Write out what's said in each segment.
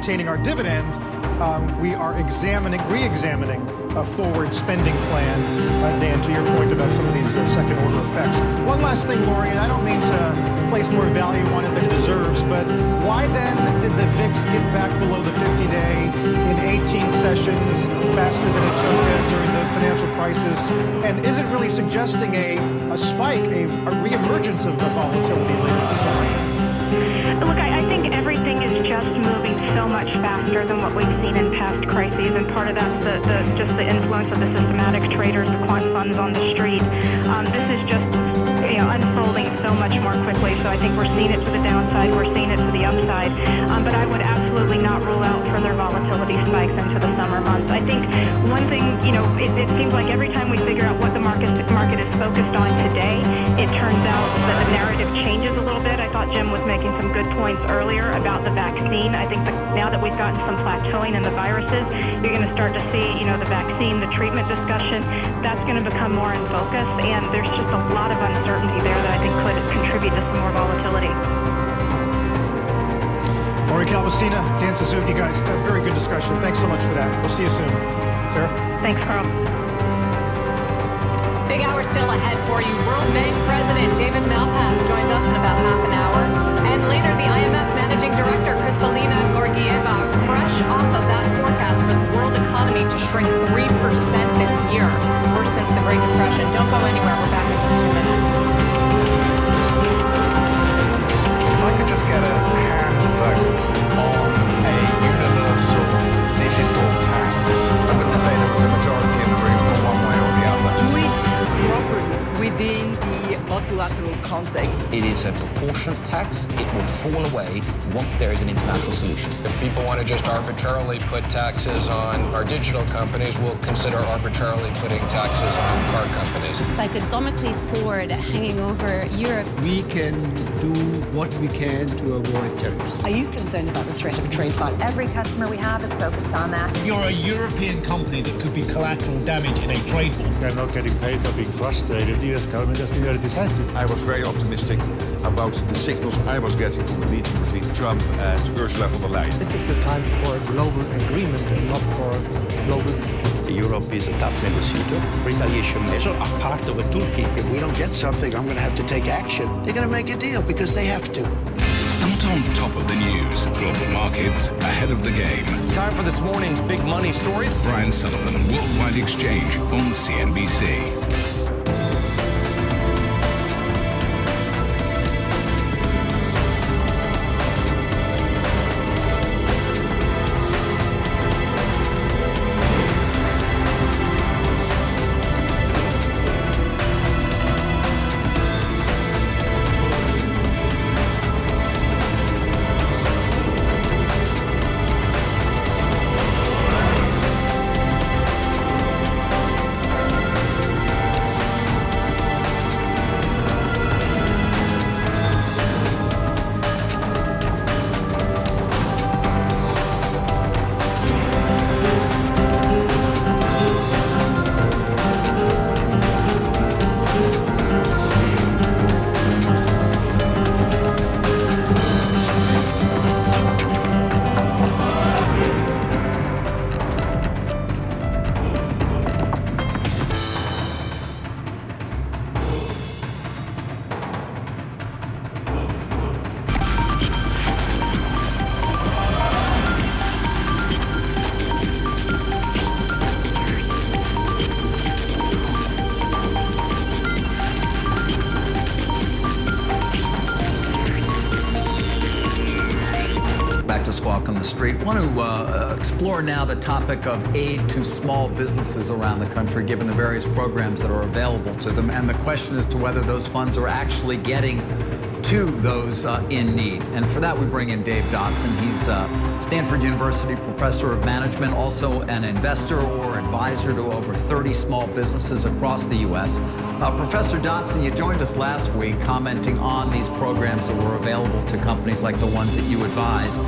maintaining our dividend, we are re-examining forward spending plans. Dan, to your point about some of these second-order effects. One last thing, Lori, and I don't mean to place more value on it than it deserves, but why then did the VIX get back below the 50-day in 18 sessions faster than it took during the financial crisis? And is it really suggesting a spike, a reemergence of volatility later this summer? Look, I think everything is just moving so much faster than what we've seen in past crises, and part of that's just the influence of the systematic traders, the quant funds on the street. This is just unfolding so much more quickly. So I think we're seeing it to the downside, we're seeing it to the upside. But I would absolutely not rule out further volatility spikes into the summer months. I think one thing, it seems like every time we figure out what the market is focused on today, it turns out that the narrative changes a little bit. I thought Jim was making some good points earlier about the vaccine. I think that now that we've gotten some plateauing in the viruses, you're going to start to see, the vaccine, the treatment discussion, that's going to become more in focus. And there's just a lot of uncertainty there that I think could contribute to some more volatility. Lori Calvasina, Dan Suzuki, guys, very good discussion. Thanks so much for that. We'll see you soon. Sarah? Thanks, Carl. Big hour still ahead for you. World Bank President David Malpass joins us in about half an hour. And later, the IMF Managing Director Kristalina Georgieva, fresh off of that forecast for the world economy to shrink 3% this year, worse since the Great Depression. Don't go anywhere. We're back in just 2 minutes. If I could just get a hand vote on a universal digital tax, I wouldn't say there was a majority in the room for one way or the other. Do it properly within the multilateral context. It is a proportionate tax. It will fall away once there is an international solution. If people want to just arbitrarily put taxes on our digital companies, we'll consider arbitrarily putting taxes on our companies. It's like a Damocles sword hanging over Europe. We can do what we can to avoid tariffs. Are you concerned about the threat of a trade fight? Every customer we have is focused on that. You're a European company that could be collateral damage in a trade war. They're not getting paid for being frustrated. The US government has been very decisive. I was very optimistic about the signals I was getting from the meeting between Trump and Ursula von der Leyen. This is the time for a global agreement and not for global dispute. Europe is a tough negotiator. Retaliation measures are part of a toolkit. If we don't get something, I'm going to have to take action. They're going to make a deal because they have to. Start on top of the news. Global markets ahead of the game. Time for this morning's big money stories. Brian Sullivan, Worldwide Exchange on CNBC. Squawk on the Street. I want to explore now the topic of aid to small businesses around the country, given the various programs that are available to them, and the question as to whether those funds are actually getting to those in need. And for that, we bring in Dave Dotson. He's Stanford University professor of management, also an investor or advisor to over 30 small businesses across the U.S. Professor Dotson, you joined us last week commenting on these programs that were available to companies like the ones that you advise.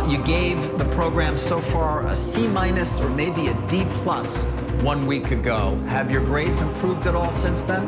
You gave the program so far a C- or maybe a D+ 1 week ago. Have your grades improved at all since then?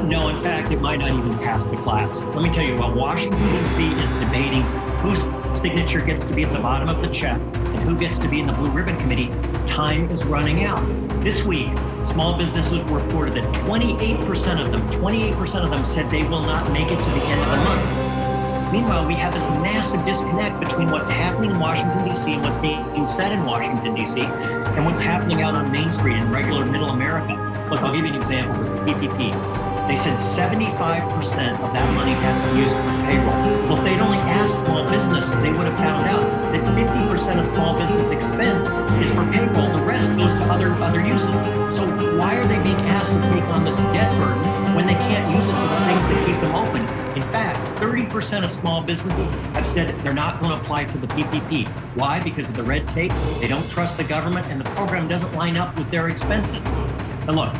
No, in fact, it might not even pass the class. Let me tell you what, Washington, D.C. is debating whose signature gets to be at the bottom of the check and who gets to be in the Blue Ribbon Committee, time is running out. This week, small businesses reported that 28% of them said they will not make it to the end of the month. Meanwhile, we have this massive disconnect between what's happening in Washington, D.C. and what's being said in Washington, D.C. and what's happening out on Main Street in regular middle America. Look, I'll give you an example with the PPP. They said 75% of that money has to be used for payroll. Well, if they'd only asked small business, they would have found out that 50% of small business expense is for payroll. The rest goes to other uses. So why are they being asked to take on this debt burden when they can't use it for the things that keep them open? In fact, 30% of small businesses have said they're not going to apply to the PPP. Why? Because of the red tape. They don't trust the government, and the program doesn't line up with their expenses. And look,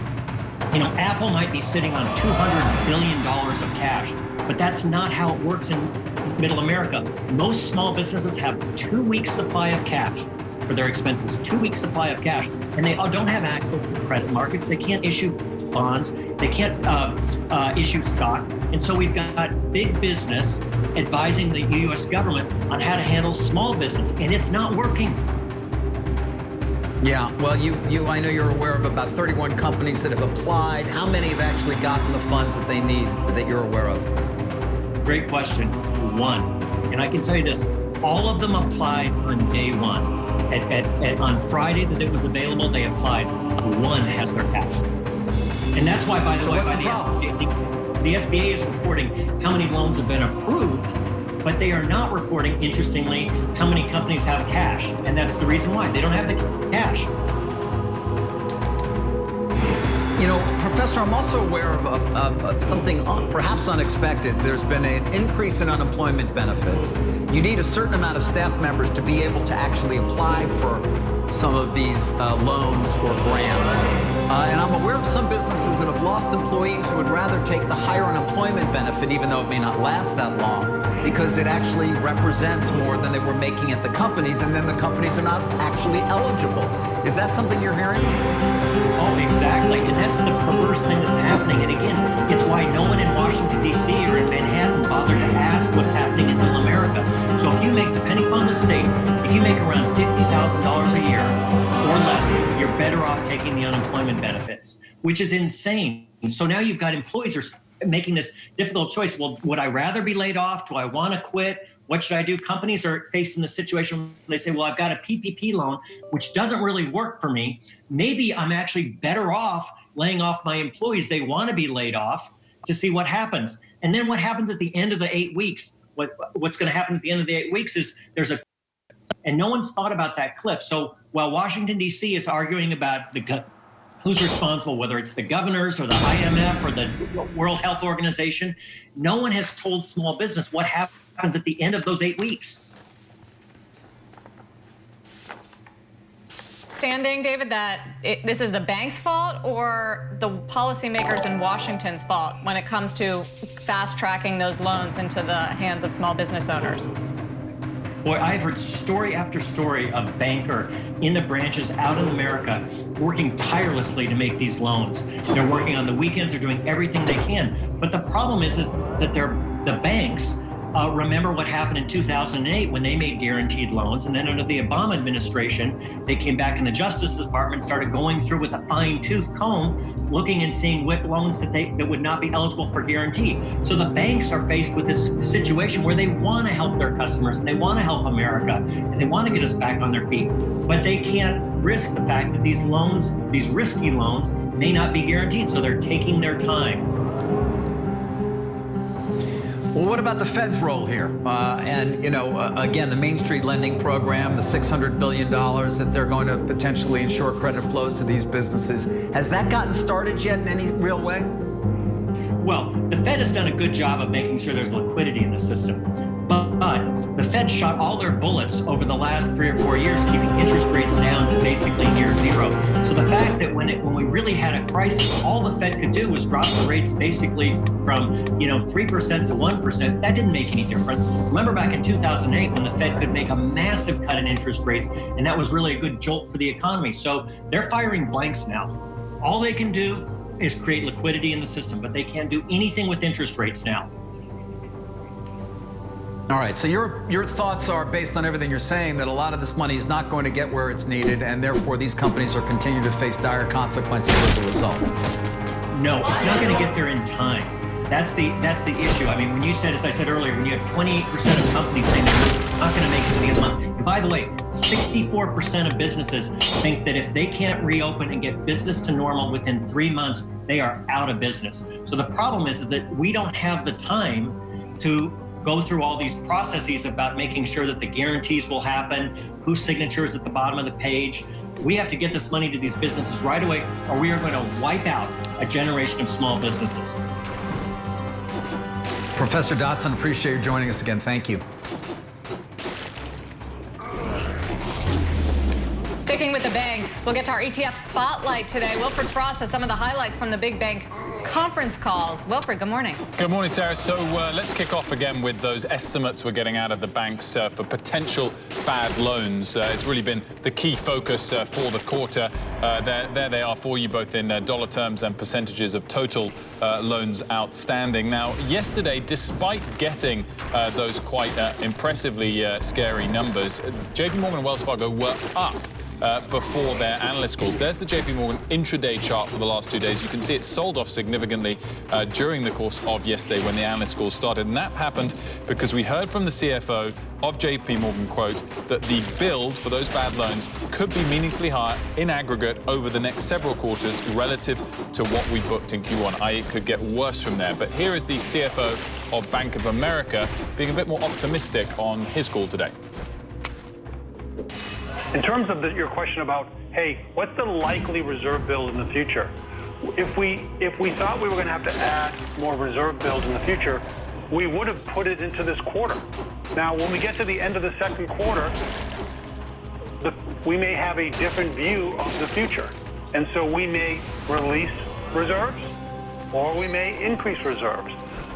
Apple might be sitting on $200 billion of cash, but that's not how it works in middle America. Most small businesses have 2 weeks supply of cash for their expenses, 2 weeks supply of cash, and they don't have access to credit markets. They can't issue bonds. They can't issue stock. And so we've got big business advising the U.S. government on how to handle small business, and it's not working. Yeah, well, I know you're aware of about 31 companies that have applied. How many have actually gotten the funds that they need that you're aware of? Great question. One. And I can tell you this, all of them applied on day one. On Friday that it was available, they applied. One has their cash. And that's why, by the way, the SBA is reporting how many loans have been approved, but they are not reporting, interestingly, how many companies have cash. And that's the reason why. They don't have the cash. Professor, I'm also aware of something perhaps unexpected. There's been an increase in unemployment benefits. You need a certain amount of staff members to be able to actually apply for some of these loans or grants. And I'm aware of some businesses that have lost employees who would rather take the higher unemployment benefit, even though it may not last that long, because it actually represents more than they were making at the companies, and then the companies are not actually eligible. Is that something you're hearing? Oh, exactly. And that's the perverse thing that's happening. And again, it's why no one in Washington, D.C. or in Manhattan bothered to ask what's happening in middle America. So if you make, depending upon the state, if you make around $50,000 a year or less, you're better off taking the unemployment benefits, which is insane. So now you've got employees are making this difficult choice. Well, would I rather be laid off? Do I want to quit? What should I do? Companies are facing the situation where they say, well, I've got a PPP loan, which doesn't really work for me. Maybe I'm actually better off laying off my employees. They want to be laid off to see what happens. And then what happens at the end of the 8 weeks? What's going to happen at the end of the 8 weeks is and no one's thought about that cliff. So while Washington, D.C. is arguing about who's responsible, whether it's the governors or the IMF or the World Health Organization, no one has told small business what happens at the end of those 8 weeks. Understanding, David, that this is the bank's fault or the policymakers in Washington's fault when it comes to fast-tracking those loans into the hands of small business owners? Boy, I've heard story after story of banker in the branches out in America working tirelessly to make these loans. They're working on the weekends, they're doing everything they can. But the problem is that the banks remember what happened in 2008 when they made guaranteed loans, and then under the Obama administration, they came back in the Justice Department, started going through with a fine-tooth comb, looking and seeing what loans that would not be eligible for guarantee. So the banks are faced with this situation where they want to help their customers and they want to help America and they want to get us back on their feet, but they can't risk the fact that these loans, these risky loans, may not be guaranteed. So they're taking their time. Well, what about the Fed's role here? Again, the Main Street lending program, the $600 billion that they're going to potentially ensure credit flows to these businesses. Has that gotten started yet in any real way? Well, the Fed has done a good job of making sure there's liquidity in the system. But the Fed shot all their bullets over the last 3 or 4 years, keeping interest rates down to basically near zero. So the fact that when we really had a crisis, all the Fed could do was drop the rates basically from 3% to 1%. That didn't make any difference. Remember back in 2008 when the Fed could make a massive cut in interest rates, and that was really a good jolt for the economy. So they're firing blanks now. All they can do is create liquidity in the system, but they can't do anything with interest rates now. All right, so your thoughts are, based on everything you're saying, that a lot of this money is not going to get where it's needed, and therefore these companies are continuing to face dire consequences as a result. No, it's not going to get there in time. That's the issue. I mean, when you said, as I said earlier, when you have 28% of companies saying they're not going to make it to the end of the month. And by the way, 64% of businesses think that if they can't reopen and get business to normal within 3 months, they are out of business. So the problem is that we don't have the time to go through all these processes about making sure that the guarantees will happen, whose signature is at the bottom of the page. We have to get this money to these businesses right away, or we are going to wipe out a generation of small businesses. Professor Dotson, appreciate you joining us again. Thank you. Sticking with the banks, we'll get to our ETF spotlight today. Wilfred Frost has some of the highlights from the big bank conference calls. Wilfred, good morning. Good morning, Sarah. So let's kick off again with those estimates we're getting out of the banks for potential bad loans. It's really been the key focus for the quarter. There they are for you, both in dollar terms and percentages of total loans outstanding. Now, yesterday, despite getting those quite impressively scary numbers, JP Morgan and Wells Fargo were up before their analyst calls. There's the JP Morgan intraday chart for the last 2 days. You can see it sold off significantly during the course of yesterday when the analyst calls started. And that happened because we heard from the CFO of JP Morgan, quote, that the build for those bad loans could be meaningfully higher in aggregate over the next several quarters relative to what we booked in Q1, i.e. it could get worse from there. But here is the CFO of Bank of America being a bit more optimistic on his call today. In terms of your question about, hey, what's the likely reserve build in the future? If we thought we were going to have to add more reserve builds in the future, we would have put it into this quarter. Now, when we get to the end of the second quarter, we may have a different view of the future. And so we may release reserves or we may increase reserves.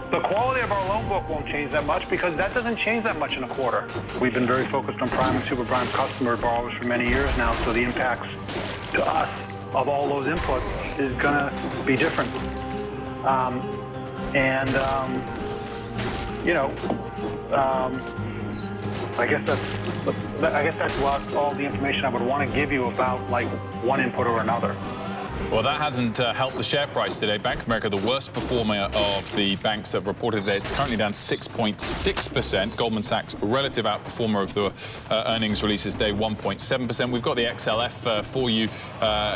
The quality of our loan book won't change that much because that doesn't change that much in a quarter. We've been very focused on prime and super prime customer borrowers for many years now, so the impacts to us of all those inputs is going to be different. I guess that's all the information I would want to give you about like one input or another. Well, that hasn't helped the share price today. Bank of America, the worst performer of the banks that reported today, it's currently down 6.6%. Goldman Sachs, relative outperformer of the earnings releases today, 1.7%. We've got the XLF for you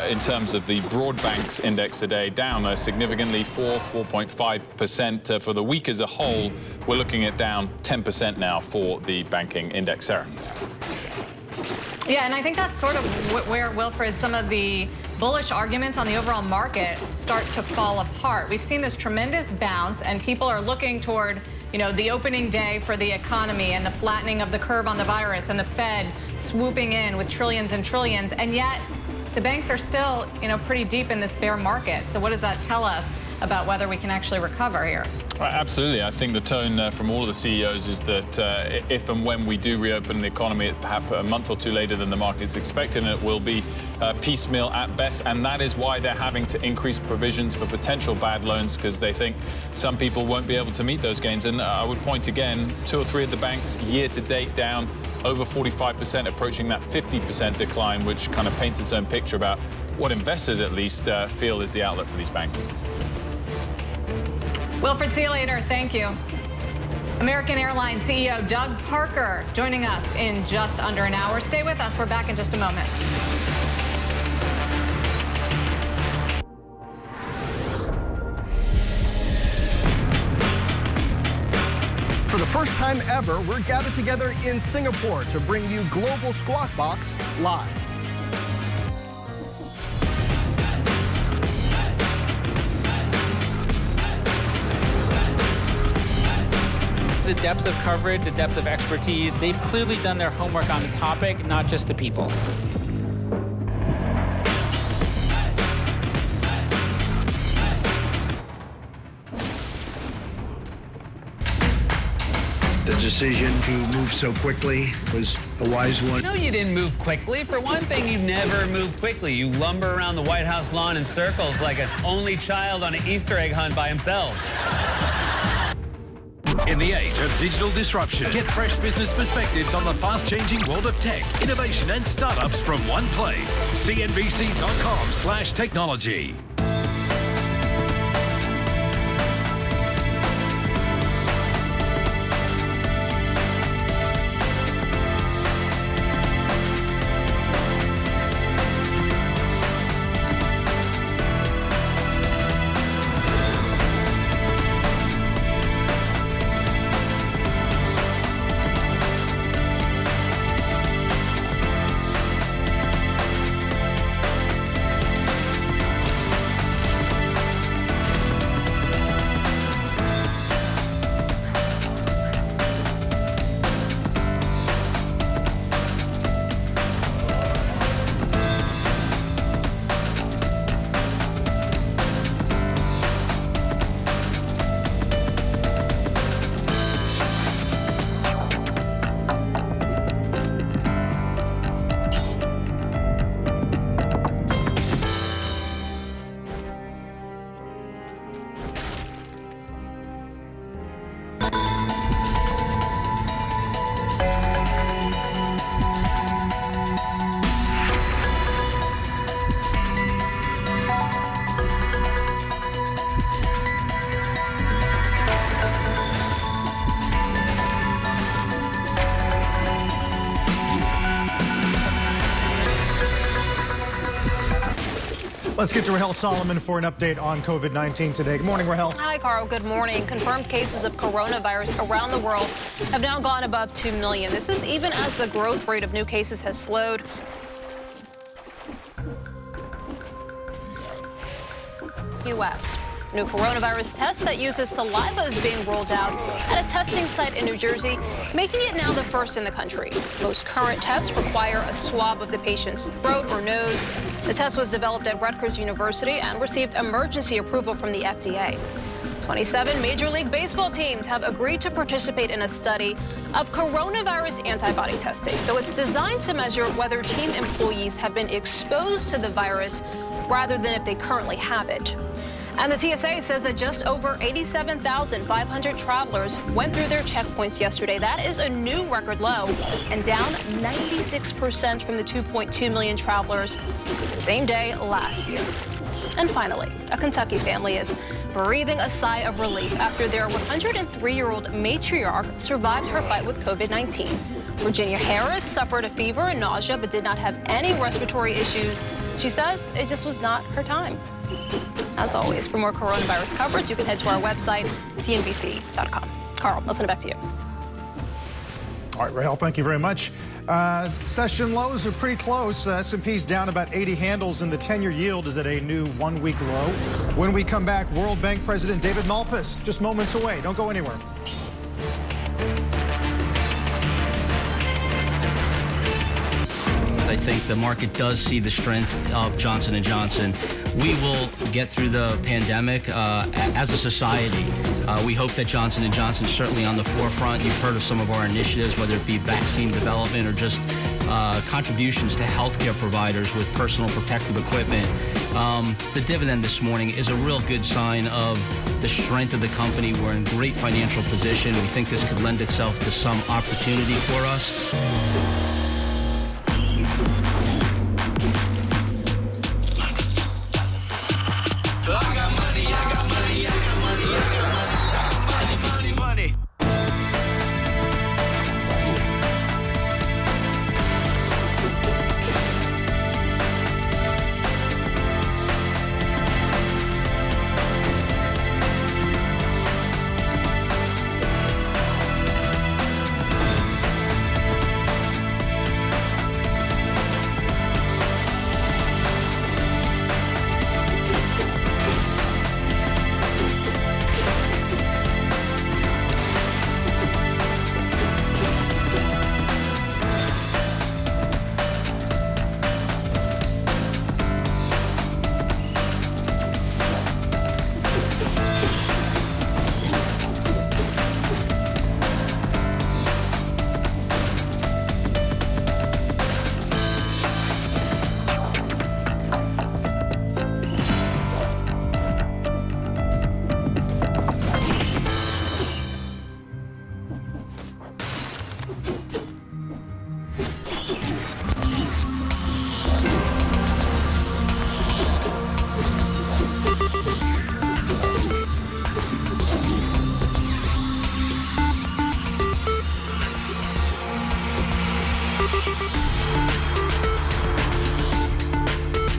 in terms of the broad banks index today, down significantly, 4.5%. For the week as a whole, we're looking at down 10% now for the banking index. Sarah. Yeah, and I think that's sort of where, Wilfred, some of the bullish arguments on the overall market start to fall apart. We've seen this tremendous bounce, and people are looking toward, the opening day for the economy and the flattening of the curve on the virus and the Fed swooping in with trillions and trillions, and yet the banks are still, pretty deep in this bear market. So what does that tell us about whether we can actually recover here? Absolutely. I think the tone from all of the CEOs is that if and when we do reopen the economy, perhaps a month or two later than the market's expecting, it will be piecemeal at best. And that is why they're having to increase provisions for potential bad loans, because they think some people won't be able to meet those gains. And I would point again, 2 or 3 of the banks year to date down over 45%, approaching that 50% decline, which kind of paints its own picture about what investors at least feel is the outlook for these banks. Wilfred, see you later. Thank you. American Airlines CEO Doug Parker joining us in just under an hour. Stay with us. We're back in just a moment. For the first time ever, we're gathered together in Singapore to bring you Global Squawk Box live. The depth of coverage, the depth of expertise, they've clearly done their homework on the topic, not just the people. The decision to move so quickly was a wise one. No, you didn't move quickly. For one thing, you never move quickly. You lumber around the White House lawn in circles like an only child on an Easter egg hunt by himself. In the age of digital disruption, get fresh business perspectives on the fast-changing world of tech, innovation and startups from one place. CNBC.com/technology. Let's get to Rahel Solomon for an update on COVID-19 today. Good morning, Rahel. Hi, Carl. Good morning. Confirmed cases of coronavirus around the world have now gone above 2 million. This is even as the growth rate of new cases has slowed. U.S. New coronavirus test that uses saliva is being rolled out at a testing site in New Jersey, making it now the first in the country. Most current tests require a swab of the patient's throat or nose. The test was developed at Rutgers University and received emergency approval from the FDA. 27 Major League Baseball teams have agreed to participate in a study of coronavirus antibody testing. So it's designed to measure whether team employees have been exposed to the virus rather than if they currently have it. And the TSA says that just over 87,500 travelers went through their checkpoints yesterday. That is a new record low and down 96% from the 2.2 million travelers the same day last year. And finally, a Kentucky family is breathing a sigh of relief after their 103-year-old matriarch survived her fight with COVID-19. Virginia Harris suffered a fever and nausea but did not have any respiratory issues. She says it just was not her time. As always, for more coronavirus coverage, you can head to our website, cnbc.com. Carl, I'll send it back to you. All right, Rahel, thank you very much. Session lows are pretty close. S&P's down about 80 handles, and the 10-year yield is at a new one-week low. When we come back, World Bank President David Malpass, just moments away. Don't go anywhere. I think the market does see the strength of Johnson & Johnson. We will get through the pandemic as a society. We hope that Johnson & Johnson is certainly on the forefront. You've heard of some of our initiatives, whether it be vaccine development or just contributions to healthcare providers with personal protective equipment. The dividend this morning is a real good sign of the strength of the company. We're in great financial position. We think this could lend itself to some opportunity for us.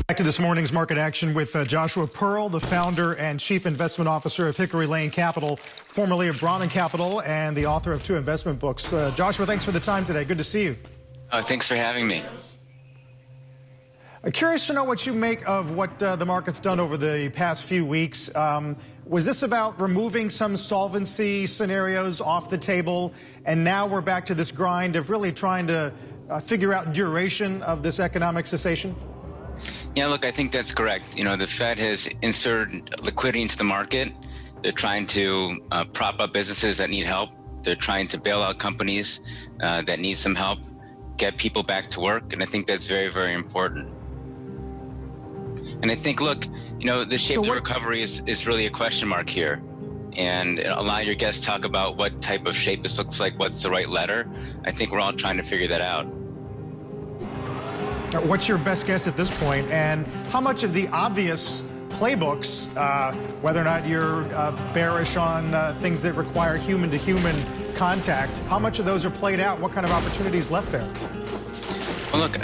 Back to this morning's market action with Joshua Pearl, the founder and chief investment officer of Hickory Lane Capital, formerly of Bronner Capital, and the author of 2 investment books. Joshua, thanks for the time today. Good to see you. Thanks for having me. Curious to know what you make of what the market's done over the past few weeks. Was this about removing some solvency scenarios off the table, and now we're back to this grind of really trying to figure out duration of this economic cessation? Yeah, look, I think that's correct. You know, the Fed has inserted liquidity into the market. They're trying to prop up businesses that need help. They're trying to bail out companies that need some help, get people back to work, and I think that's very, very important. And I think, look, you know, the shape of the recovery is really a question mark here. And a lot of your guests talk about what type of shape this looks like, what's the right letter. I think we're all trying to figure that out. What's your best guess at this point, and how much of the obvious playbooks, whether or not you're bearish on things that require human-to-human contact, how much of those are played out? What kind of opportunities left there? Well, look,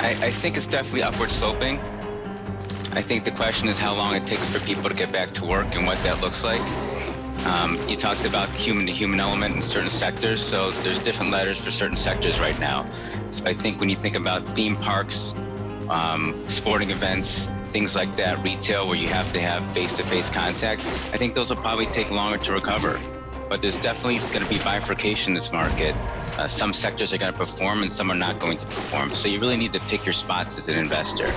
I think it's definitely upward sloping. I think the question is how long it takes for people to get back to work and what that looks like. You talked about the human-to-human element in certain sectors, so there's different letters for certain sectors right now. So I think when you think about theme parks, sporting events, things like that, retail where you have to have face-to-face contact, I think those will probably take longer to recover. But there's definitely going to be bifurcation in this market. Some sectors are going to perform and some are not going to perform. So you really need to pick your spots as an investor.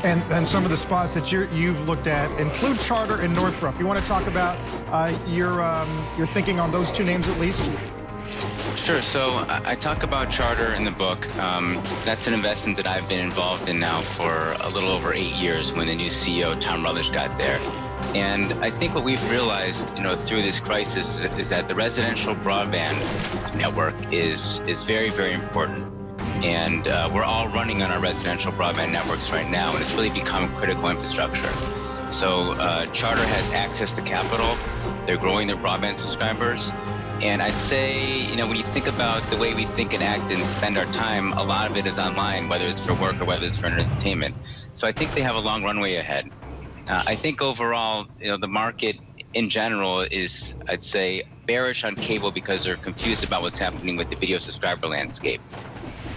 And some of the spots that you've looked at include Charter and Northrop. You want to talk about your thinking on those 2 names at least? Sure. So I talk about Charter in the book. That's an investment that I've been involved in now for a little over 8 years when the new CEO, Tom Rutledge, got there. And I think what we've realized, you know, through this crisis is that the residential broadband network is very, very important. And we're all running on our residential broadband networks right now, and it's really become critical infrastructure. So Charter has access to capital. They're growing their broadband subscribers. And I'd say, you know, when you think about the way we think and act and spend our time, a lot of it is online, whether it's for work or whether it's for entertainment. So I think they have a long runway ahead. I think overall, you know, the market in general is, I'd say, bearish on cable because they're confused about what's happening with the video subscriber landscape.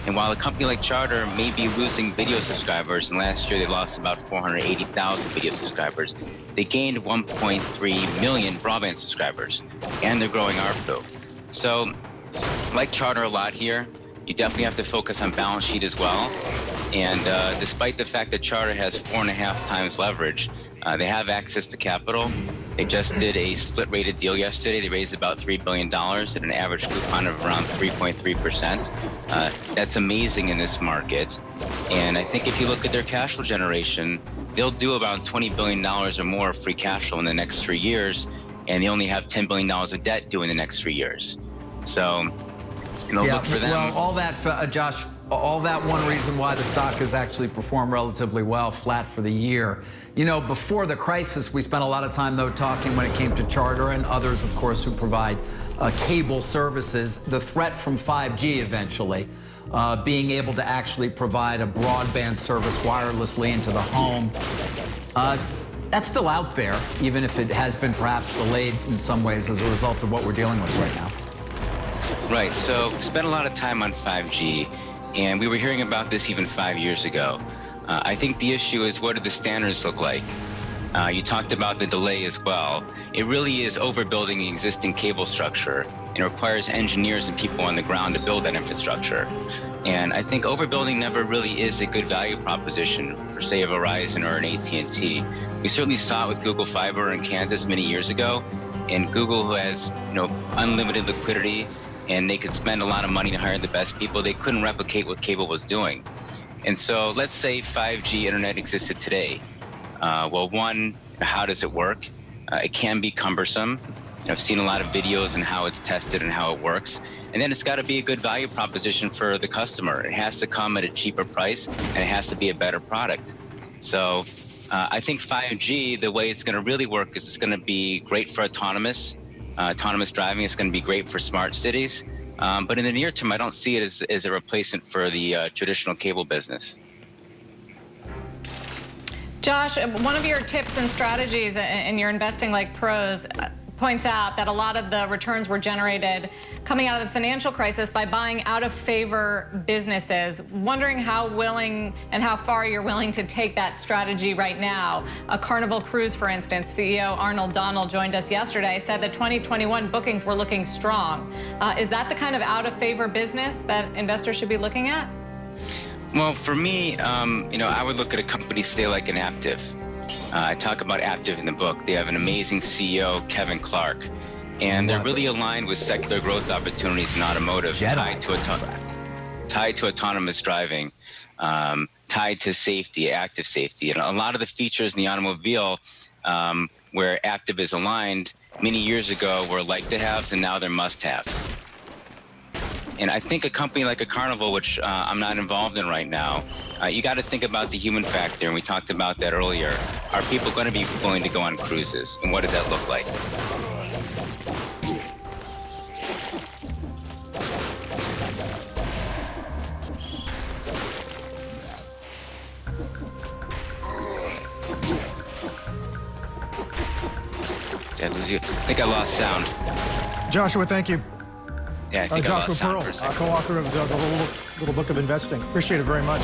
And while a company like Charter may be losing video subscribers, and last year they lost about 480,000 video subscribers, they gained 1.3 million broadband subscribers, and they're growing ARPU. So, like Charter a lot here, you definitely have to focus on balance sheet as well. And despite the fact that Charter has 4.5 times leverage, they have access to capital. They just did a split-rated deal yesterday. They raised about $3 billion at an average coupon of around 3.3%. That's amazing in this market. And I think if you look at their cash flow generation, they'll do about $20 billion or more of free cash flow in the next 3 years, and they only have $10 billion of debt due in the next 3 years. So, you know, look for them. Well, all that, Josh, all that one reason why the stock has actually performed relatively well, flat for the year. You know, before the crisis, we spent a lot of time, though, talking when it came to Charter and others, of course, who provide cable services, the threat from 5G eventually, being able to actually provide a broadband service wirelessly into the home. That's still out there, even if it has been perhaps delayed in some ways as a result of what we're dealing with right now. Right. So spent a lot of time on 5G. And we were hearing about this even 5 years ago. I think the issue is, what do the standards look like? You talked about the delay as well. It really is overbuilding the existing cable structure. It requires engineers and people on the ground to build that infrastructure. And I think overbuilding never really is a good value proposition for, say, a Verizon or an AT&T. We certainly saw it with Google Fiber in Kansas many years ago. And Google, who has, you know, unlimited liquidity, and they could spend a lot of money to hire the best people, they couldn't replicate what cable was doing. And so let's say 5G internet existed today. Well, one, how does it work? It can be cumbersome. I've seen a lot of videos on how it's tested and how it works. And then it's got to be a good value proposition for the customer. It has to come at a cheaper price, and it has to be a better product. So I think 5G, the way it's going to really work is it's going to be great for autonomous driving. It's going to be great for smart cities. But in the near term, I don't see it as a replacement for the traditional cable business. Josh, one of your tips and strategies in your Investing Like Pros points out that a lot of the returns were generated coming out of the financial crisis by buying out-of-favor businesses. Wondering how willing and how far you're willing to take that strategy right now. Carnival Cruise, for instance, CEO Arnold Donald joined us yesterday, said that 2021 bookings were looking strong. Is that the kind of out-of-favor business that investors should be looking at? Well, for me, I would look at a company, say, like an Aptiv. I talk about Aptiv in the book. They have an amazing CEO, Kevin Clark, and they're really aligned with secular growth opportunities in automotive, tied to autonomous driving, tied to safety, active safety. And a lot of the features in the automobile where Aptiv is aligned many years ago were like-to-haves, and now they're must-haves. And I think a company like a Carnival, which I'm not involved in right now, you got to think about the human factor, and we talked about that earlier. Are people going to be willing to go on cruises, and what does that look like? Did I lose you? I think I lost sound. Joshua, thank you. Yeah, I think I lost Joshua sound for a Pearl, second. co-author of the little book of investing. Appreciate it very much.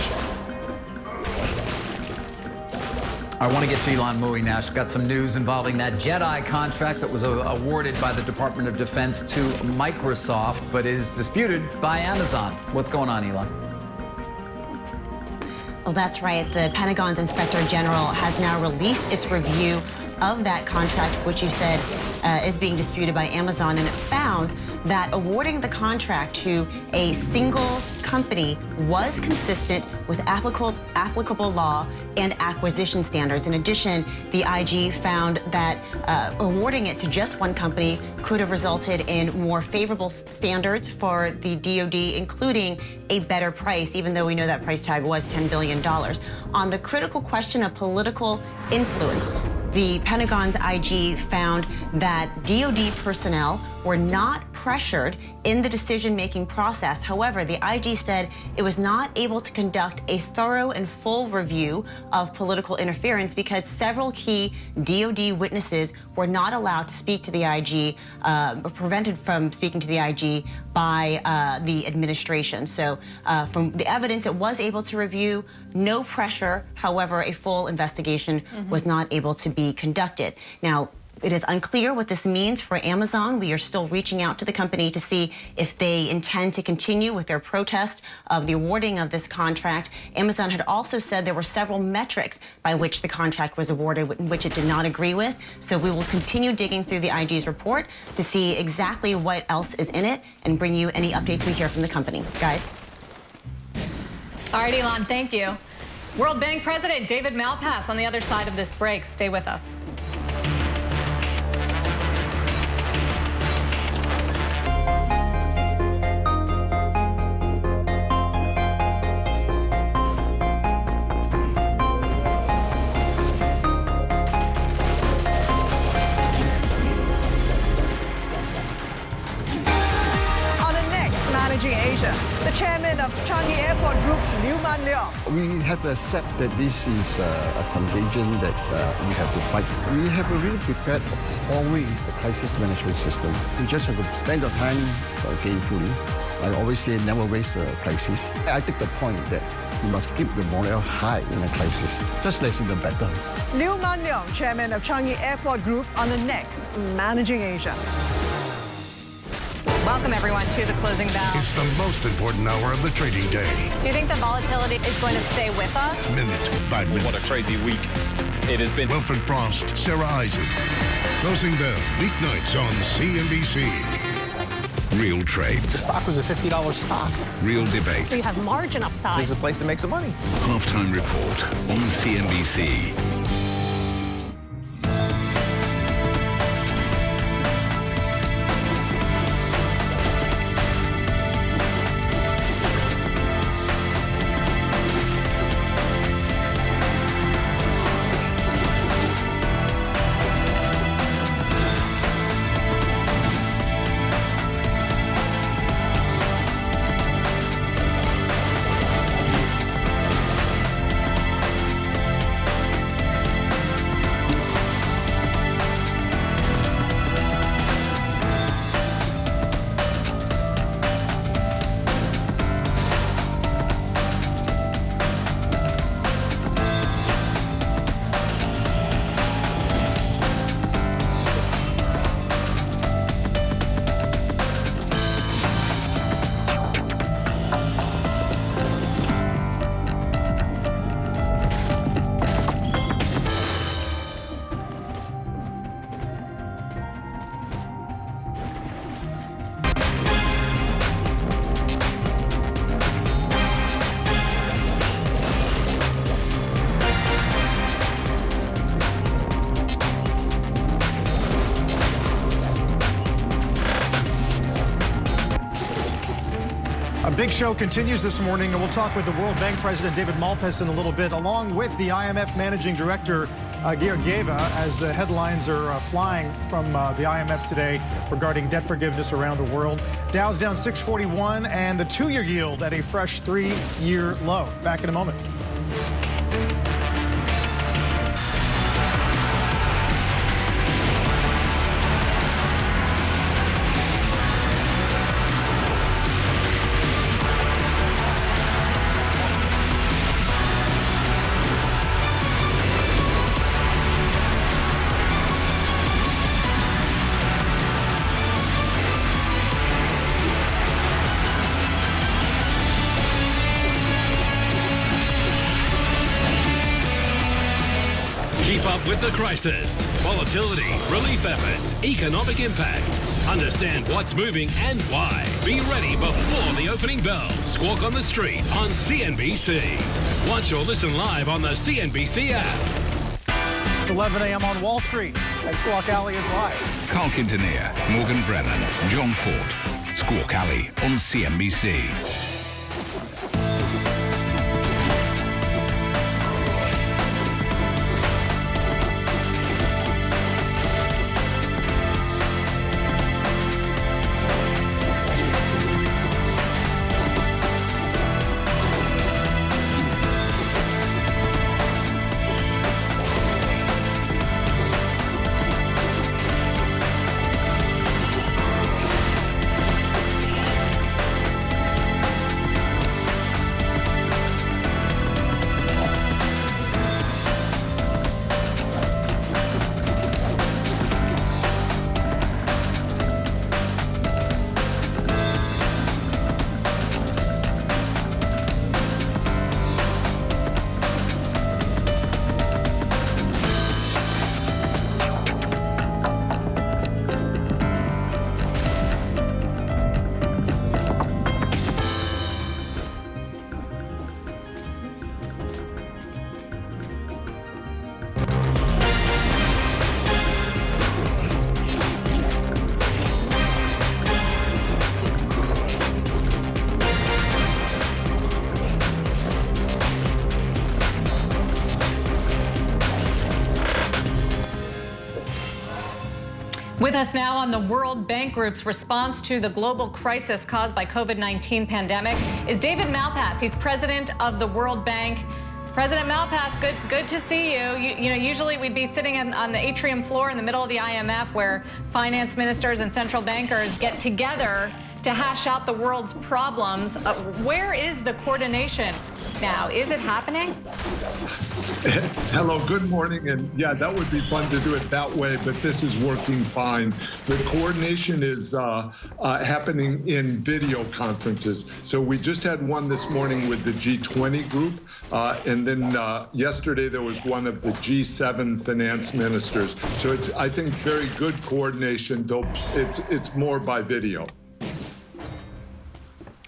I want to get to Elon Musk now. She's got some news involving that JEDI contract that was awarded by the Department of Defense to Microsoft, but is disputed by Amazon. What's going on, Elon? Well, that's right. The Pentagon's Inspector General has now released its review of that contract, which you said is being disputed by Amazon, and it found that awarding the contract to a single company was consistent with applicable law and acquisition standards. In addition, the IG found that awarding it to just one company could have resulted in more favorable standards for the DoD, including a better price, even though we know that price tag was $10 billion. On the critical question of political influence, the Pentagon's IG found that DoD personnel were not pressured in the decision-making process. However, the IG said it was not able to conduct a thorough and full review of political interference because several key DoD witnesses were not allowed to speak to the IG, or prevented from speaking to the IG by the administration. So from the evidence it was able to review, no pressure. However, a full investigation was not able to be conducted. Now, it is unclear what this means for Amazon. We are still reaching out to the company to see if they intend to continue with their protest of the awarding of this contract. Amazon had also said there were several metrics by which the contract was awarded, which it did not agree with. So we will continue digging through the IG's report to see exactly what else is in it and bring you any updates we hear from the company. Guys. All right, Elon, thank you. World Bank President David Malpass on the other side of this break. Stay with us. Asia. The chairman of Changi Airport Group, Liu Man Leong. We have to accept that this is a contagion that we have to fight. We have really prepared always a crisis management system. We just have to spend the time carefully. I always say never waste a crisis. I take the point that we must keep the morale high in a crisis. Just less is the better. Liu Man Leong, chairman of Changi Airport Group, on the next Managing Asia. Welcome, everyone, to the closing bell. It's the most important hour of the trading day. Do you think the volatility is going to stay with us? Minute by minute. What a crazy week it has been. Wilfred Frost, Sarah Eisen. Closing bell, weeknights on CNBC. Real trades. The stock was a $50 stock. Real debate. You have margin upside. This is a place to make some money. Halftime report on CNBC. Big show continues this morning, and we'll talk with the World Bank President David Malpass in a little bit, along with the IMF Managing Director Georgieva, as headlines are flying from the IMF today regarding debt forgiveness around the world. Dow's down 641, and the two-year yield at a fresh 3-year low. Back in a moment. Keep up with the crisis, volatility, relief efforts, economic impact. Understand what's moving and why. Be ready before the opening bell. Squawk on the Street on CNBC. Watch or listen live on the CNBC app. It's 11 a.m. on Wall Street, and Squawk Alley is live. Carl Quintanilla, Morgan Brennan, John Ford. Squawk Alley on CNBC. With us now on the World Bank Group's response to the global crisis caused by COVID-19 pandemic is David Malpass. He's president of the World Bank. President Malpass, good to see you. You know, usually we'd be sitting on the atrium floor in the middle of the IMF where finance ministers and central bankers get together to hash out the world's problems. Where is the coordination now? Is it happening? Hello, good morning. And yeah, that would be fun to do it that way, but this is working fine. The coordination is happening in video conferences. So we just had one this morning with the G20 group. And then yesterday there was one of the G7 finance ministers. So it's, I think, very good coordination, though it's more by video.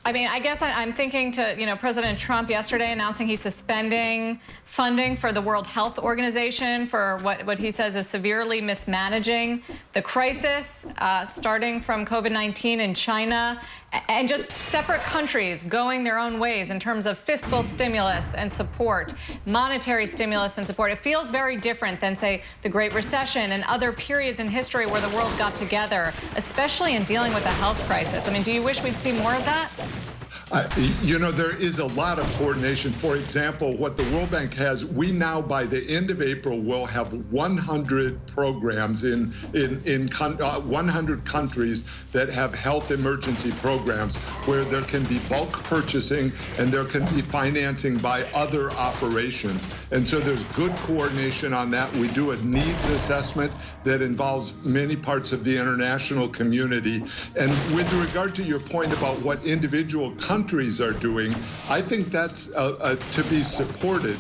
I mean, I guess I'm thinking to, President Trump yesterday announcing he's suspending funding for the World Health Organization for what he says is severely mismanaging the crisis, starting from COVID-19 in China, and just separate countries going their own ways in terms of fiscal stimulus and support, monetary stimulus and support. It feels very different than, say, the Great Recession and other periods in history where the world got together, especially in dealing with the health crisis. I mean, do you wish we'd see more of that? There is a lot of coordination. For example, what the World Bank has, we now, by the end of April, will have 100 programs in 100 countries that have health emergency programs where there can be bulk purchasing and there can be financing by other operations. And so there's good coordination on that. We do a needs assessment that involves many parts of the international community. And with regard to your point about what individual countries are doing, I think that's to be supported,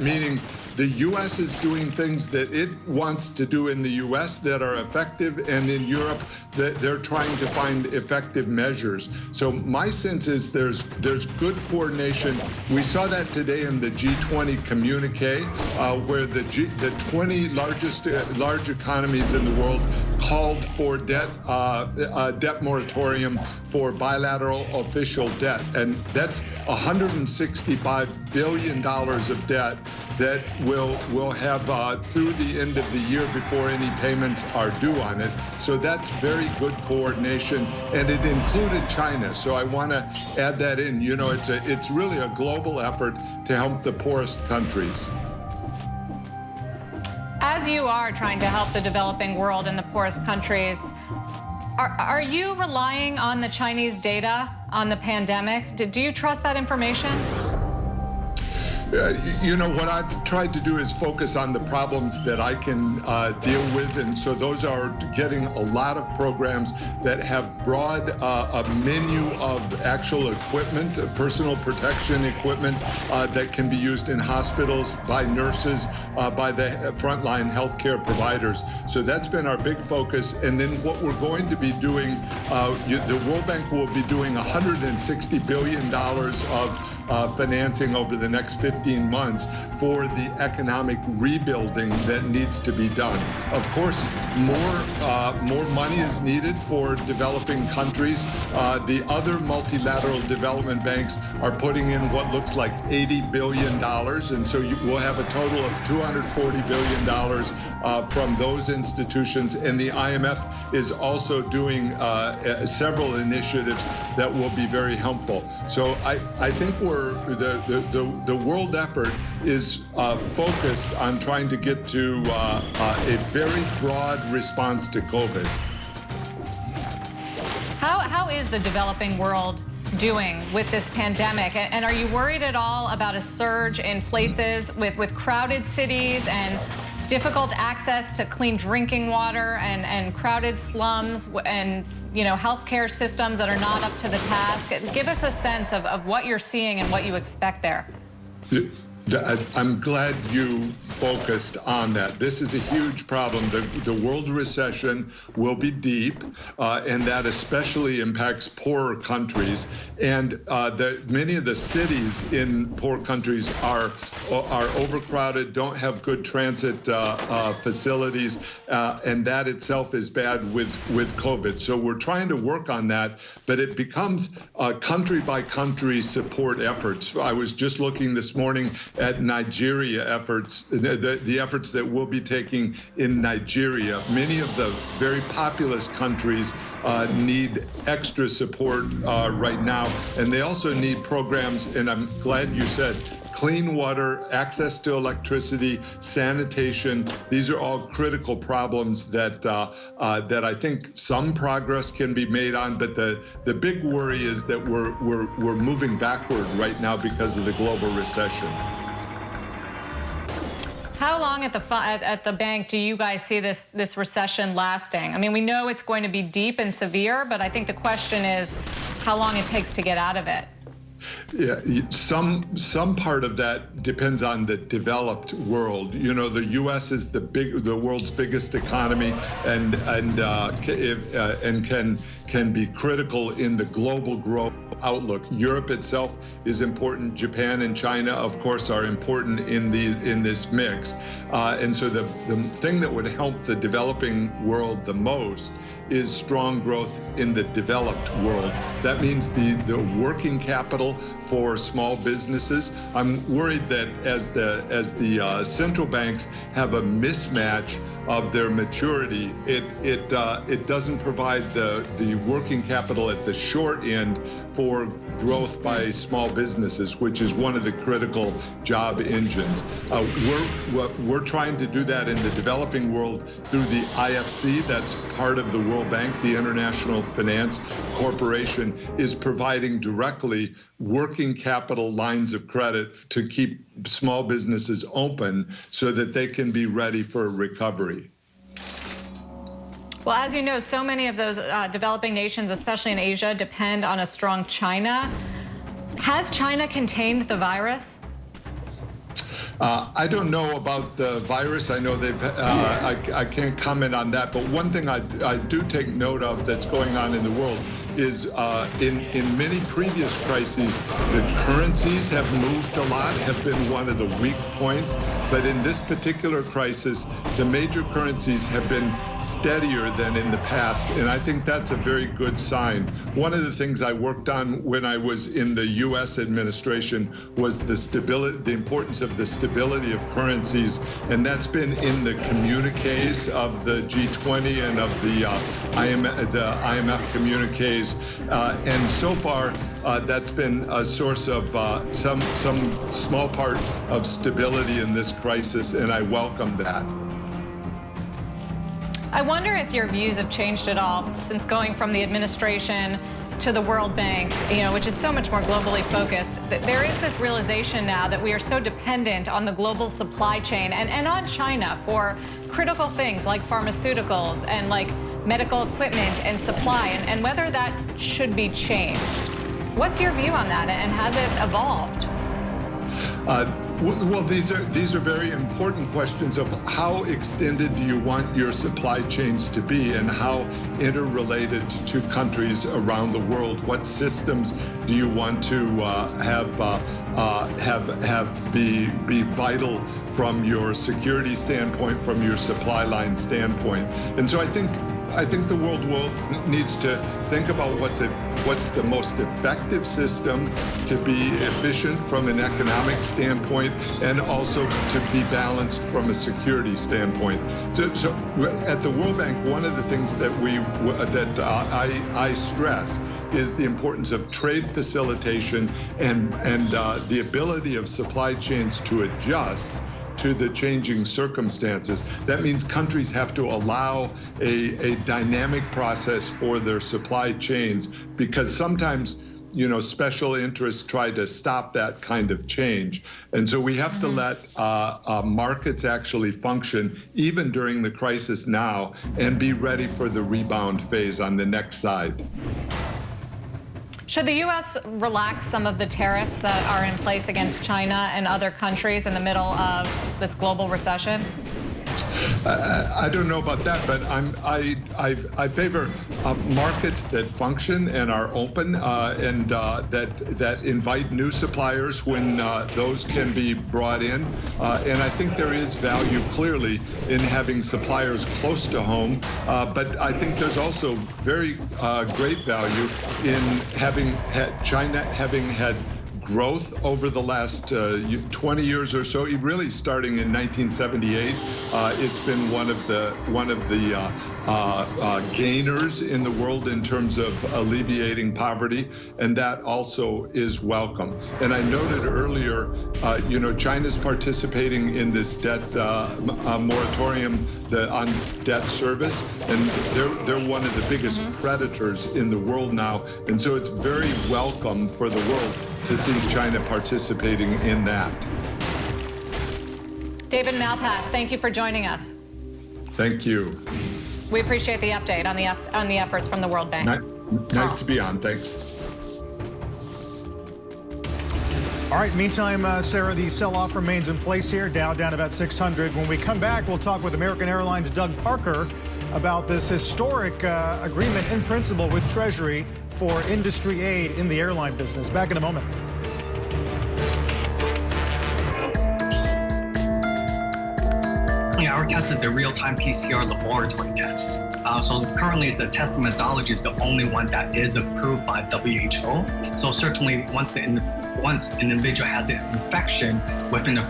meaning the U.S. is doing things that it wants to do in the U.S. that are effective, and in Europe, they're trying to find effective measures. So my sense is there's good coordination. We saw that today in the G20 communique, where the 20 large economies in the world called for debt moratorium for bilateral official debt, and that's $165 billion of debt that we'll have through the end of the year before any payments are due on it. So that's very good coordination, and it included China. So I want to add that in. You know, it's really a global effort to help the poorest countries. As you are trying to help the developing world and the poorest countries, are you relying on the Chinese data on the pandemic? Do you trust that information? You know, what I've tried to do is focus on the problems that I can deal with. And so those are getting a lot of programs that have broad a menu of actual equipment, personal protection equipment that can be used in hospitals, by nurses, by the frontline healthcare providers. So that's been our big focus. And then what we're going to be doing, the World Bank will be doing $160 billion of financing over the next 15 months for the economic rebuilding that needs to be done. Of course, more money is needed for developing countries. The other multilateral development banks are putting in what looks like $80 billion, and so we'll have a total of $240 billion from those institutions. And the IMF is also doing several initiatives that will be very helpful. So I think the world effort is focused on trying to get to a very broad response to COVID. How is the developing world doing with this pandemic? And are you worried at all about a surge in places with crowded cities and difficult access to clean drinking water and crowded slums and, you know, healthcare systems that are not up to the task? Give us a sense of what you're seeing and what you expect there. I'm glad you focused on that. This is a huge problem. The world recession will be deep, and that especially impacts poorer countries. And many of the cities in poor countries are overcrowded, don't have good transit facilities, and that itself is bad with COVID. So we're trying to work on that, but it becomes country by country support efforts. I was just looking this morning at Nigeria efforts, the efforts that we'll be taking in Nigeria. Many of the very populous countries need extra support right now, and they also need programs, and I'm glad you said clean water, access to electricity, sanitation. These are all critical problems that that I think some progress can be made on. But the big worry is that we're moving backward right now because of the global recession. How long at the bank do you guys see this recession lasting? I mean, we know it's going to be deep and severe, but I think the question is how long it takes to get out of it. Yeah, some part of that depends on the developed world. You know, the U.S. is the world's biggest economy, and can be critical in the global growth outlook. Europe itself is important. Japan and China, of course, are important in this mix. And so the thing that would help the developing world the most is strong growth in the developed world. That means the working capital for small businesses. I'm worried that as the central banks have a mismatch of their maturity, it doesn't provide the working capital at the short end for growth by small businesses, which is one of the critical job engines. We're trying to do that in the developing world through the IFC. That's part of the World Bank. The International Finance Corporation is providing directly working capital lines of credit to keep small businesses open so that they can be ready for recovery. Well, as you know, so many of those developing nations, especially in Asia, depend on a strong China. Has China contained the virus? I don't know about the virus. I know they've. I can't comment on that. But one thing I do take note of that's going on in the world is in many previous crises, the currencies have moved a lot, have been one of the weak points. But in this particular crisis, the major currencies have been steadier than in the past. And I think that's a very good sign. One of the things I worked on when I was in the U.S. administration was the stability, the importance of the stability of currencies. And that's been in the communiques of the G20 and of the IMF communiques. And so far, that's been a source of some small part of stability in this crisis, and I welcome that. I wonder if your views have changed at all since going from the administration to the World Bank, which is so much more globally focused. There is this realization now that we are so dependent on the global supply chain and on China for critical things like pharmaceuticals and like medical equipment and supply, and whether that should be changed. What's your view on that, and has it evolved? Well, these are very important questions of how extended do you want your supply chains to be, and how interrelated to countries around the world. What systems do you want to have be vital from your security standpoint, from your supply line standpoint? And so I think the world needs to think about what's the most effective system to be efficient from an economic standpoint, and also to be balanced from a security standpoint. So at the World Bank, one of the things that I stress is the importance of trade facilitation and the ability of supply chains to adjust to the changing circumstances. That means countries have to allow a dynamic process for their supply chains, because sometimes, special interests try to stop that kind of change. And so we have to let markets actually function even during the crisis now, and be ready for the rebound phase on the next side. Should the U.S. relax some of the tariffs that are in place against China and other countries in the middle of this global recession? I don't know about that, but I favor markets that function and are open, and that invite new suppliers when those can be brought in. And I think there is value clearly in having suppliers close to home, but I think there's also very great value in having China having had growth over the last 20 years or so, really starting in 1978. It's been one of the gainers in the world in terms of alleviating poverty, and that also is welcome. And I noted earlier, China's participating in this debt moratorium on debt service, and they're one of the biggest creditors in the world now, and so it's very welcome for the world to see China participating in that. David Malpass, thank you for joining us. Thank you. We appreciate the update on the efforts from the World Bank. Nice to be on. Thanks. All right, meantime, Sarah, the sell-off remains in place here. Dow down about 600. When we come back, we'll talk with American Airlines' Doug Parker about this historic agreement in principle with Treasury for industry aid in the airline business. Back in a moment. Our test is a real-time PCR laboratory test. So currently, the test methodology is the only one that is approved by WHO. So certainly, once an individual has the infection within the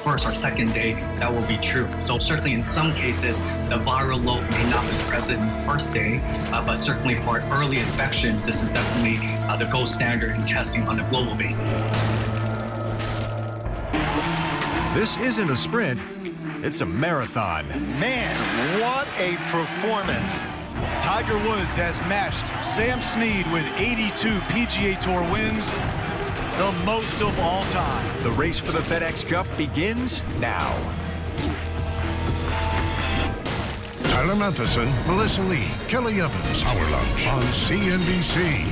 first or second day, that will be true. So certainly, in some cases, the viral load may not be present in the first day, but certainly for early infection, this is definitely the gold standard in testing on a global basis. This isn't a sprint. It's a marathon. Man, what a performance. Tiger Woods has matched Sam Snead with 82 PGA Tour wins, the most of all time. The race for the FedEx Cup begins now. Tyler Matheson, Melissa Lee, Kelly Evans, Power Lunch on CNBC.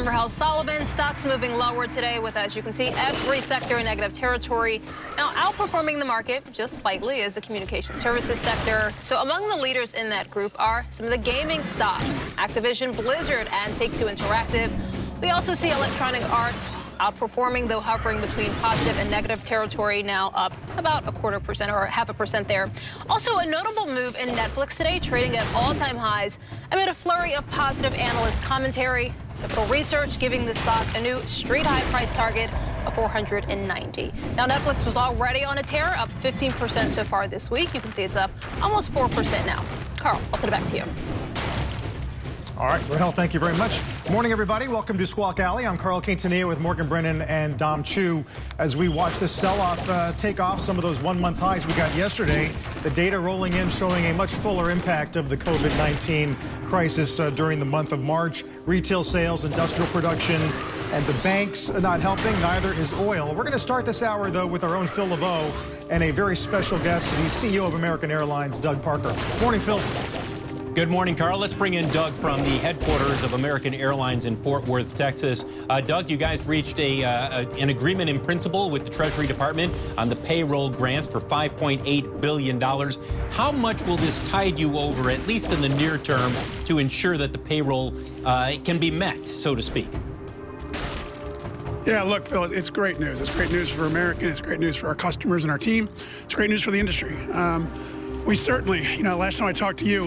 I'm Rahel Solomon. Stocks moving lower today with, as you can see, every sector in negative territory. Now, outperforming the market just slightly is the communication services sector. So among the leaders in that group are some of the gaming stocks, Activision, Blizzard, and Take-Two Interactive. We also see Electronic Arts outperforming, though hovering between positive and negative territory, now up about 0.25% or 0.5% there. Also, a notable move in Netflix today, trading at all-time highs amid a flurry of positive analyst commentary. Capital Research giving the stock a new street high price target of $490. Now, Netflix was already on a tear, up 15% so far this week. You can see it's up almost 4% now. Carl, I'll send it back to you. All right, Rahel, thank you very much. Morning, everybody. Welcome to Squawk Alley. I'm Carl Quintanilla with Morgan Brennan and Dom Chu. As we watch this sell-off take off some of those one-month highs we got yesterday, the data rolling in showing a much fuller impact of the COVID-19 crisis during the month of March. Retail sales, industrial production, and the banks not helping. Neither is oil. We're going to start this hour, though, with our own Phil LeBeau and a very special guest, the CEO of American Airlines, Doug Parker. Morning, Phil. Good morning, Carl. Let's bring in Doug from the headquarters of American Airlines in Fort Worth, Texas. Doug, you guys reached an agreement in principle with the Treasury Department on the payroll grants for $5.8 billion. How much will this tide you over, at least in the near term, to ensure that the payroll can be met, so to speak? Yeah, look, Phil, it's great news. It's great news for American. It's great news for our customers and our team. It's great news for the industry. We certainly, last time I talked to you,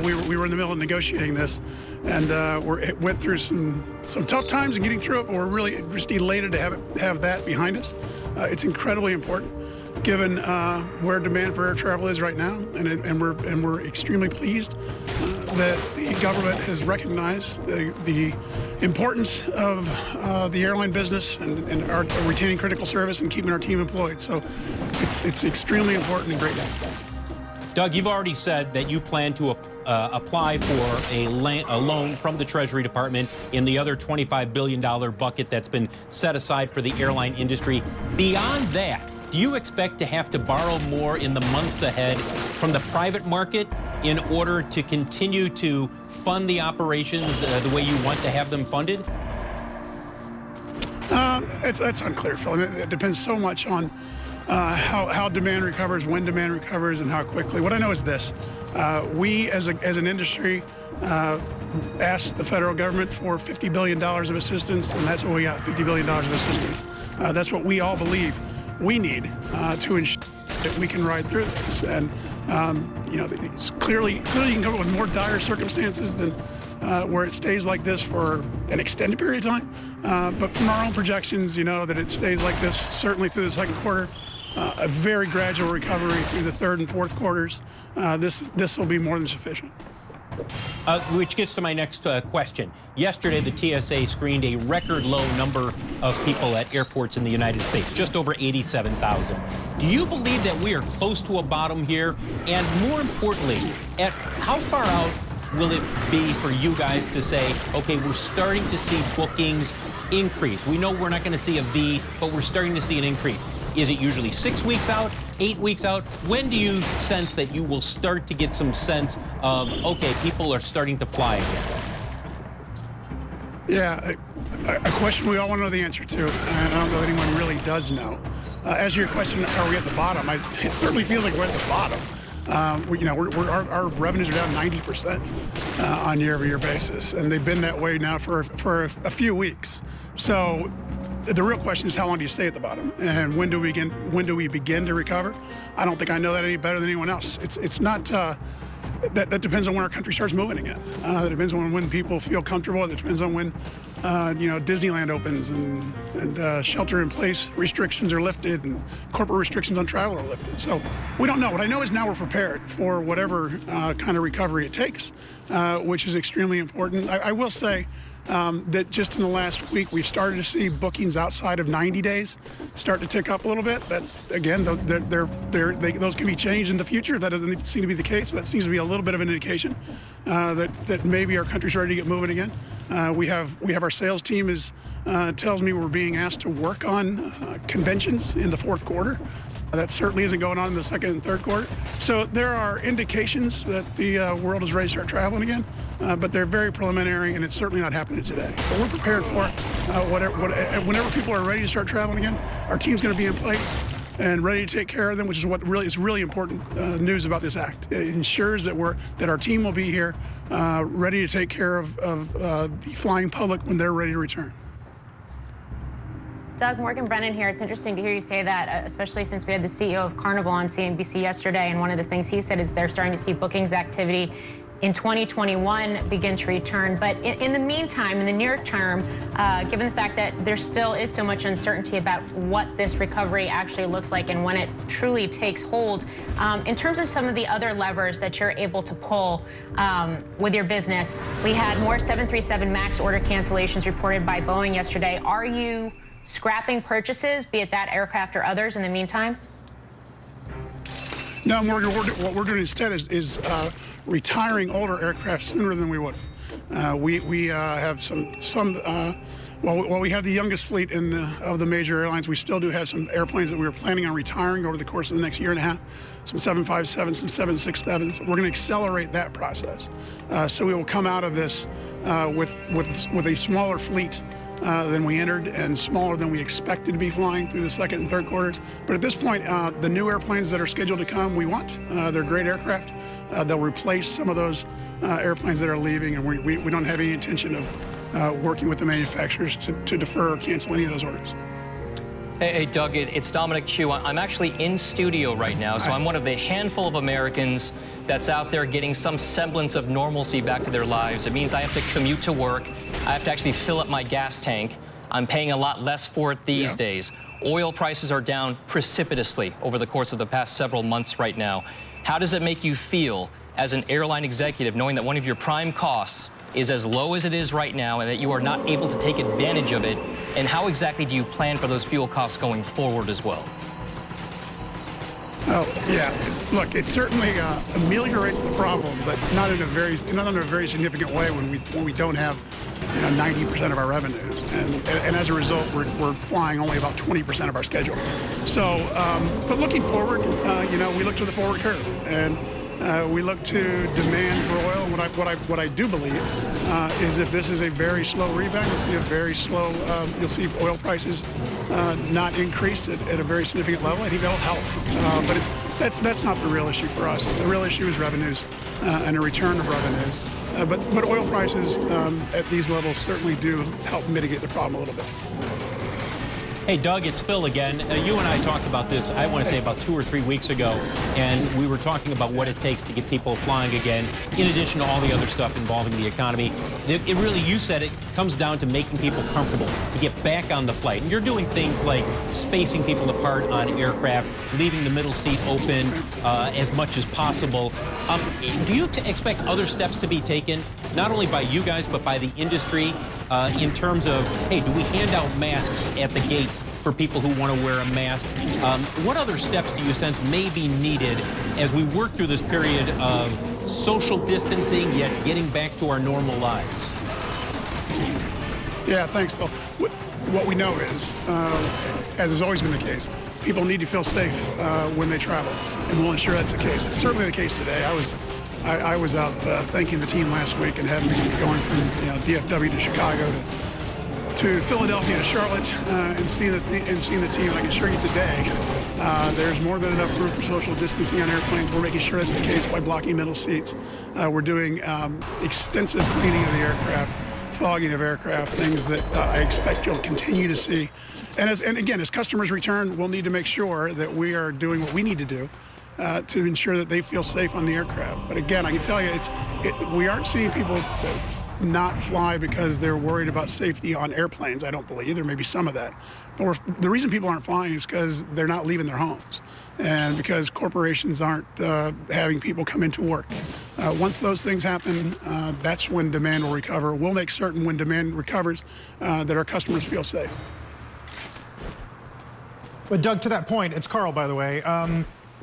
we were in the middle of negotiating this, and it went through some tough times and getting through it, but we're really just elated to have that behind us. It's incredibly important, given where demand for air travel is right now, and we're extremely pleased that the government has recognized the importance of the airline business and our retaining critical service and keeping our team employed. So it's extremely important and great news. Doug, you've already said that you plan to apply for a loan from the Treasury Department in the other $25 billion bucket that's been set aside for the airline industry. Beyond that, do you expect to have to borrow more in the months ahead from the private market in order to continue to fund the operations the way you want to have them funded? That's unclear, Phil. It depends so much on how demand recovers, when demand recovers, and how quickly. What I know is this. We, as an industry, asked the federal government for $50 billion of assistance, and that's what we got, $50 billion of assistance. That's what we all believe we need to ensure that we can ride through this. And, it's clearly you can come up with more dire circumstances than where it stays like this for an extended period of time. But from our own projections, that it stays like this certainly through the second quarter. A very gradual recovery through the third and fourth quarters. This will be more than sufficient. Which gets to my next question. Yesterday, the TSA screened a record low number of people at airports in the United States, just over 87,000. Do you believe that we are close to a bottom here? And more importantly, at how far out will it be for you guys to say, okay, we're starting to see bookings increase? We know we're not going to see a V, but we're starting to see an increase. Is it usually 6 weeks out, 8 weeks out? When do you sense that you will start to get some sense of, okay, people are starting to fly again? Yeah, a question we all want to know the answer to. I don't know that anyone really does know. As to your question, are we at the bottom? It certainly feels like we're at the bottom. Our revenues are down 90% on year-over-year basis, and they've been that way now for a few weeks. So the real question is, how long do you stay at the bottom, and when do we begin to recover? I don't think I know that any better than anyone else. It's not. That depends on when our country starts moving again. It depends on when people feel comfortable. It depends on when Disneyland opens and shelter-in-place restrictions are lifted and corporate restrictions on travel are lifted. So we don't know. What I know is now we're prepared for whatever kind of recovery it takes, which is extremely important. I will say that just in the last week, we've started to see bookings outside of 90 days start to tick up a little bit. That, again, those can be changed in the future. That doesn't seem to be the case, but that seems to be a little bit of an indication that maybe our country's ready to get moving again. We have our sales team tells me we're being asked to work on conventions in the fourth quarter. That certainly isn't going on in the second and third quarter. So there are indications that the world is ready to start traveling again, but they're very preliminary, and it's certainly not happening today. But we're prepared for it. Whenever people are ready to start traveling again, our team's going to be in place and ready to take care of them, which is what really is really important news about this act. It ensures that our team will be here, ready to take care of the flying public when they're ready to return. Doug, Morgan Brennan here. It's interesting to hear you say that, especially since we had the CEO of Carnival on CNBC yesterday, and one of the things he said is they're starting to see bookings activity in 2021 begin to return. But in the meantime, in the near term, given the fact that there still is so much uncertainty about what this recovery actually looks like and when it truly takes hold, in terms of some of the other levers that you're able to pull with your business, we had more 737 MAX order cancellations reported by Boeing yesterday. Are you scrapping purchases, be it that aircraft or others, in the meantime? No, Morgan, what we're doing instead is retiring older aircraft sooner than we would. We have while we have the youngest fleet of the major airlines, we still do have some airplanes that we were planning on retiring over the course of the next year and a half. Some 757s, some 767s. We're going to accelerate that process. So we will come out of this with a smaller fleet than we entered and smaller than we expected to be flying through the second and third quarters. But at this point, the new airplanes that are scheduled to come, we want. They're great aircraft. They'll replace some of those airplanes that are leaving, and we don't have any intention of working with the manufacturers to defer or cancel any of those orders. Hey, Doug, it's Dominic Chu. I'm actually in studio right now, so I'm one of the handful of Americans that's out there getting some semblance of normalcy back to their lives. It means I have to commute to work. I have to actually fill up my gas tank. I'm paying a lot less for it these days. Oil prices are down precipitously over the course of the past several months right now. How does it make you feel as an airline executive knowing that one of your prime costs is as low as it is right now and that you are not able to take advantage of it? And how exactly do you plan for those fuel costs going forward as well? Oh, yeah. Look, it certainly ameliorates the problem, but not in a very significant way when we don't have 90% of our revenues. And as a result, we're flying only about 20% of our schedule. So, but looking forward, we look to the forward curve. And we look to demand for oil. What I do believe is if this is a very slow rebound, you'll see oil prices not increase at a very significant level. I think that'll help. But that's not the real issue for us. The real issue is revenues and a return of revenues. But oil prices at these levels certainly do help mitigate the problem a little bit. Hey, Doug, it's Phil again. You and I talked about this, I want to say about 2 or 3 weeks ago, and we were talking about what it takes to get people flying again, in addition to all the other stuff involving the economy. It really, you said it, comes down to making people comfortable to get back on the flight. And you're doing things like spacing people apart on aircraft, leaving the middle seat open as much as possible. Do you expect other steps to be taken, not only by you guys, but by the industry, in terms of, hey, do we hand out masks at the gate for people who want to wear a mask? What other steps do you sense may be needed as we work through this period of social distancing, yet getting back to our normal lives? Yeah, thanks, Phil. What we know is, as has always been the case, people need to feel safe when they travel, and we'll ensure that's the case. It's certainly the case today. I was out thanking the team last week and having going from DFW to Chicago to Philadelphia to Charlotte and seeing the team. I can assure you today, there's more than enough room for social distancing on airplanes. We're making sure that's the case by blocking middle seats. We're doing extensive cleaning of the aircraft, fogging of aircraft, things that I expect you'll continue to see. And again, as customers return, we'll need to make sure that we are doing what we need to do to ensure that they feel safe on the aircraft. But again, I can tell you, we aren't seeing people not fly because they're worried about safety on airplanes. I don't believe there may be some of that. But the reason people aren't flying is because they're not leaving their homes, and because corporations aren't having people come into work. Once those things happen, that's when demand will recover. We'll make certain when demand recovers that our customers feel safe. But Doug, to that point, it's Carl, by the way.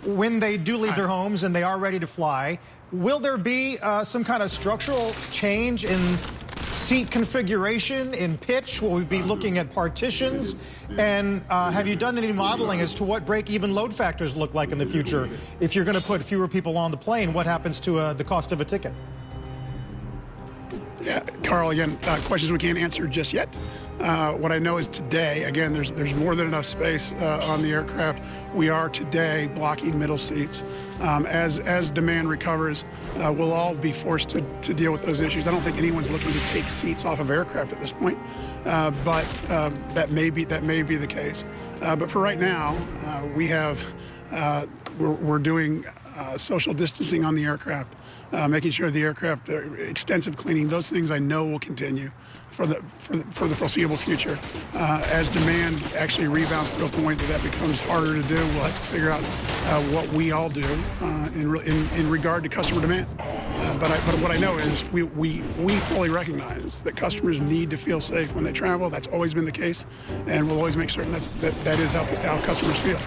When they do leave their homes and they are ready to fly, will there be some kind of structural change in seat configuration in pitch? Will we be looking at partitions? And have you done any modeling as to what break-even load factors look like in the future? If you're going to put fewer people on the plane, what happens to the cost of a ticket? Yeah, Carl, again, questions we can't answer just yet. What I know is today, again, there's more than enough space on the aircraft. We are today blocking middle seats. As demand recovers, we'll all be forced to deal with those issues. I don't think anyone's looking to take seats off of aircraft at this point, but that may be the case. But for right now, we're doing social distancing on the aircraft. Making sure the aircraft, extensive cleaning, those things I know will continue for the foreseeable future. As demand actually rebounds to a point that becomes harder to do, we'll have to figure out what we all do in regard to customer demand. But what I know is we fully recognize that customers need to feel safe when they travel. That's always been the case, and we'll always make certain that is how customers feel.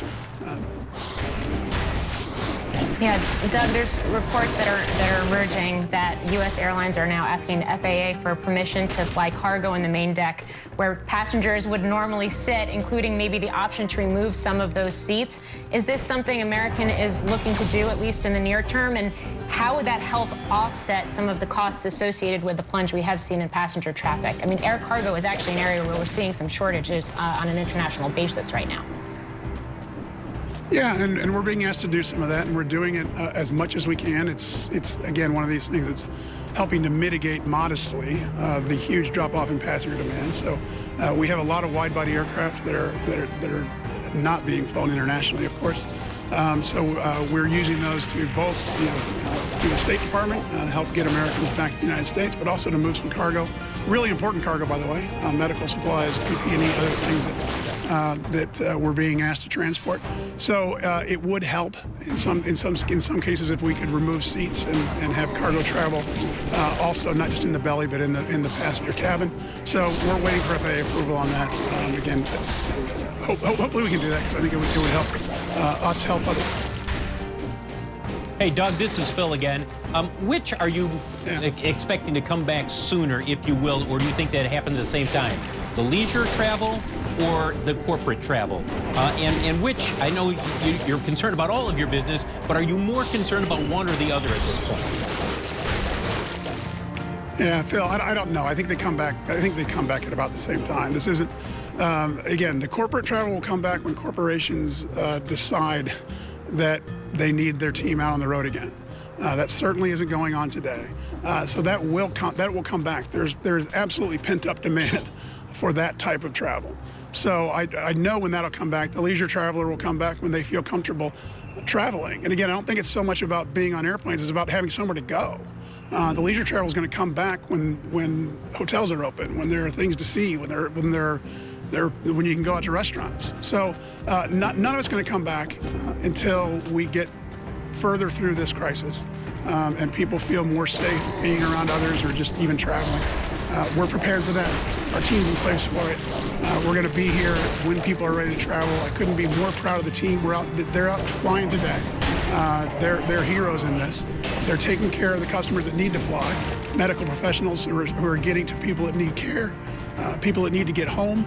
Yeah, Doug, there's reports that are emerging that U.S. airlines are now asking the FAA for permission to fly cargo in the main deck where passengers would normally sit, including maybe the option to remove some of those seats. Is this something American is looking to do, at least in the near term? And how would that help offset some of the costs associated with the plunge we have seen in passenger traffic? I mean, air cargo is actually an area where we're seeing some shortages on an international basis right now. Yeah, and we're being asked to do some of that, and we're doing it as much as we can. It's again one of these things that's helping to mitigate modestly the huge drop-off in passenger demand. So we have a lot of wide-body aircraft that are not being flown internationally, of course. So we're using those to both, through the State Department, help get Americans back to the United States, but also to move some cargo, really important cargo, by the way, medical supplies, PPE, other things that we're being asked to transport. So it would help in some cases if we could remove seats and have cargo travel, also not just in the belly but in the passenger cabin. So we're waiting for FAA approval on that. Again, hopefully we can do that because I think it would help us help others. Hey, Doug, this is Phil again. Which are you expecting to come back sooner, if you will, or do you think that happens at the same time? The leisure travel or the corporate travel? And which, I know you're concerned about all of your business, but are you more concerned about one or the other at this point? Yeah, Phil, I don't know. I think they come back at about the same time. This isn't, again, the corporate travel will come back when corporations decide that they need their team out on the road again. That certainly isn't going on today. So that will come back. There's absolutely pent-up demand for that type of travel. So I know when that'll come back. The leisure traveler will come back when they feel comfortable traveling. And again, I don't think it's so much about being on airplanes, it's about having somewhere to go. The leisure travel is going to come back when hotels are open, when there are things to see, when you can go out to restaurants. So none of it's going to come back until we get further through this crisis and people feel more safe being around others or just even traveling. We're prepared for that. Our team's in place for it. We're going to be here when people are ready to travel. I couldn't be more proud of the team. They're out flying today. They're heroes in this. They're taking care of the customers that need to fly, medical professionals who are getting to people that need care, people that need to get home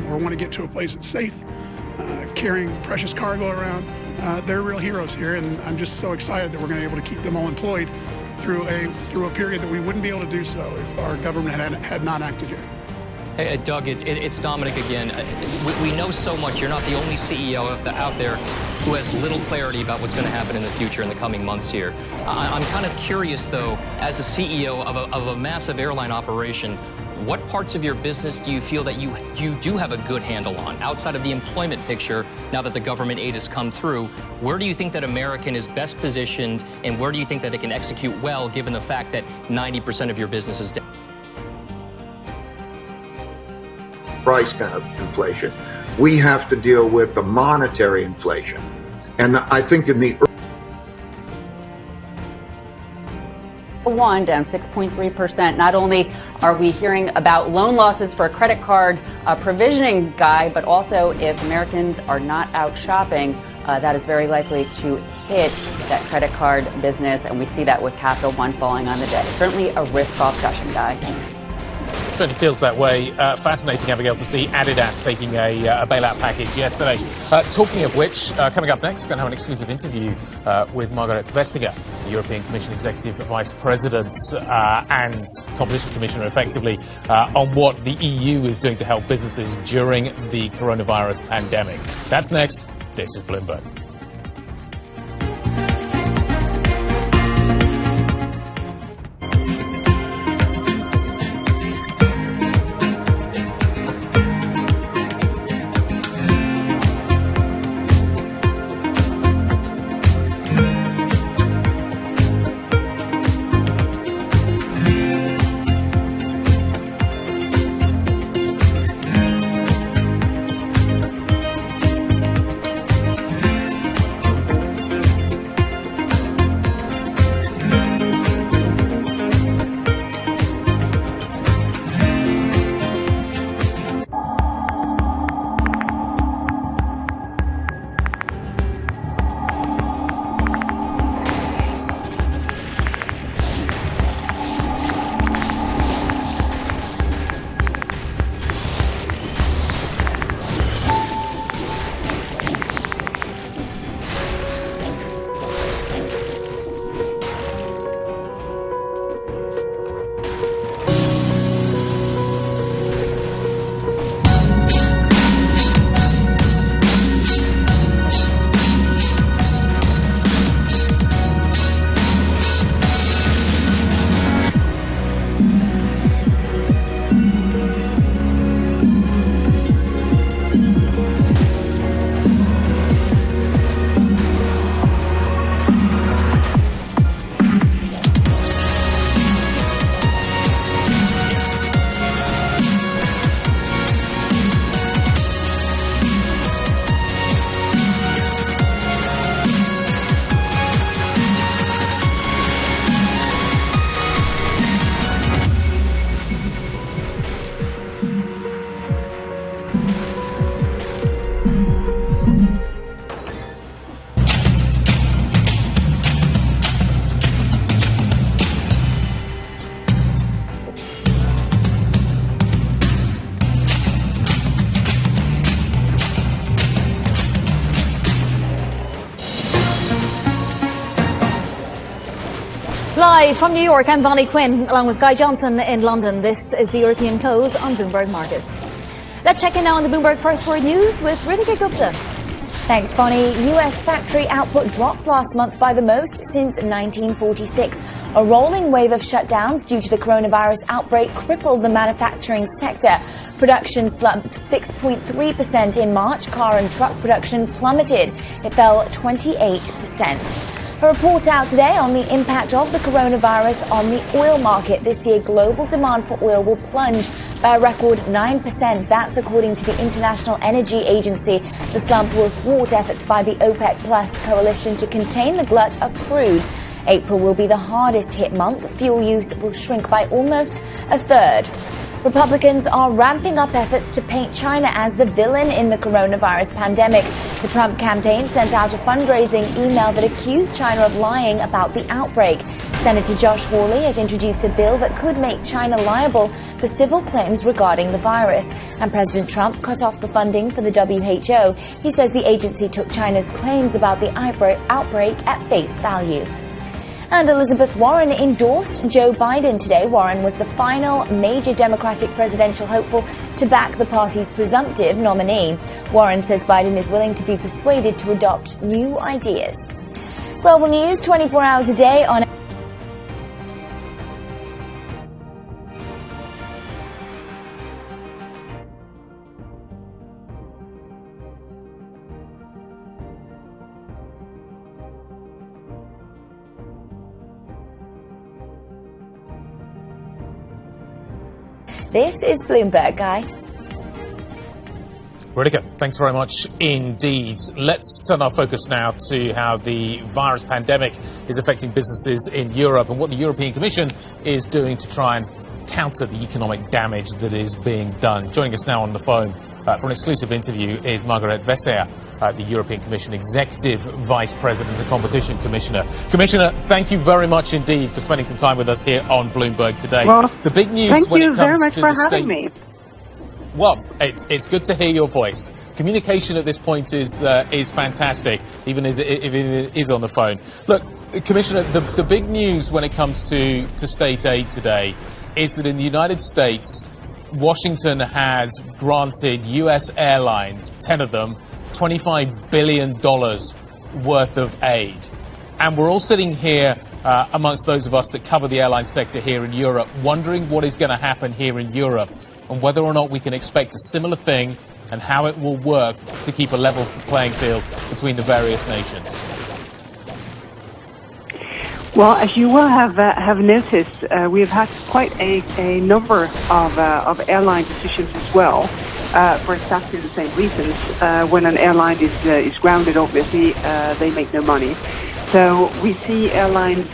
or want to get to a place that's safe, carrying precious cargo around. They're real heroes here, and I'm just so excited that we're going to be able to keep them all employed through a period that we wouldn't be able to do so if our government had not acted here. Hey, Doug, it's Dominic again. We know so much. You're not the only CEO out there who has little clarity about what's going to happen in the future in the coming months here. I'm kind of curious, though, as a CEO of a massive airline operation, what parts of your business do you feel that you do have a good handle on outside of the employment picture now that the government aid has come through? Where do you think that American is best positioned, and where do you think that it can execute well given the fact that 90% of your business is down? Price kind of inflation. We have to deal with the monetary inflation. And I think in the One down 6.3%. Not only are we hearing about loan losses for a credit card provisioning guy, but also if Americans are not out shopping, that is very likely to hit that credit card business. And we see that with Capital One falling on the day. Certainly a risk-off session, Guy. Certainly feels that way. Fascinating, Abigail, to see Adidas taking a bailout package yesterday. Talking of which, coming up next, we're going to have an exclusive interview with Margrethe Vestager, the European Commission Executive Vice President and Competition Commissioner, effectively, on what the EU is doing to help businesses during the coronavirus pandemic. That's next. This is Bloomberg. Live from New York, I'm Bonnie Quinn, along with Guy Johnson in London. This is the European Close on Bloomberg Markets. Let's check in now on the Bloomberg First Word News with Ritika Gupta. Thanks, Bonnie. US factory output dropped last month by the most since 1946. A rolling wave of shutdowns due to the coronavirus outbreak crippled the manufacturing sector. Production slumped 6.3% in March. Car and truck production plummeted. It fell 28%. A report out today on the impact of the coronavirus on the oil market. This year, global demand for oil will plunge by a record 9%. That's according to the International Energy Agency. The slump will thwart efforts by the OPEC Plus coalition to contain the glut of crude. April will be the hardest hit month. Fuel use will shrink by almost a third. Republicans are ramping up efforts to paint China as the villain in the coronavirus pandemic. The Trump campaign sent out a fundraising email that accused China of lying about the outbreak. Senator Josh Hawley has introduced a bill that could make China liable for civil claims regarding the virus. And President Trump cut off the funding for the WHO. He says the agency took China's claims about the outbreak at face value. And Elizabeth Warren endorsed Joe Biden today. Warren was the final major Democratic presidential hopeful to back the party's presumptive nominee. Warren says Biden is willing to be persuaded to adopt new ideas. Global News 24 hours a day on This is Bloomberg, Guy. Really good. Thanks very much indeed. Let's turn our focus now to how the virus pandemic is affecting businesses in Europe and what the European Commission is doing to try and counter the economic damage that is being done. Joining us now on the phone for an exclusive interview is Margrethe Vestager, the European Commission Executive Vice President and Competition Commissioner. Commissioner, thank you very much indeed for spending some time with us here on Bloomberg today. Well, the big news thank when you it comes very much to for the having state... me. Well, it's good to hear your voice. Communication at this point is fantastic, even if it is on the phone. Look, Commissioner, the big news when it comes to state aid today is that in the United States, Washington has granted U.S. airlines, 10 of them, $25 billion worth of aid. And we're all sitting here, amongst those of us that cover the airline sector here in Europe, wondering what is going to happen here in Europe and whether or not we can expect a similar thing and how it will work to keep a level playing field between the various nations. Well, as you will have noticed, we've had quite a number of airline decisions as well, for exactly the same reasons. When an airline is grounded, obviously, they make no money. So we see airlines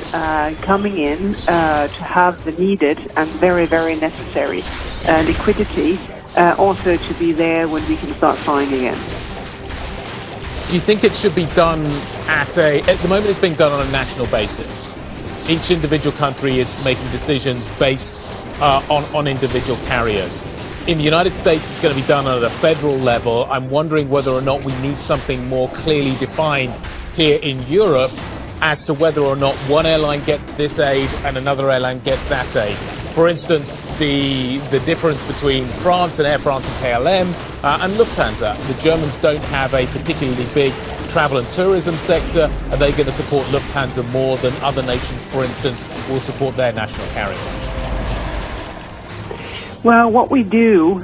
coming in to have the needed and very, very necessary liquidity, also to be there when we can start flying again. Do you think it should be done at the moment it's being done on a national basis? Each individual country is making decisions based on individual carriers. In the United States, it's going to be done at a federal level. I'm wondering whether or not we need something more clearly defined here in Europe as to whether or not one airline gets this aid and another airline gets that aid. For instance, the difference between France and Air France and KLM and Lufthansa. The Germans don't have a particularly big travel and tourism sector. Are they going to support Lufthansa more than other nations, for instance, will support their national carriers? Well, what we do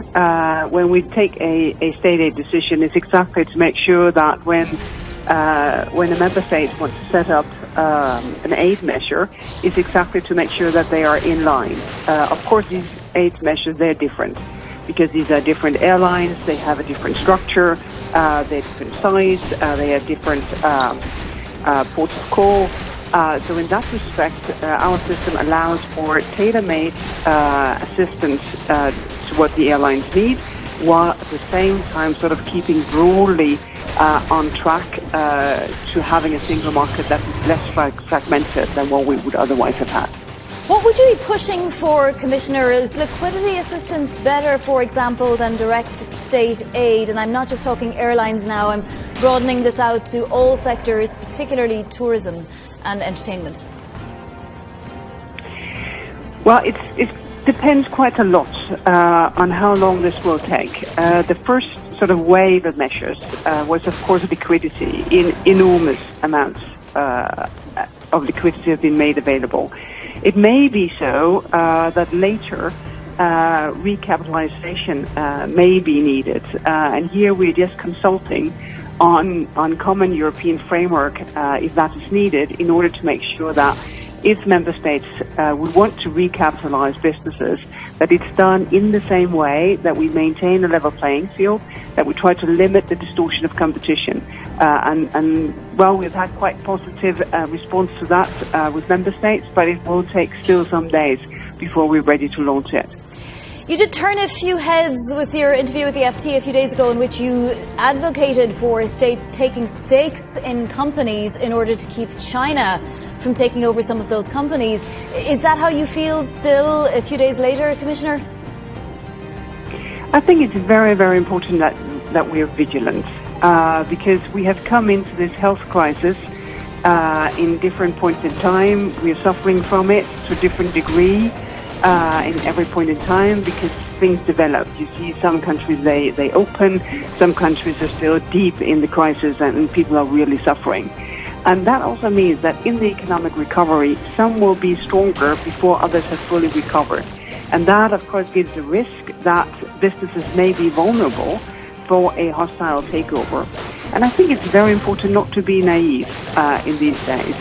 when we take a state aid decision is exactly to make sure that when a member state wants to set up an aid measure, is exactly to make sure that they are in line. Of course, these aid measures, they're different because these are different airlines, they have a different structure, they're different size, they have different ports of call. So in that respect, our system allows for tailor-made assistance to what the airlines need, while at the same time sort of keeping broadly on track to having a single market that is less fragmented than what we would otherwise have had. What would you be pushing for, Commissioner? Is liquidity assistance better, for example, than direct state aid? And I'm not just talking airlines now, I'm broadening this out to all sectors, particularly tourism and entertainment. Well, it depends quite a lot on how long this will take. The first sort of wave of measures was, of course, liquidity. Enormous amounts of liquidity have been made available. It may be so that later recapitalization may be needed. And here we're just consulting on common European framework if that is needed in order to make sure that if member states would want to recapitalize businesses, that it's done in the same way, that we maintain a level playing field, that we try to limit the distortion of competition. Well, we've had quite positive response to that with member states, but it will take still some days before we're ready to launch it. You did turn a few heads with your interview with the FT a few days ago, in which you advocated for states taking stakes in companies in order to keep China from taking over some of those companies. Is that how you feel still a few days later, Commissioner? I think it's very, very important that we are vigilant because we have come into this health crisis in different points in time. We are suffering from it to a different degree in every point in time because things develop. You see some countries, they open, some countries are still deep in the crisis and people are really suffering. And that also means that in the economic recovery, some will be stronger before others have fully recovered. And that, of course, gives the risk that businesses may be vulnerable for a hostile takeover. And I think it's very important not to be naive in these days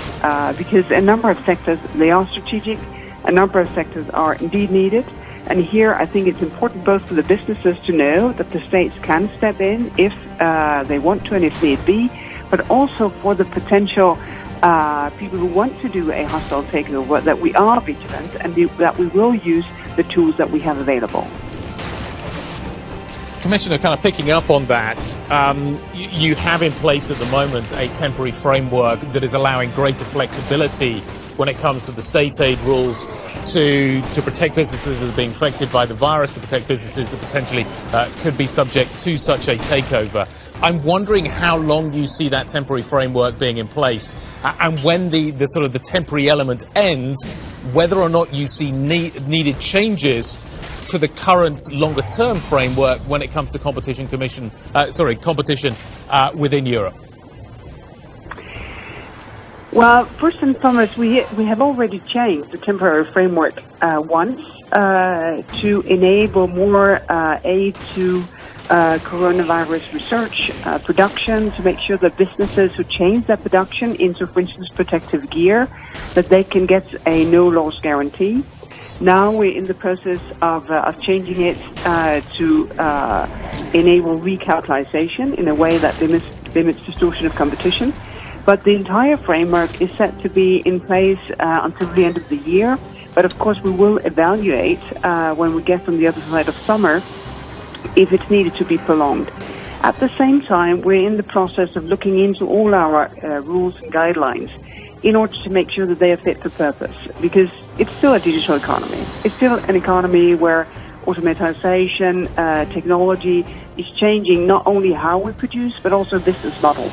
because a number of sectors, they are strategic, a number of sectors are indeed needed. And here I think it's important both for the businesses to know that the states can step in if they want to and if need be, but also for the potential people who want to do a hostile takeover, that we are vigilant and that we will use the tools that we have available. Commissioner, kind of picking up on that, you have in place at the moment a temporary framework that is allowing greater flexibility when it comes to the state aid rules to protect businesses that are being affected by the virus, to protect businesses that potentially could be subject to such a takeover. I'm wondering how long you see that temporary framework being in place, and when the sort of the temporary element ends, whether or not you see needed changes to the current longer-term framework when it comes to competition within Europe. Well, first and foremost, we have already changed the temporary framework once to enable more aid to coronavirus research, production, to make sure that businesses who change their production into, for instance, protective gear, that they can get a no-loss guarantee. Now we're in the process of changing it to enable recapitalization in a way that limits distortion of competition. But the entire framework is set to be in place until the end of the year. But of course, we will evaluate when we get on the other side of summer if it's needed to be prolonged. At the same time, we're in the process of looking into all our rules and guidelines in order to make sure that they are fit for purpose, because it's still a digital economy. It's still an economy where automatization, technology is changing not only how we produce, but also business models.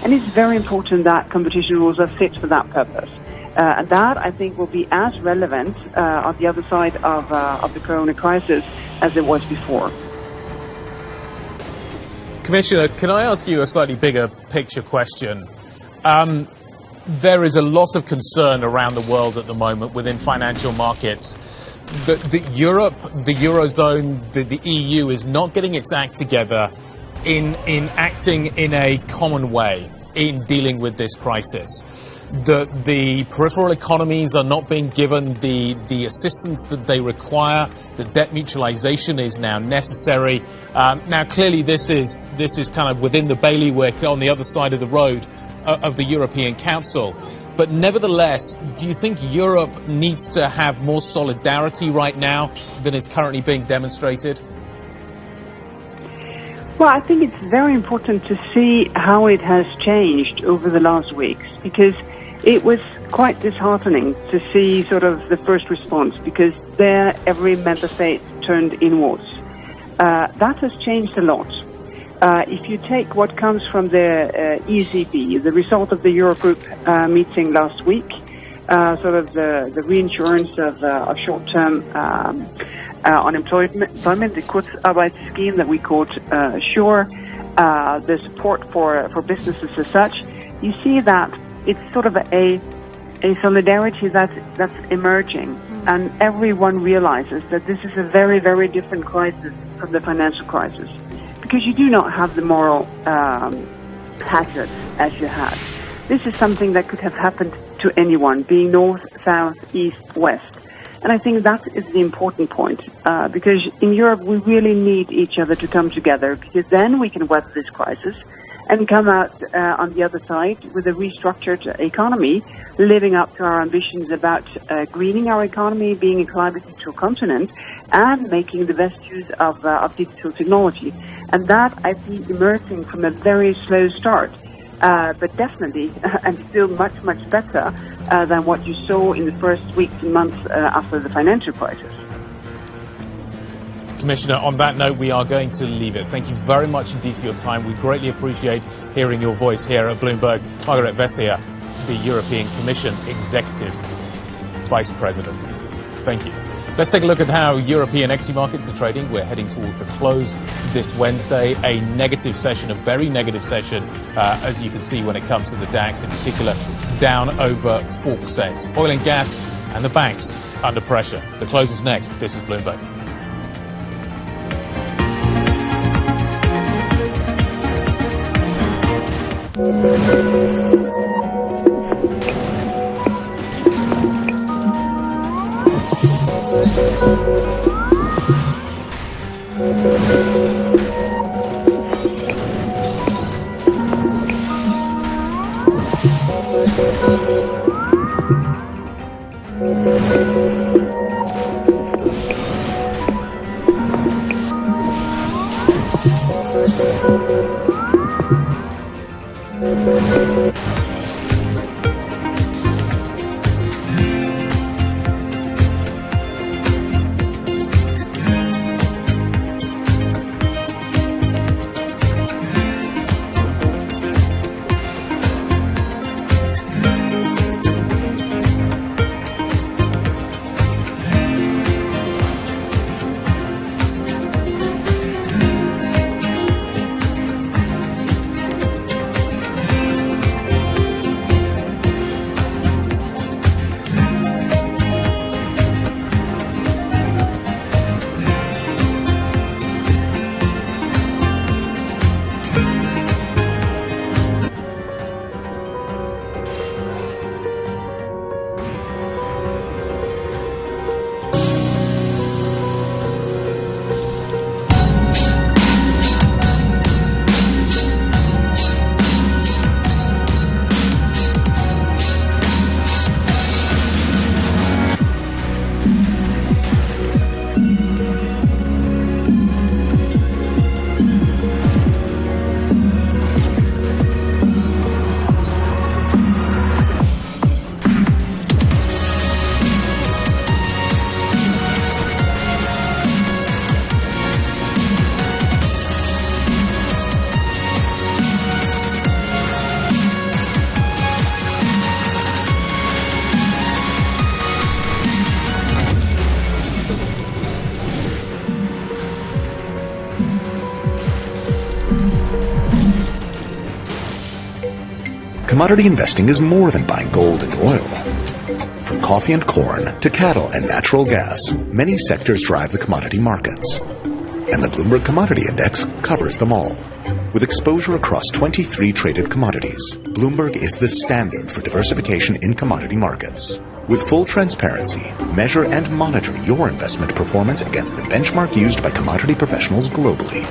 And it's very important that competition rules are fit for that purpose. And that, I think, will be as relevant on the other side of the corona crisis as it was before. Commissioner, can I ask you a slightly bigger picture question? There is a lot of concern around the world at the moment within financial markets that Europe, the Eurozone, the EU is not getting its act together in acting in a common way in dealing with this crisis. The peripheral economies are not being given the assistance that they require. The debt mutualization is now necessary. Now, clearly, this is kind of within the bailiwick on the other side of the road of the European Council. But nevertheless, do you think Europe needs to have more solidarity right now than is currently being demonstrated? Well, I think it's very important to see how it has changed over the last weeks, because it was quite disheartening to see sort of the first response, because there every member state turned inwards. That has changed a lot. If you take what comes from the ECB, the result of the Eurogroup meeting last week, sort of the reinsurance of short-term unemployment, the Kurzarbeitsscheme that we called SURE, the support for businesses as such, you see that it's sort of a solidarity that's emerging, and everyone realizes that this is a very, very different crisis from the financial crisis, because you do not have the moral hazard as you had. This is something that could have happened to anyone, being north, south, east, west. And I think that is the important point, because in Europe we really need each other to come together, because then we can weather this crisis and come out on the other side with a restructured economy, living up to our ambitions about greening our economy, being a climate neutral continent, and making the best use of digital technology. And that I see emerging from a very slow start, but definitely, and still much, much better than what you saw in the first weeks and months after the financial crisis. Commissioner, on that note, we are going to leave it. Thank you very much indeed for your time. We greatly appreciate hearing your voice here at Bloomberg. Margrethe Vestager, the European Commission Executive Vice President. Thank you. Let's take a look at how European equity markets are trading. We're heading towards the close this Wednesday. A negative session, a very negative session, as you can see when it comes to the DAX in particular, down over 4%. Oil and gas and the banks under pressure. The close is next. This is Bloomberg. Commodity investing is more than buying gold and oil. From coffee and corn to cattle and natural gas, many sectors drive the commodity markets. And the Bloomberg Commodity Index covers them all. With exposure across 23 traded commodities, Bloomberg is the standard for diversification in commodity markets. With full transparency, measure and monitor your investment performance against the benchmark used by commodity professionals globally.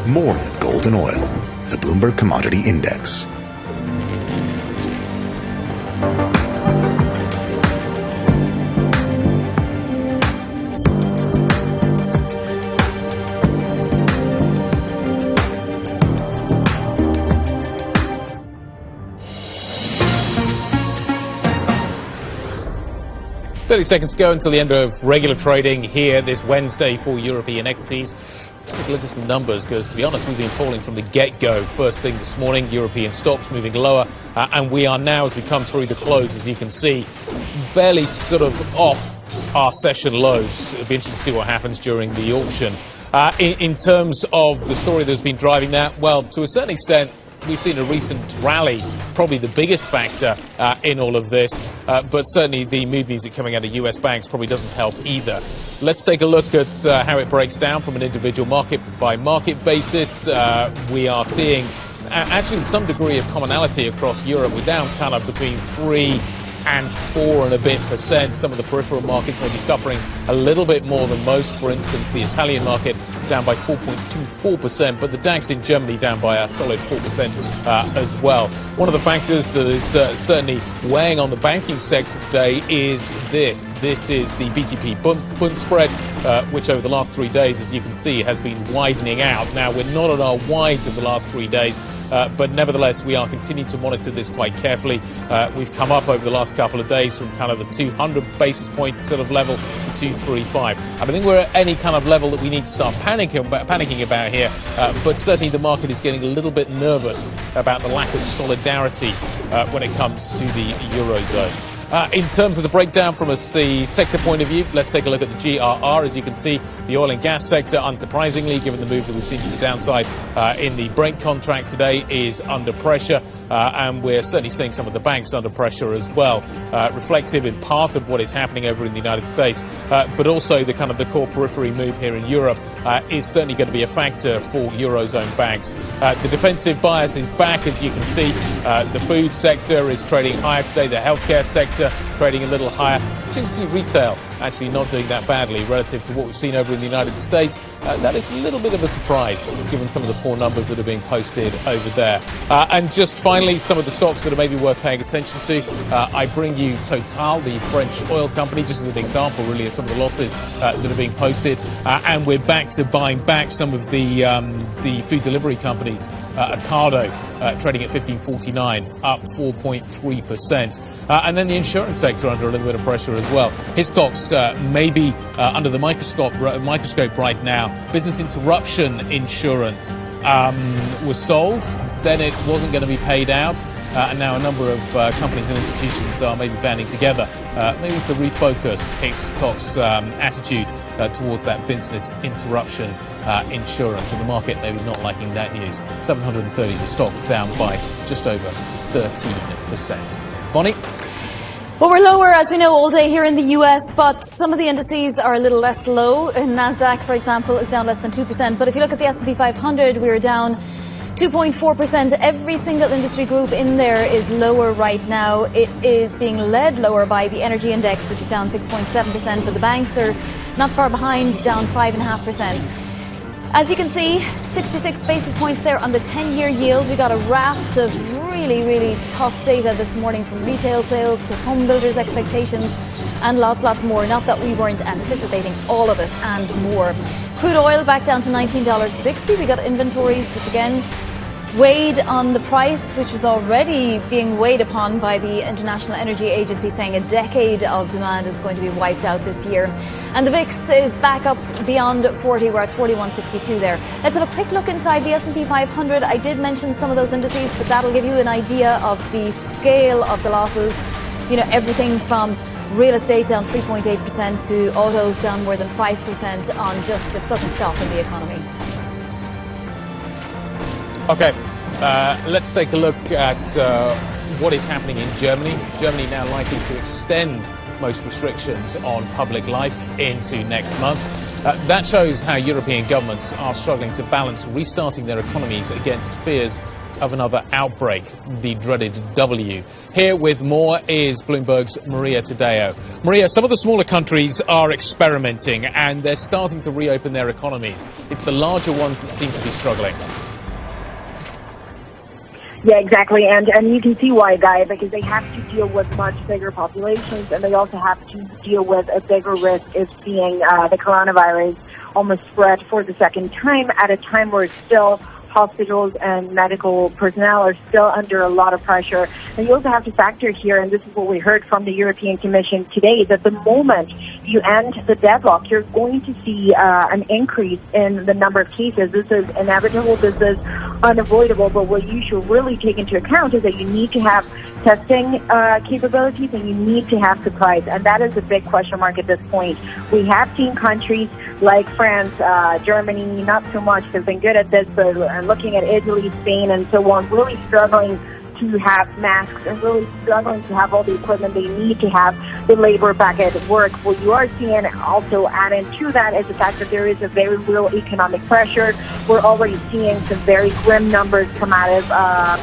More than gold and oil. The Bloomberg Commodity Index. Seconds to go until the end of regular trading here this Wednesday for European equities. Let's take a look at some numbers because, to be honest, we've been falling from the get-go. First thing this morning, European stocks moving lower, and we are now, as we come through the close, as you can see, barely sort of off our session lows. It'll be interesting to see what happens during the auction. In terms of the story that's been driving that, well, to a certain extent, we've seen a recent rally, probably the biggest factor in all of this, but certainly the mood music coming out of US banks probably doesn't help either. Let's take a look at how it breaks down from an individual market by market basis. We are seeing actually some degree of commonality across Europe. We're down kind of between 3 and 4 and a bit %. Some of the peripheral markets may be suffering a little bit more than most. For instance, the Italian market down by 4.24%, but the DAX in Germany down by a solid 4% as well. One of the factors that is certainly weighing on the banking sector today is this. This is the BTP Bund spread, which over the last 3 days, as you can see, has been widening out. Now, we're not at our wides of the last 3 days, but nevertheless, we are continuing to monitor this quite carefully. We've come up over the last couple of days from kind of the 200 basis point sort of level to 235. I don't think we're at any kind of level that we need to start panicking about here, but certainly the market is getting a little bit nervous about the lack of solidarity when it comes to the Eurozone. In terms of the breakdown from a sector point of view, let's take a look at the GRR. As you can see, the oil and gas sector, unsurprisingly, given the move that we've seen to the downside in the Brent contract today, is under pressure. And we're certainly seeing some of the banks under pressure as well, reflective in part of what is happening over in the United States, but also the kind of the core periphery move here in Europe is certainly going to be a factor for Eurozone banks. The defensive bias is back, as you can see. The food sector is trading higher today, the healthcare sector trading a little higher. You can see retail actually not doing that badly relative to what we've seen over in the United States. That is a little bit of a surprise, given some of the poor numbers that are being posted over there. And just finally, some of the stocks that are maybe worth paying attention to. I bring you Total, the French oil company, just as an example, really, of some of the losses that are being posted. And we're back to buying back some of the food delivery companies Ocado trading at 15.49, up 4.3%. And then the insurance sector under a little bit of pressure as well. Hiscox may be under the microscope right now. Business interruption insurance was sold, then it wasn't going to be paid out. And now a number of companies and institutions are maybe banding together, maybe to refocus Hiscox's attitude towards that business interruption insurance. And the market maybe not liking that news. 730, the stock down by just over 13%. Bonnie? Well, we're lower, as we know, all day here in the US, but some of the indices are a little less low. NASDAQ, for example, is down less than 2%. But if you look at the S&P 500, we're down 2.4%. Every single industry group in there is lower right now. It is being led lower by the energy index, which is down 6.7%, but the banks are not far behind, down 5.5%. As you can see, 66 basis points there on the 10-year yield. We got a raft of really, really tough data this morning, from retail sales to home builders' expectations and lots more. Not that we weren't anticipating all of it and more. Crude oil back down to $19.60. We got inventories, which again weighed on the price, which was already being weighed upon by the International Energy Agency, saying a decade of demand is going to be wiped out this year. And the VIX is back up beyond 40. We're at 41.62 there. Let's have a quick look inside the S&P 500. I did mention some of those indices, but that'll give you an idea of the scale of the losses. You know, everything from real estate down 3.8% to autos down more than 5% on just the sudden stop in the economy. Okay, let's take a look at what is happening in Germany. Germany now likely to extend most restrictions on public life into next month. That shows how European governments are struggling to balance restarting their economies against fears of another outbreak, the dreaded W. Here with more is Bloomberg's Maria Tadeo. Maria, some of the smaller countries are experimenting and they're starting to reopen their economies. It's the larger ones that seem to be struggling. Yeah, exactly. And you can see why, Guy, because they have to deal with much bigger populations, and they also have to deal with a bigger risk of seeing the coronavirus almost spread for the second time at a time where it's still hospitals and medical personnel are still under a lot of pressure. And you also have to factor here, and this is what we heard from the European Commission today, that the moment you end the deadlock, you're going to see an increase in the number of cases. This is inevitable. This is unavoidable. But what you should really take into account is that you need to have testing capabilities and you need to have supplies. And that is a big question mark at this point. We have seen countries like France, Germany, not so much. They've been good at this, but looking at Italy, Spain, and so on, really struggling to have masks and really struggling to have all the equipment they need to have the labor back at work. What you are seeing also adding to that is the fact that there is a very real economic pressure. We're already seeing some very grim numbers come out of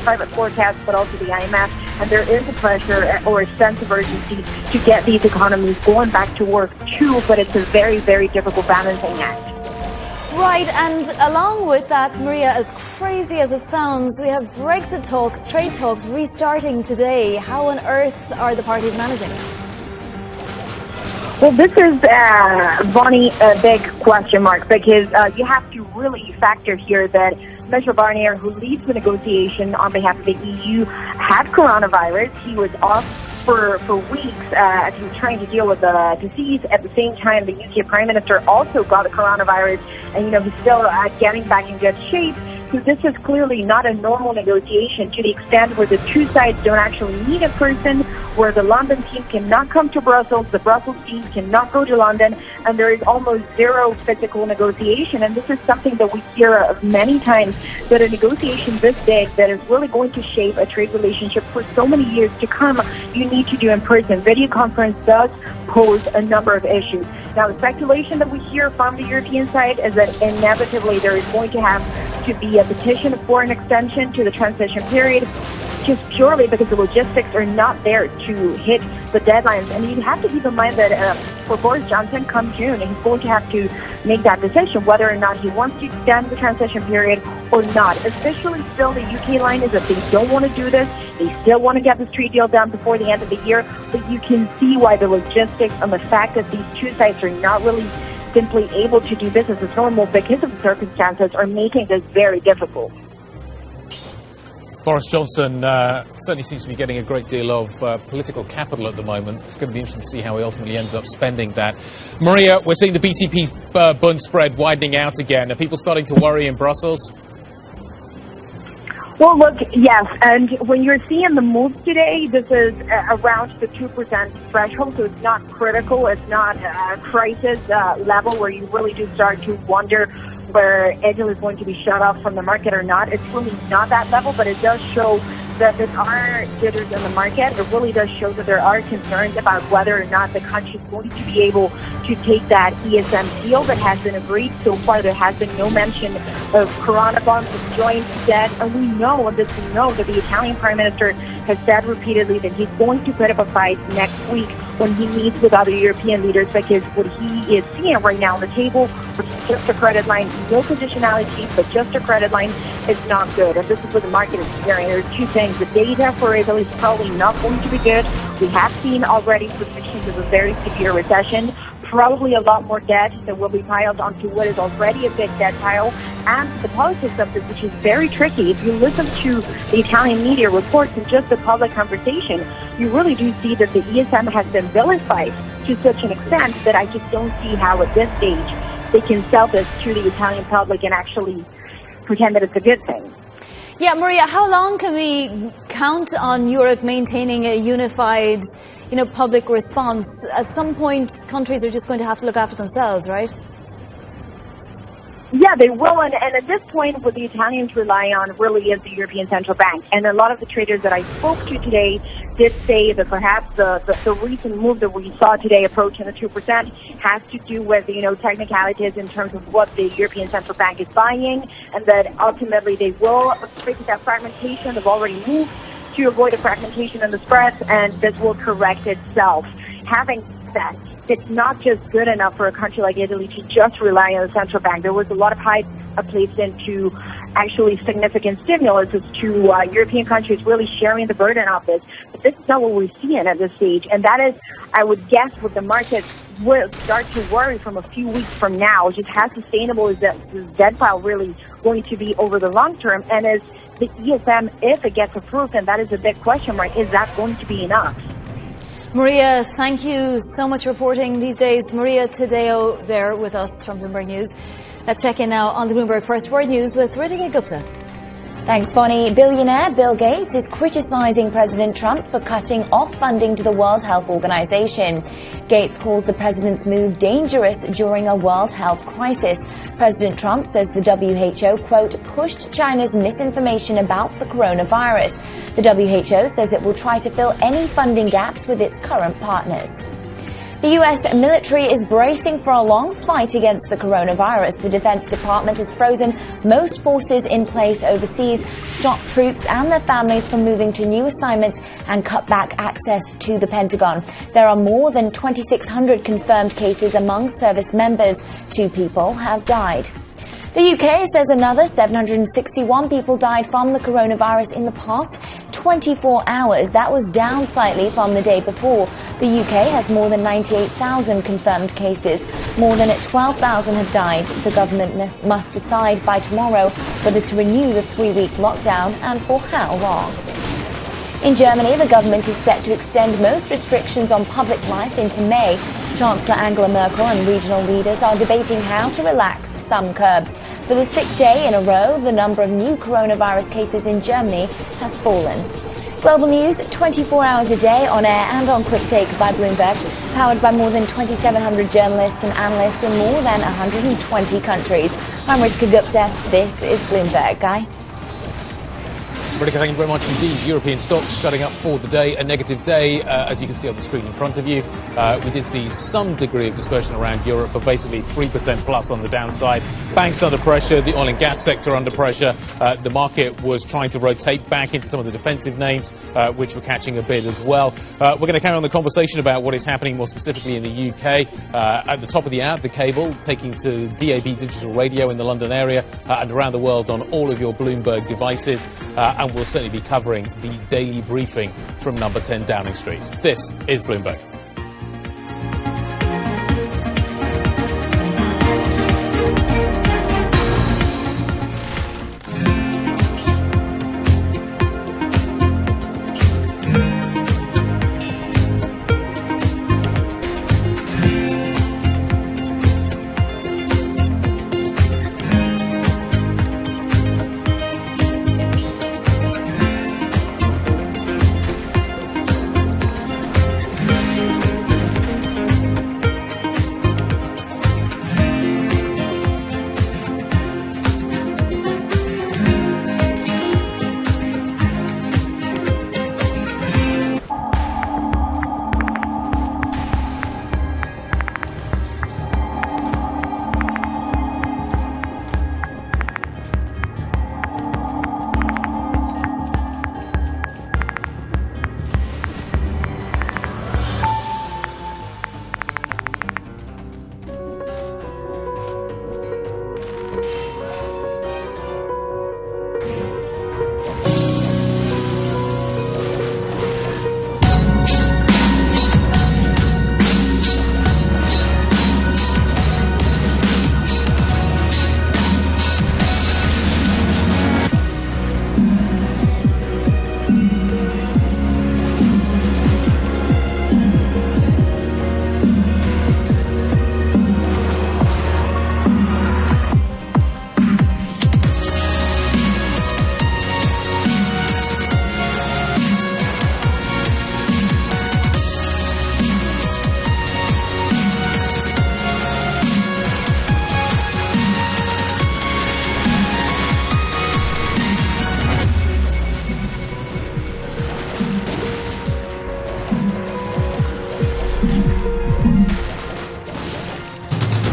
private forecasts, but also the IMF. And there is a pressure or a sense of urgency to get these economies going back to work too, but it's a very, very difficult balancing act. Right, and along with that, Maria, as crazy as it sounds, we have Brexit talks, trade talks restarting today. How on earth are the parties managing? Well, this is, Bonnie, a big question mark, because you have to really factor here that Michel Barnier, who leads the negotiation on behalf of the EU, had coronavirus. He was off for weeks as he was trying to deal with the disease. At the same time, the UK Prime Minister also got the coronavirus, and, he's still getting back in good shape. So this is clearly not a normal negotiation to the extent where the two sides don't actually meet in person, where the London team cannot come to Brussels, the Brussels team cannot go to London, and there is almost zero physical negotiation. And this is something that we hear of many times, that a negotiation this big that is really going to shape a trade relationship for so many years to come, you need to do in person. Video conference does pose a number of issues. Now, the speculation that we hear from the European side is that inevitably there is going to have to be a petition for an extension to the transition period, just purely because the logistics are not there to hit the deadlines. And you have to keep in mind that for Boris Johnson, come June, he's going to have to make that decision whether or not he wants to extend the transition period or not. Officially, still, the UK line is that they don't want to do this. They still want to get this trade deal done before the end of the year. But you can see why the logistics and the fact that these two sides are not really simply able to do business as normal because of the circumstances are making this very difficult. Boris Johnson certainly seems to be getting a great deal of political capital at the moment. It's going to be interesting to see how he ultimately ends up spending that. Maria, we're seeing the BTP's Bund spread widening out again. Are people starting to worry in Brussels? Well, look, yes, and when you're seeing the move today, this is around the 2% threshold, so it's not critical. It's not a crisis level where you really do start to wonder where Italy is going to be shut off from the market or not. It's really not that level, but it does show that there are jitters in the market. It really does show that there are concerns about whether or not the country is going to be able to take that ESM deal that has been agreed. So far, there has been no mention of Corona bonds, of joint debt, and we know that the Italian Prime Minister has said repeatedly that he's going to put up a fight next week when he meets with other European leaders, because what he is seeing right now on the table, which is just a credit line, no conditionality, but just a credit line, is not good. And this is what the market is hearing. There are two things. The data for Italy is probably not going to be good. We have seen already predictions of a very severe recession, probably a lot more debt that will be piled onto what is already a big debt pile, and the politics of this, which is very tricky. If you listen to the Italian media reports and just the public conversation, you really do see that the ESM has been vilified to such an extent that I just don't see how at this stage they can sell this to the Italian public and actually pretend that it's a good thing. Yeah, Maria, how long can we count on Europe maintaining a unified, public response? At some point, countries are just going to have to look after themselves, right? Yeah, they will, and at this point, what the Italians rely on really is the European Central Bank. And a lot of the traders that I spoke to today did say that perhaps the recent move that we saw today approaching the 2% has to do with, technicalities in terms of what the European Central Bank is buying, and that ultimately they will break that fragmentation. They've already moved to avoid a fragmentation in the spreads, and this will correct itself. Having said that, it's not just good enough for a country like Italy to just rely on the central bank. There was a lot of hype placed into actually significant stimulus to European countries really sharing the burden of this. But this is not what we're seeing at this stage. And that is, I would guess, what the market will start to worry from a few weeks from now. Just how sustainable is this debt pile really going to be over the long term? And is the ESM, if it gets approved, and that is a big question mark, is that going to be enough? Maria, thank you so much for reporting these days. Maria Tadeo there with us from Bloomberg News. Let's check in now on the Bloomberg First Word News with Ritika Gupta. Thanks, Bonnie. Billionaire Bill Gates is criticizing President Trump for cutting off funding to the World Health Organization. Gates calls the president's move dangerous during a World Health crisis. President Trump says the WHO, quote, pushed China's misinformation about the coronavirus. The WHO says it will try to fill any funding gaps with its current partners. The U.S. military is bracing for a long fight against the coronavirus. The Defense Department has frozen most forces in place overseas, stopped troops and their families from moving to new assignments, and cut back access to the Pentagon. There are more than 2,600 confirmed cases among service members. 2 people have died. The UK says another 761 people died from the coronavirus in the past 24 hours. That was down slightly from the day before. The UK has more than 98,000 confirmed cases. More than 12,000 have died. The government must decide by tomorrow whether to renew the 3-week lockdown and for how long. In Germany, the government is set to extend most restrictions on public life into May. Chancellor Angela Merkel and regional leaders are debating how to relax some curbs. For the 6th day in a row, the number of new coronavirus cases in Germany has fallen. Global news 24 hours a day on air and on Quick Take by Bloomberg, powered by more than 2,700 journalists and analysts in more than 120 countries. I'm Ritika Gupta. This is Bloomberg. Guy? Ritika, thank you very much indeed. European stocks shutting up for the day, a negative day, as you can see on the screen in front of you. We did see some degree of dispersion around Europe, but basically 3% plus on the downside. Banks under pressure, the oil and gas sector under pressure. The market was trying to rotate back into some of the defensive names, which were catching a bid as well. We're going to carry on the conversation about what is happening more specifically in the UK. At the top of the hour, the cable taking to DAB digital radio in the London area and around the world on all of your Bloomberg devices. And we'll certainly be covering the daily briefing from number 10 Downing Street. This is Bloomberg.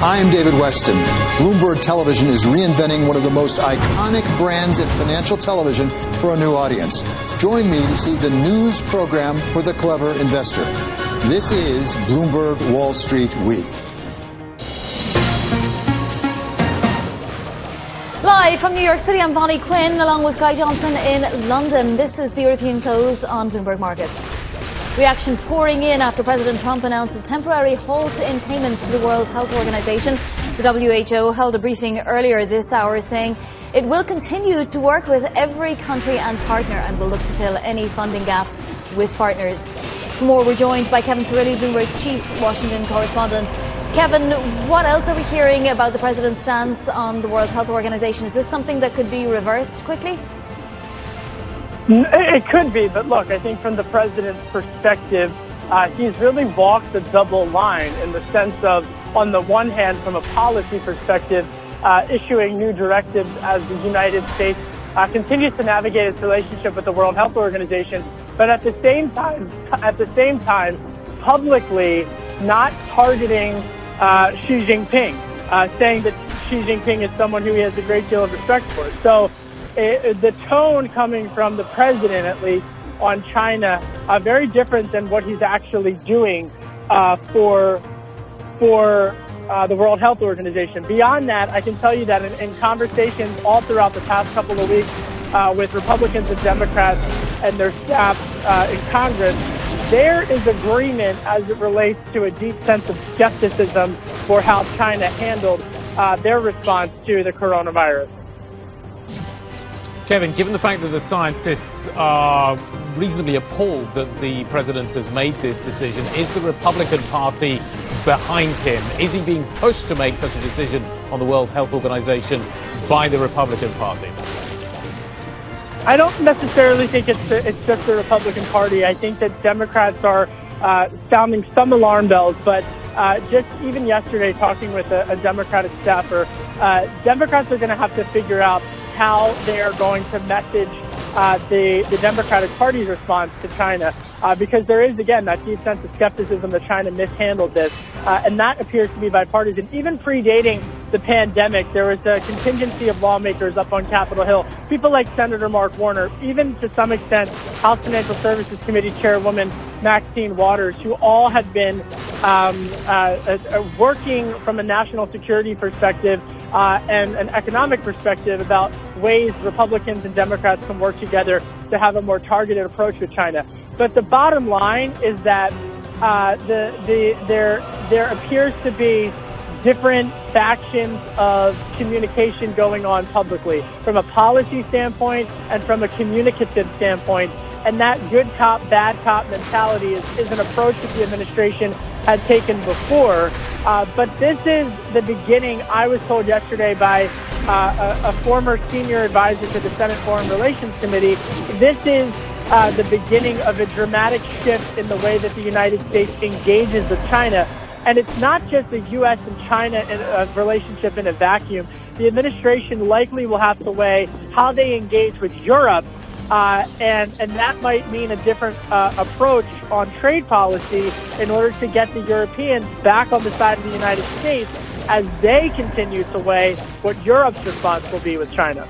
I am David Weston. Bloomberg Television is reinventing one of the most iconic brands in financial television for a new audience. Join me to see the news program for the clever investor. This is Bloomberg Wall Street Week. Live from New York City, I'm Bonnie Quinn, along with Guy Johnson in London. This is the European Close on Bloomberg Markets. Reaction pouring in after President Trump announced a temporary halt in payments to the World Health Organization. The WHO held a briefing earlier this hour saying it will continue to work with every country and partner and will look to fill any funding gaps with partners. For more, we're joined by Kevin Cirilli, Bloomberg's chief Washington correspondent. Kevin, what else are we hearing about the president's stance on the World Health Organization? Is this something that could be reversed quickly? It could be, but look, I think from the president's perspective, he's really walked the double line in the sense of, on the one hand, from a policy perspective, issuing new directives as the United States continues to navigate its relationship with the World Health Organization, but at the same time, publicly not targeting Xi Jinping, saying that Xi Jinping is someone who he has a great deal of respect for. So the tone coming from the president, at least, on China, very different than what he's actually doing for the World Health Organization. Beyond that, I can tell you that in conversations all throughout the past couple of weeks with Republicans and Democrats and their staff in Congress, there is agreement as it relates to a deep sense of skepticism for how China handled their response to the coronavirus. Kevin, given the fact that the scientists are reasonably appalled that the president has made this decision, is the Republican Party behind him? Is he being pushed to make such a decision on the World Health Organization by the Republican Party? I don't necessarily think it's just the Republican Party. I think that Democrats are sounding some alarm bells, but just even yesterday talking with a Democratic staffer, Democrats are going to have to figure out how they are going to message the Democratic Party's response to China, because there is, again, that deep sense of skepticism that China mishandled this, and that appears to be bipartisan. Even predating the pandemic, there was a contingency of lawmakers up on Capitol Hill, people like Senator Mark Warner, even to some extent House Financial Services Committee Chairwoman Maxine Waters, who all had been working from a national security perspective and an economic perspective about ways Republicans and Democrats can work together to have a more targeted approach with China. But the bottom line is that there appears to be different factions of communication going on publicly from a policy standpoint and from a communicative standpoint. And that good cop, bad cop mentality is an approach that the administration had taken before. But this is the beginning, I was told yesterday by a former senior advisor to the Senate Foreign Relations Committee, this is the beginning of a dramatic shift in the way that the United States engages with China. And it's not just the U.S. and China relationship in a vacuum. The administration likely will have to weigh how they engage with Europe, and that might mean a different approach on trade policy in order to get the Europeans back on the side of the United States as they continue to weigh what Europe's response will be with China.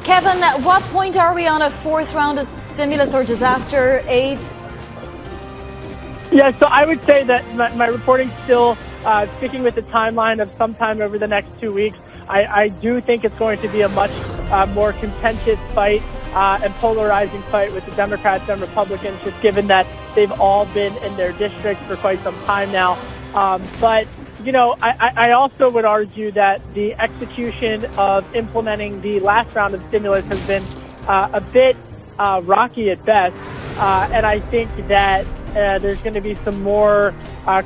Kevin, at what point are we on a fourth round of stimulus or disaster aid? Yeah, so I would say that my reporting's still sticking with the timeline of sometime over the next 2 weeks. I do think it's going to be a much more contentious fight and polarizing fight with the Democrats and Republicans, just given that they've all been in their districts for quite some time now. But, you know, I also would argue that the execution of implementing the last round of stimulus has been a bit rocky at best. And I think that there's going to be some more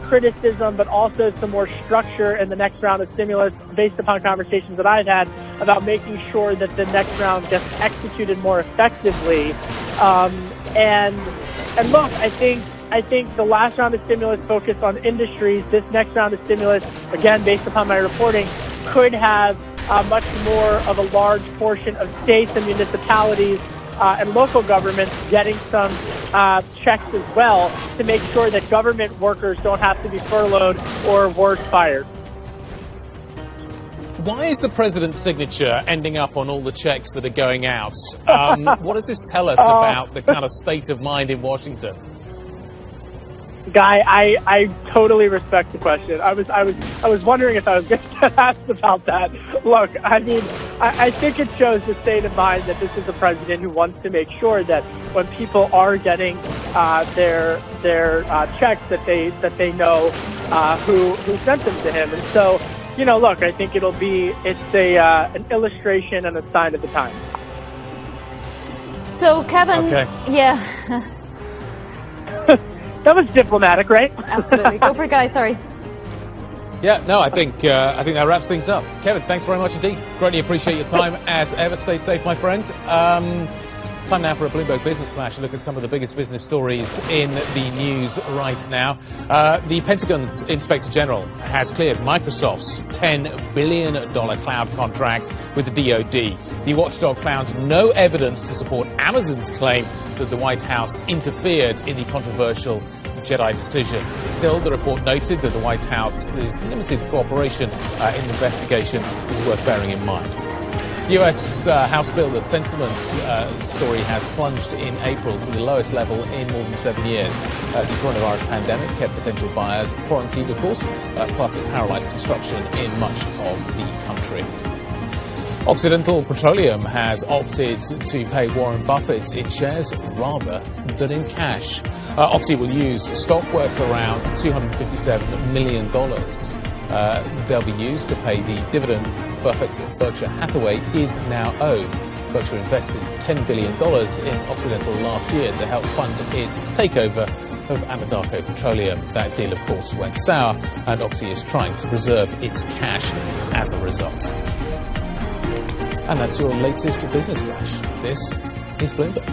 criticism, but also some more structure in the next round of stimulus based upon conversations that I've had about making sure that the next round gets executed more effectively. And look, I think the last round of stimulus focused on industries. This next round of stimulus, again, based upon my reporting, could have much more of a large portion of states and municipalities and local governments getting some checks as well to make sure that government workers don't have to be furloughed or worse, fired. why is the president's signature ending up on all the checks that are going out? What does this tell us about the kind of state of mind in Washington? Guy, I totally respect the question. I was wondering if I was going to get asked about that. Look, I mean, I think it shows the state of mind that this is a president who wants to make sure that when people are getting their checks, that they know who sent them to him. And so, you know, look, I think it's an illustration and a sign of the time. So, Kevin, yeah. That was diplomatic, right? Absolutely. Go for it, guys. Sorry. Yeah, no, I think that wraps things up. Kevin, thanks very much indeed. Greatly appreciate your time as ever. Stay safe, my friend. Time now for a Bloomberg Business Flash. A look at some of the biggest business stories in the news right now. The Pentagon's Inspector General has cleared Microsoft's $10 billion cloud contract with the DoD. The watchdog found no evidence to support Amazon's claim that the White House interfered in the controversial Jedi decision. Still, the report noted that the White House's limited cooperation in the investigation is worth bearing in mind. US House Builder sentiment story has plunged in April to the lowest level in more than 7 years. The coronavirus pandemic kept potential buyers quarantined, of course, plus it paralyzed construction in much of the country. Occidental Petroleum has opted to pay Warren Buffett in shares rather than in cash. Oxy will use stock worth around $257 million. They'll be used to pay the dividend Berkshire Hathaway is now owed. Berkshire invested $10 billion in Occidental last year to help fund its takeover of Anadarko Petroleum. That deal, of course, went sour, and Oxy is trying to preserve its cash as a result. And that's your latest business flash. This is Bloomberg.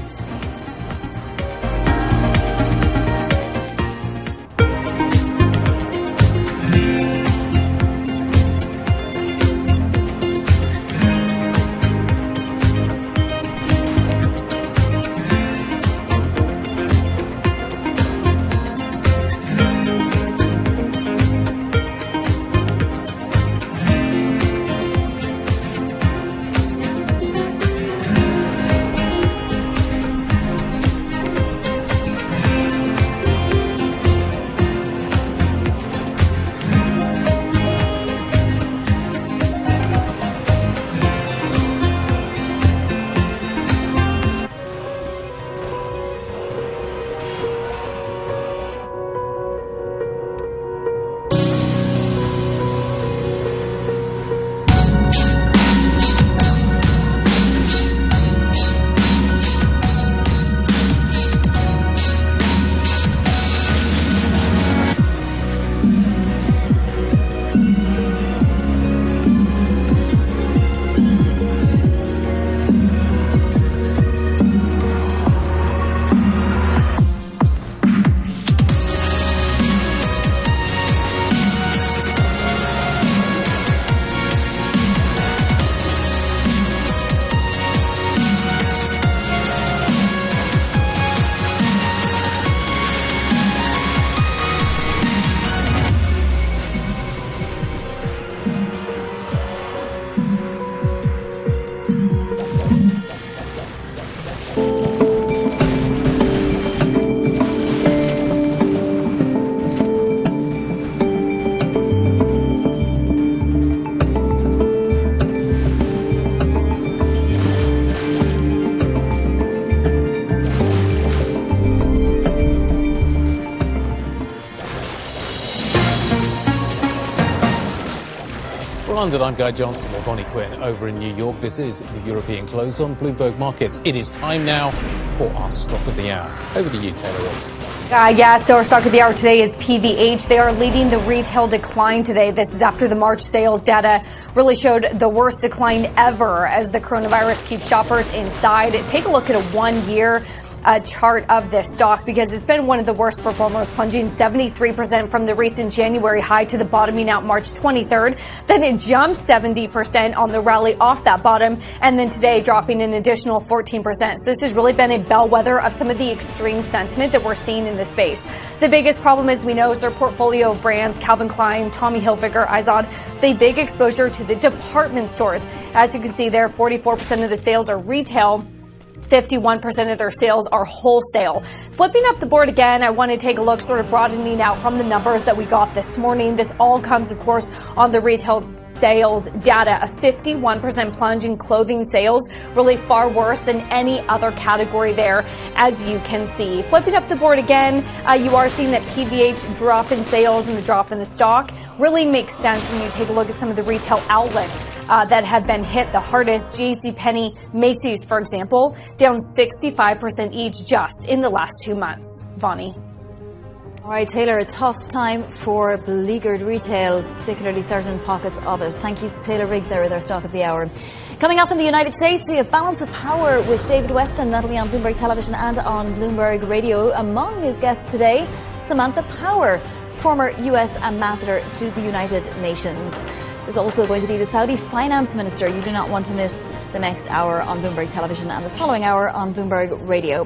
London, I'm Guy Johnson with Bonnie Quinn over in New York. This is the European Close on Bloomberg Markets. It is time now for our stock of the hour. Over to you, Taylor Rose. So our stock of the hour today is PVH. They are leading the retail decline today. This is after the March sales data really showed the worst decline ever as the coronavirus keeps shoppers inside. Take a look at a 1 year. chart of this stock because it's been one of the worst performers, plunging 73% from the recent January high to the bottoming out March 23rd. Then it jumped 70% on the rally off that bottom, and then today dropping an additional 14%. So this has really been a bellwether of some of the extreme sentiment that we're seeing in this space. The biggest problem, as we know, is their portfolio of brands, Calvin Klein, Tommy Hilfiger, Izod, the big exposure to the department stores. As you can see there, 44% of the sales are retail. 51% of their sales are wholesale. Flipping up the board again, I want to take a look, sort of broadening out from the numbers that we got this morning. This all comes, of course, on the retail sales data. A 51% plunge in clothing sales, really far worse than any other category there, as you can see. Flipping up the board again, you are seeing that PVH drop in sales and the drop in the stock really makes sense when you take a look at some of the retail outlets that have been hit the hardest. JCPenney, Macy's, for example, down 65% each just in the last 2 months. Vonnie. All right, Taylor, a tough time for beleaguered retail, particularly certain pockets of it. Thank you to Taylor Riggs there with our stock of the hour. Coming up in the United States, we have Balance of Power with David Weston, not only on Bloomberg Television and on Bloomberg Radio. Among his guests today, Samantha Power, former U.S. ambassador to the United Nations. There's also going to be the Saudi finance minister. You do not want to miss the next hour on Bloomberg Television and the following hour on Bloomberg Radio.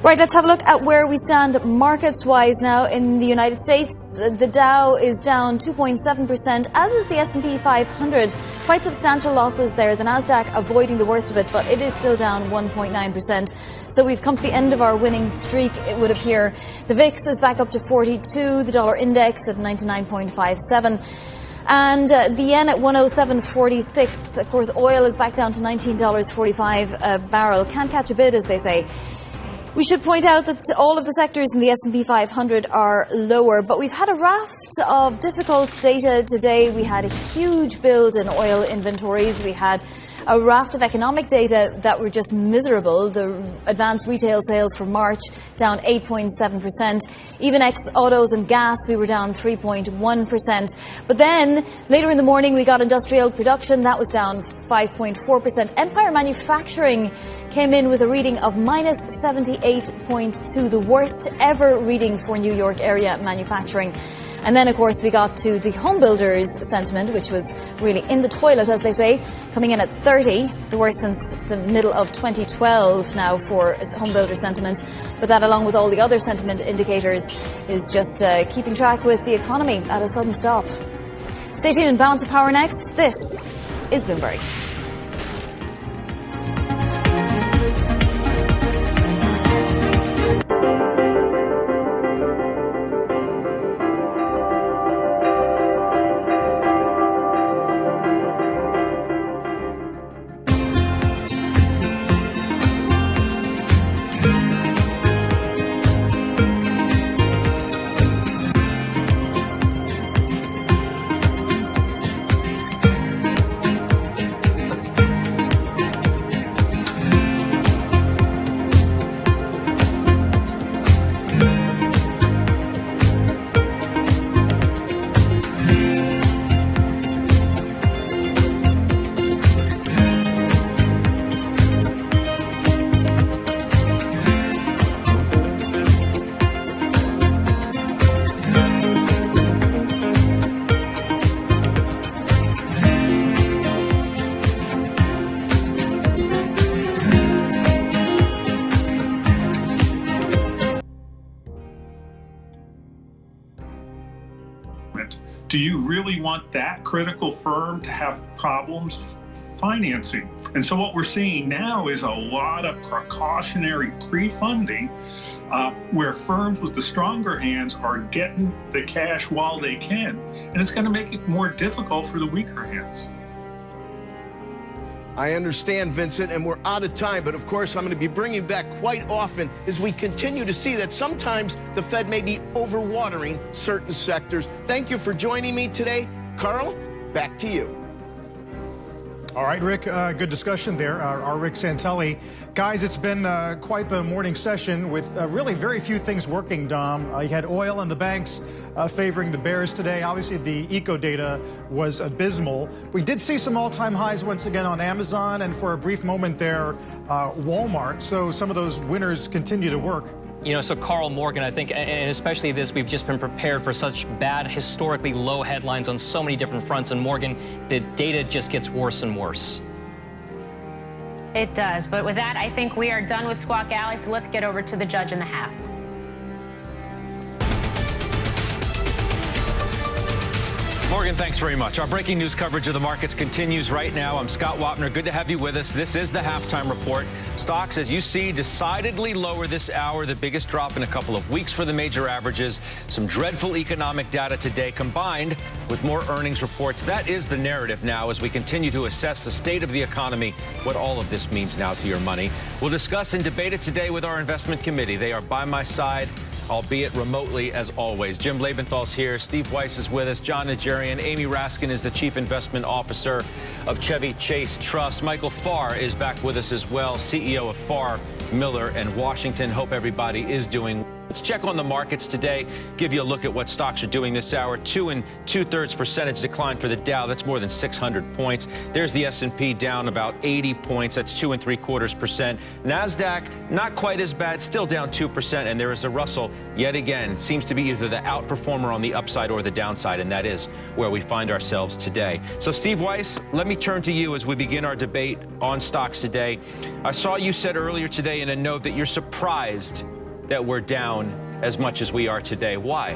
Right, let's have a look at where we stand markets-wise now in the United States. The Dow is down 2.7%, as is the S&P 500. Quite substantial losses there. The Nasdaq avoiding the worst of it, but it is still down 1.9%. So we've come to the end of our winning streak, it would appear. The VIX is back up to 42, the dollar index at 99.57. And the yen at 107.46. Of course, oil is back down to $19.45 a barrel. Can't catch a bid, as they say. We should point out that all of the sectors in the S&P 500 are lower, but we've had a raft of difficult data today. We had a huge build in oil inventories. We had a raft of economic data that were just miserable. The advanced retail sales for March down 8.7%. Even ex-autos and gas, we were down 3.1%. But then later in the morning, we got industrial production. That was down 5.4%. Empire Manufacturing came in with a reading of minus 78.2, the worst ever reading for New York area manufacturing. And then, of course, we got to the home builders sentiment, which was really in the toilet, as they say, coming in at 30, the worst since the middle of 2012 now for home builder sentiment. But that, along with all the other sentiment indicators, is just keeping track with the economy at a sudden stop. Stay tuned. Balance of Power next. This is Bloomberg. Do you really want that critical firm to have problems financing? And so what we're seeing now is a lot of precautionary pre-funding where firms with the stronger hands are getting the cash while they can. And it's going to make it more difficult for the weaker hands. I understand, Vincent, and we're out of time, but of course I'm going to be bringing back quite often as we continue to see that sometimes the Fed may be overwatering certain sectors. Thank you for joining me today. Carl, back to you. All right, Rick, good discussion there. Our Rick Santelli. Guys, it's been quite the morning session with really very few things working, Dom. You had oil and the banks favoring the bears today. Obviously, the eco data was abysmal. We did see some all-time highs once again on Amazon and for a brief moment there, Walmart. So some of those winners continue to work. You know, so Carl Morgan, I think, and especially this, we've just been prepared for such bad, historically low headlines on so many different fronts. And Morgan, the data just gets worse and worse. It does. But with that, I think we are done with Squawk Alley. So let's get over to the judge in the half. Morgan, thanks very much. Our breaking news coverage of the markets continues right now. I'm Scott Wapner. Good to have you with us. This is the halftime report. Stocks, as you see, decidedly lower this hour, the biggest drop in a couple of weeks for the major averages. Some dreadful economic data today combined with more earnings reports. That is the narrative now as we continue to assess the state of the economy, what all of this means now to your money. We'll discuss and debate it today with our investment committee. They are by my side, albeit remotely, as always. Jim Lebenthal's here. Steve Weiss is with us. John Najarian. Amy Raskin is the Chief Investment Officer of Chevy Chase Trust. Michael Farr is back with us as well, CEO of Farr, Miller & Washington. Hope everybody is doing well. Let's check on the markets today, give you a look at what stocks are doing this hour. 2 2/3% decline for the Dow. That's more than 600 points. There's the S&P down about 80 points. That's 2 3/4%. NASDAQ, not quite as bad, still down 2%. And there is the Russell, yet again, seems to be either the outperformer on the upside or the downside. And that is where we find ourselves today. So, Steve Weiss, let me turn to you as we begin our debate on stocks today. I saw you said earlier today in a note that you're surprised that we're down as much as we are today. Why?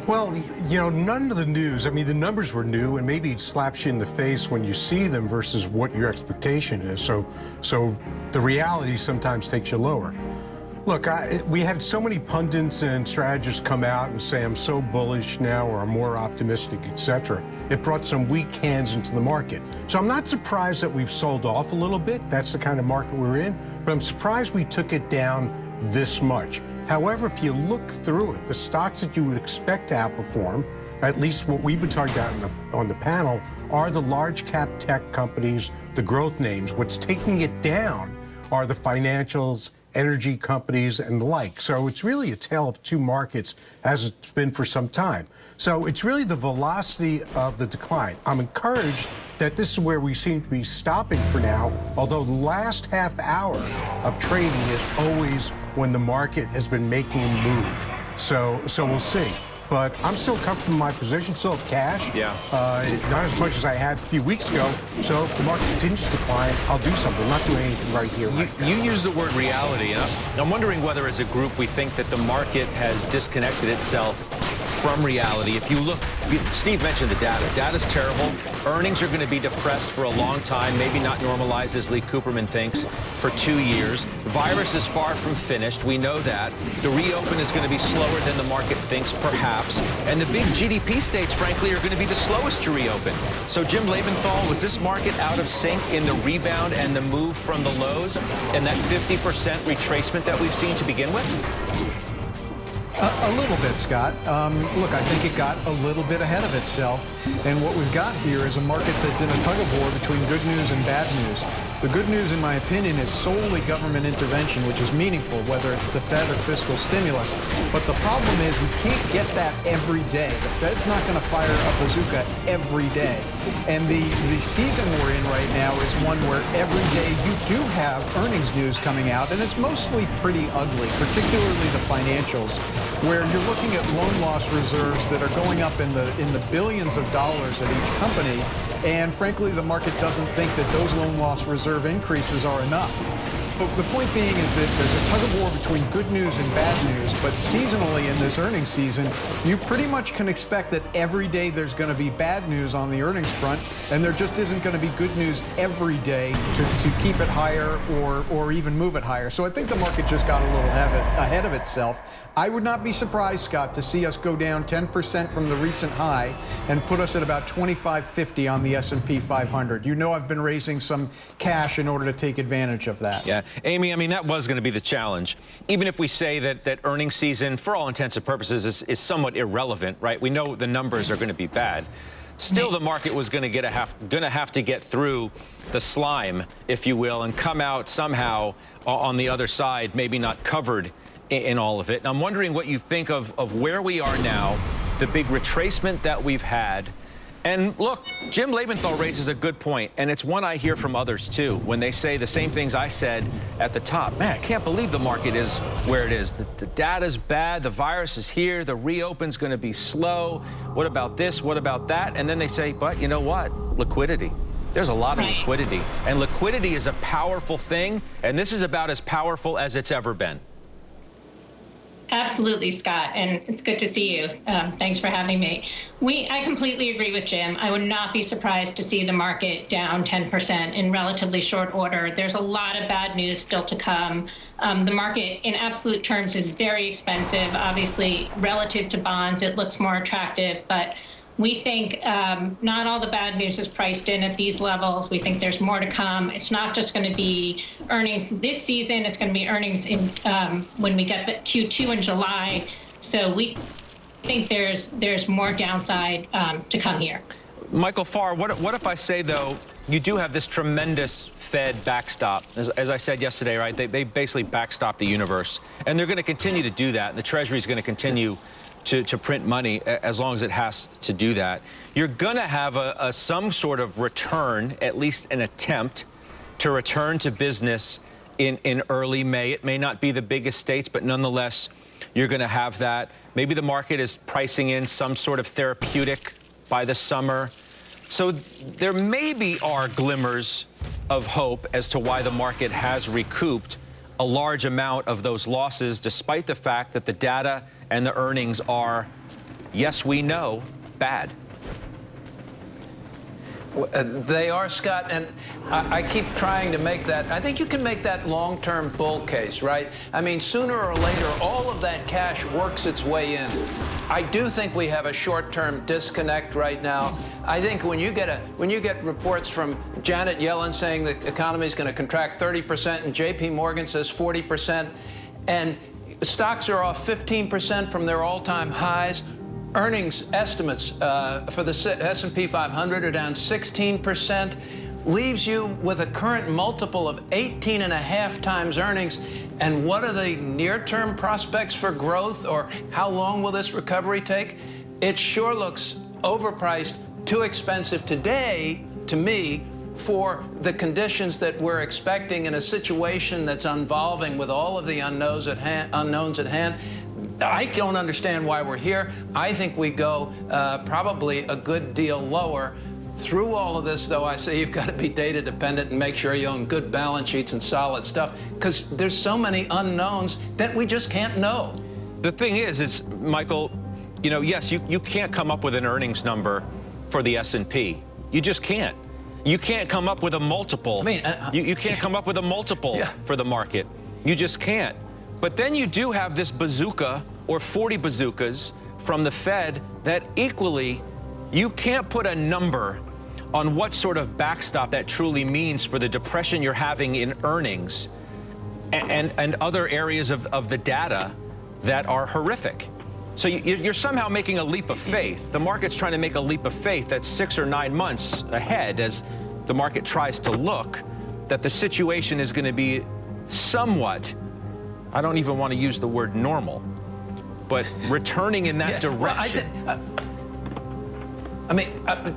Well, you know, none of the news, I mean, the numbers were new, and maybe it slaps you in the face when you see them versus what your expectation is. So the reality sometimes takes you lower. Look, we had so many pundits and strategists come out and say, I'm so bullish now, or I'm more optimistic, etc. It brought some weak hands into the market. So I'm not surprised that we've sold off a little bit. That's the kind of market we're in. But I'm surprised we took it down this much. However, if you look through it, the stocks that you would expect to outperform, at least what we've been talking about on the panel, are the large cap tech companies, the growth names. What's taking it down are the financials, energy companies, and the like. So it's really a tale of two markets, as it's been for some time. So it's really the velocity of the decline. I'm encouraged that this is where we seem to be stopping for now, although the last half hour of trading is always when the market has been making a move. So we'll see. But I'm still comfortable in my position, still have cash. Yeah. Not as much as I had a few weeks ago. So if the market continues to decline, I'll do something. I'm not doing anything right here. You use the word reality. I'm wondering whether as a group we think that the market has disconnected itself from reality. If you look, Steve mentioned the data. Data's terrible. Earnings are going to be depressed for a long time, maybe not normalized as Lee Cooperman thinks, for 2 years. The virus is far from finished. We know that. The reopen is going to be slower than the market thinks, perhaps. And the big GDP states, frankly, are going to be the slowest to reopen. So, Jim Lebenthal, was this market out of sync in the rebound and the move from the lows and that 50% retracement that we've seen to begin with? A little bit, Scott. Look, I think it got a little bit ahead of itself. And what we've got here is a market that's in a tug-of-war between good news and bad news. The good news, in my opinion, is solely government intervention, which is meaningful, whether it's the Fed or fiscal stimulus. But the problem is you can't get that every day. The Fed's not going to fire a bazooka every day. And the season we're in right now is one where every day you do have earnings news coming out, and it's mostly pretty ugly, particularly the financials, where you're looking at loan loss reserves that are going up in the billions of dollars at each company. And frankly, the market doesn't think that those loan loss reserve increases are enough. But the point being is that there's a tug-of-war between good news and bad news, but seasonally in this earnings season, you pretty much can expect that every day there's going to be bad news on the earnings front, and there just isn't going to be good news every day to keep it higher or even move it higher. So I think the market just got a little ahead of itself. I would not be surprised, Scott, to see us go down 10% from the recent high and put us at about 2550 on the S&P 500. You know I've been raising some cash in order to take advantage of that. Yeah. Amy, I mean, that was going to be the challenge. Even if we say that earnings season, for all intents and purposes, is somewhat irrelevant, right? We know the numbers are going to be bad. Still, the market was going to have to get through the slime, if you will, and come out somehow on the other side, maybe not covered in all of it. And I'm wondering what you think of where we are now, the big retracement that we've had. And look, Jim Lebenthal raises a good point, and it's one I hear from others too, when they say the same things I said at the top. Man, I can't believe the market is where it is. The data's bad, the virus is here, the reopen's going to be slow. What about this? What about that? And then they say, but you know what? Liquidity. There's a lot of liquidity, and liquidity is a powerful thing, and this is about as powerful as it's ever been. Absolutely, Scott, and it's good to see you. Thanks for having me. I completely agree with Jim. I would not be surprised to see the market down 10% in relatively short order. There's a lot of bad news still to come. The market, in absolute terms, is very expensive. Obviously, relative to bonds, it looks more attractive, but we think not all the bad news is priced in at these levels. We think there's more to come. It's not just going to be earnings this season. It's going to be earnings in when we get the Q2 in July. So we think there's more downside to come here. Michael Farr, what if I say, though, you do have this tremendous Fed backstop? As I said yesterday, right, they basically backstop the universe, and they're going to continue to do that. The Treasury is going to continue to print money as long as it has to do that. You're going to have some sort of return, at least an attempt to return to business in early May. It may not be the biggest states, but nonetheless, you're going to have that. Maybe the market is pricing in some sort of therapeutic by the summer. So there maybe are glimmers of hope as to why the market has recouped a large amount of those losses, despite the fact that the data and the earnings are, yes, we know, bad. They are, Scott, and I keep trying to make that. I think you can make that long-term bull case, right? I mean, sooner or later, all of that cash works its way in. I do think we have a short-term disconnect right now. I think when you get reports from Janet Yellen saying the economy is going to contract 30%, and J.P. Morgan says 40%, and stocks are off 15% from their all-time highs. Earnings estimates for the S&P 500 are down 16%, leaves you with a current multiple of 18.5 times earnings. And what are the near-term prospects for growth, or how long will this recovery take? It sure looks overpriced, too expensive today, to me, for the conditions that we're expecting in a situation that's evolving with all of the unknowns at hand. I don't understand why we're here. I think we go probably a good deal lower. Through all of this, though, I say you've got to be data dependent and make sure you own good balance sheets and solid stuff, because there's so many unknowns that we just can't know. The thing is, Michael, you know, yes, you can't come up with an earnings number for the S&P. You just can't. You can't come up with a multiple. I mean, you can't come up with a multiple for the market. You just can't. But then you do have this bazooka, or 40 bazookas, from the Fed that equally, you can't put a number on what sort of backstop that truly means for the depression you're having in earnings and other areas of the data that are horrific. So you're somehow making a leap of faith. The market's trying to make a leap of faith that's 6 or 9 months ahead as the market tries to look, that the situation is going to be somewhat, I don't even want to use the word normal, but returning in that direction. I mean,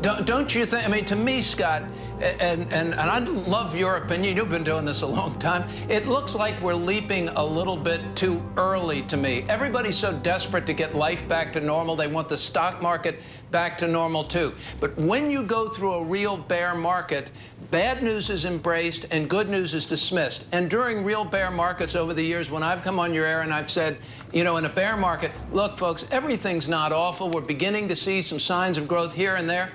don't you think, I mean, to me, Scott, and I love your opinion, you've been doing this a long time, it looks like we're leaping a little bit too early to me. Everybody's so desperate to get life back to normal, they want the stock market back to normal too. But when you go through a real bear market, bad news is embraced and good news is dismissed. And during real bear markets over the years, when I've come on your air and I've said, you know, in a bear market, look, folks, everything's not awful. We're beginning to see some signs of growth here and there.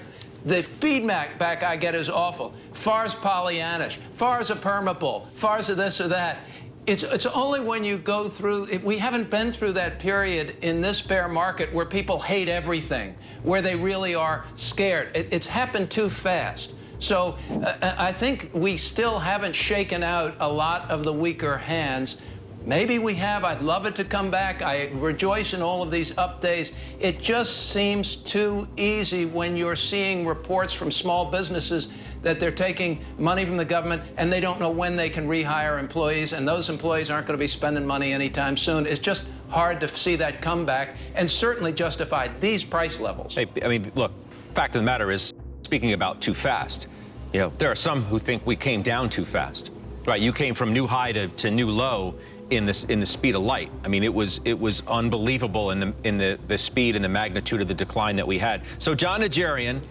The feedback back I get is awful. Far's Pollyannish, Far's a permabull, Far's a this or that. It's only when you go through, we haven't been through that period in this bear market where people hate everything, where they really are scared. It's happened too fast. So I think we still haven't shaken out a lot of the weaker hands. Maybe we have. I'd love it to come back. I rejoice in all of these up days. It just seems too easy when you're seeing reports from small businesses that they're taking money from the government and they don't know when they can rehire employees, and those employees aren't going to be spending money anytime soon. It's just hard to see that comeback and certainly justify these price levels. Hey, I mean, look, fact of the matter is, speaking about too fast, you know, there are some who think we came down too fast, right? You came from new high to new low in the speed of light. I mean, it was unbelievable in the speed and the magnitude of the decline that we had. So, Jon Najarian,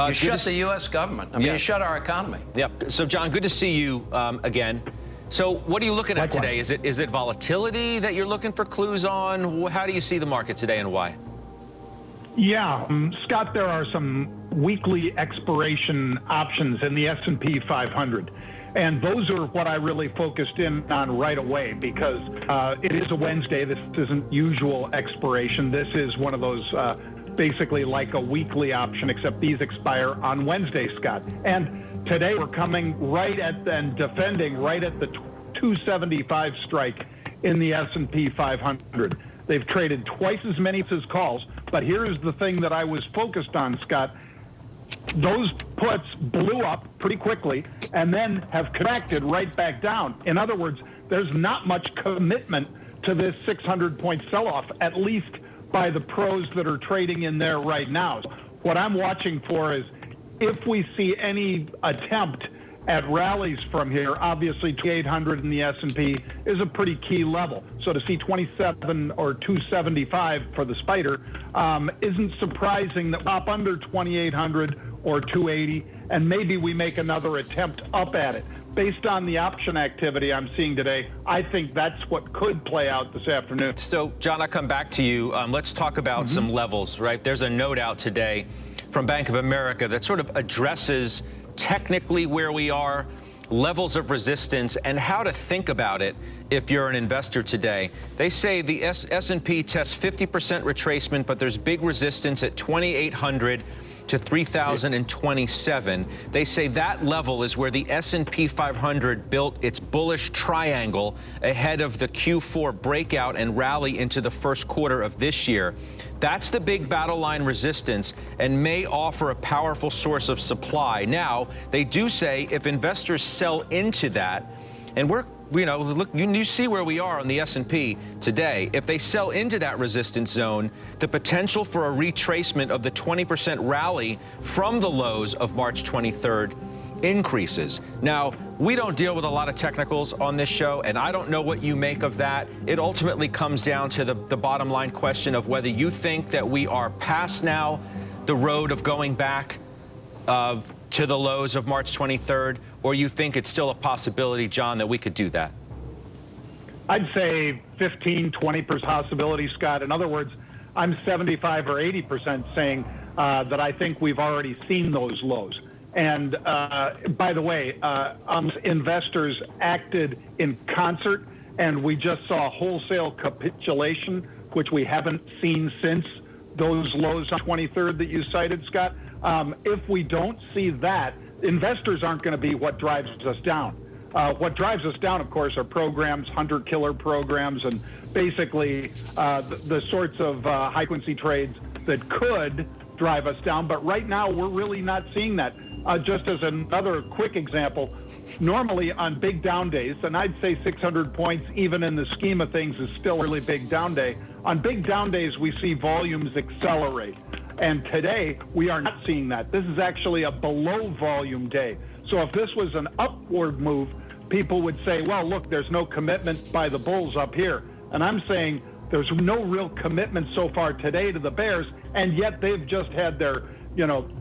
you shut the U.S. government. I mean, you shut our economy. Yep. So, John, good to see you again. So, what are you looking at today? Is it volatility that you're looking for clues on? How do you see the market today, and why? Yeah, Scott, there are some weekly expiration options in the S&P 500. And those are what I really focused in on right away, because it is a Wednesday. This isn't usual expiration. This is one of those basically like a weekly option, except these expire on Wednesday, Scott. And today we're coming right at and defending right at the 275 strike in the S&P 500. They've traded twice as many as calls, but here's the thing that I was focused on, Scott. Those puts blew up pretty quickly and then have connected right back down. In other words, there's not much commitment to this 600-point sell-off, at least by the pros that are trading in there right now. What I'm watching for is if we see any attempt at rallies from here, obviously 2,800 in the S&P is a pretty key level. So to see 27 or 275 for the Spider isn't surprising. That up under 2,800 or 280, and maybe we make another attempt up at it. Based on the option activity I'm seeing today, I think that's what could play out this afternoon. So, John, I'll come back to you. Let's talk about some levels, right? There's a note out today from Bank of America that sort of addresses technically where we are, levels of resistance, and how to think about it if you're an investor today. They say the S&P tests 50% retracement, but there's big resistance at 2,800 to 3,027. They say that level is where the S&P 500 built its bullish triangle ahead of the Q4 breakout and rally into the first quarter of this year. That's the big battle line resistance and may offer a powerful source of supply. Now, they do say if investors sell into that, and look, you see where we are on the S&P today. If they sell into that resistance zone, the potential for a retracement of the 20% rally from the lows of March 23rd increases. Now, we don't deal with a lot of technicals on this show, and I don't know what you make of that. It ultimately comes down to the bottom line question of whether you think that we are past now the road of going back to the lows of March 23rd, or you think it's still a possibility, John, that we could do that? I'd say 15-20% possibility, Scott. In other words, I'm 75 or 80% saying that I think we've already seen those lows. And by the way, investors acted in concert, and we just saw wholesale capitulation, which we haven't seen since those lows on 23rd that you cited, Scott. If we don't see that, investors aren't going to be what drives us down. What drives us down, of course, are programs, hunter-killer programs, and basically the sorts of high-frequency trades that could drive us down. But right now, we're really not seeing that. Just as another quick example, normally on big down days, and I'd say 600 points, even in the scheme of things, is still a really big down day. On big down days, we see volumes accelerate. And today, we are not seeing that. This is actually a below volume day. So if this was an upward move, people would say, well, look, there's no commitment by the bulls up here. And I'm saying there's no real commitment so far today to the bears, and yet they've just had their,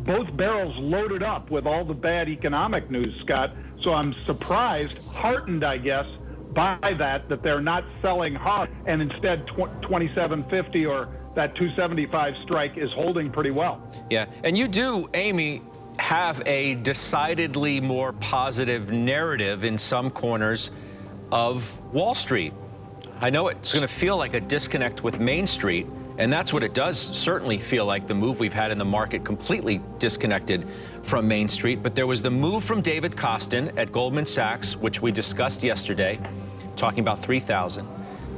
both barrels loaded up with all the bad economic news, Scott. So I'm surprised, heartened, I guess, by that they're not selling hard, and instead 2750 or that 275 strike is holding pretty well. Yeah, and you do, Amy, have a decidedly more positive narrative in some corners of Wall Street. I know it's going to feel like a disconnect with Main Street, and that's what it does certainly feel like, the move we've had in the market completely disconnected from Main Street. But there was the move from David Kostin at Goldman Sachs, which we discussed yesterday, talking about 3,000.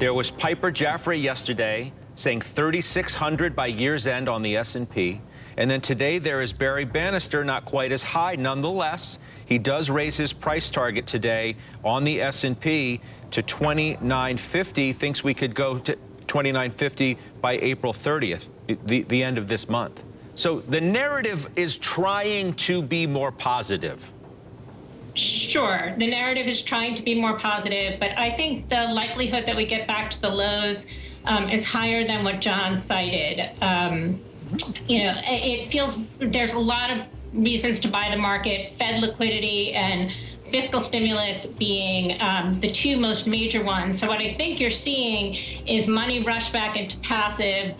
There was Piper Jaffray yesterday saying 3,600 by year's end on the S&P. And then today there is Barry Bannister, not quite as high. Nonetheless, he does raise his price target today on the S&P to 2950. Thinks we could go to 2950 by April 30th, the end of this month. So the narrative is trying to be more positive. Sure, the narrative is trying to be more positive, but I think the likelihood that we get back to the lows is higher than what John cited. It feels there's a lot of reasons to buy the market, Fed liquidity and fiscal stimulus being the two most major ones. So what I think you're seeing is money rush back into passive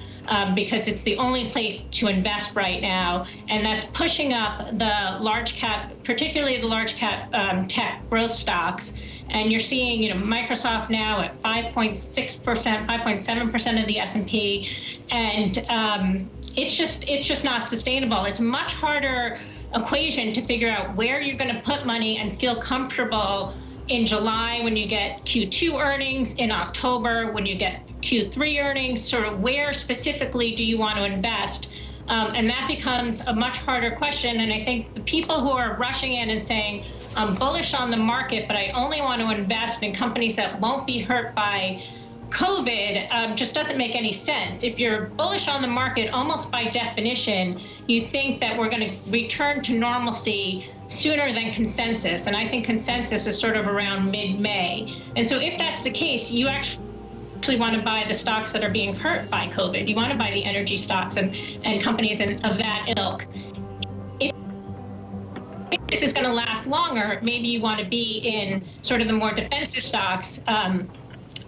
because it's the only place to invest right now. And that's pushing up the large cap, particularly the large cap tech growth stocks. And you're seeing, Microsoft now at 5.6%, 5.7% of the S&P. And it's just not sustainable. It's a much harder equation to figure out where you're going to put money and feel comfortable in July when you get Q2 earnings, in October when you get Q3 earnings, sort of where specifically do you want to invest? And that becomes a much harder question. And I think the people who are rushing in and saying, I'm bullish on the market, but I only want to invest in companies that won't be hurt by COVID just doesn't make any sense. If you're bullish on the market, almost by definition, you think that we're going to return to normalcy sooner than consensus. And I think consensus is sort of around mid-May. And so if that's the case, you actually want to buy the stocks that are being hurt by COVID. You want to buy the energy stocks and companies of that ilk. If this is going to last longer, maybe you want to be in sort of the more defensive stocks.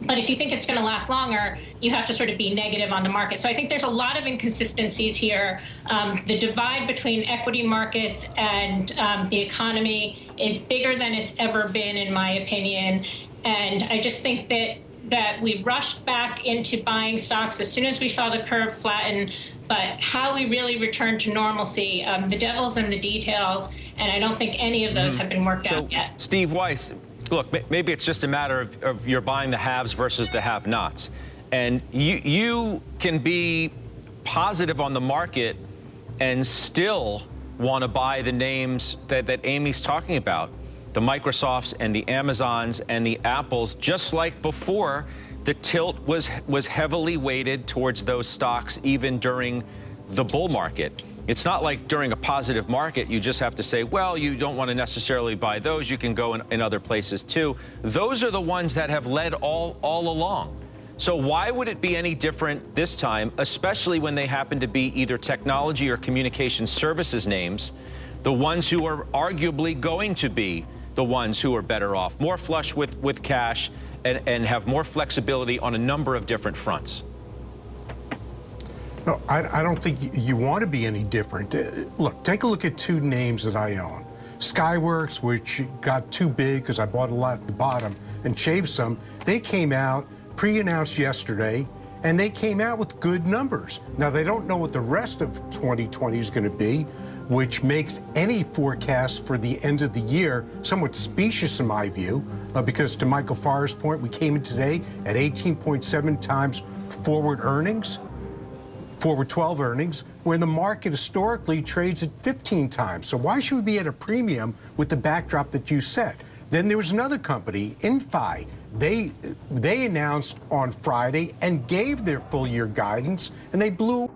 But if you think it's going to last longer, you have to sort of be negative on the market. So I think there's a lot of inconsistencies here. The divide between equity markets and the economy is bigger than it's ever been, in my opinion. And I just think that we rushed back into buying stocks as soon as we saw the curve flatten. But how we really return to normalcy, the devil's in the details. And I don't think any of those have been worked out yet. Steve Weiss, look, maybe it's just a matter of you're buying the haves versus the have-nots. And you can be positive on the market and still want to buy the names that Amy's talking about, the Microsofts and the Amazons and the Apples, just like before. The tilt was heavily weighted towards those stocks even during the bull market. It's not like during a positive market, you just have to say, well, you don't want to necessarily buy those. You can go in other places, too. Those are the ones that have led all along. So why would it be any different this time, especially when they happen to be either technology or communication services names, the ones who are arguably going to be the ones who are better off, more flush with cash and have more flexibility on a number of different fronts? No, I don't think you want to be any different. Look, take a look at two names that I own. Skyworks, which got too big because I bought a lot at the bottom and shaved some, they came out, pre-announced yesterday, and they came out with good numbers. Now, they don't know what the rest of 2020 is going to be, which makes any forecast for the end of the year somewhat specious in my view, because to Michael Farr's point, we came in today at 18.7 times forward 12 earnings, where the market historically trades at 15 times. So why should we be at a premium with the backdrop that you set? Then there was another company, Inphi. They announced on Friday and gave their full year guidance, and they blew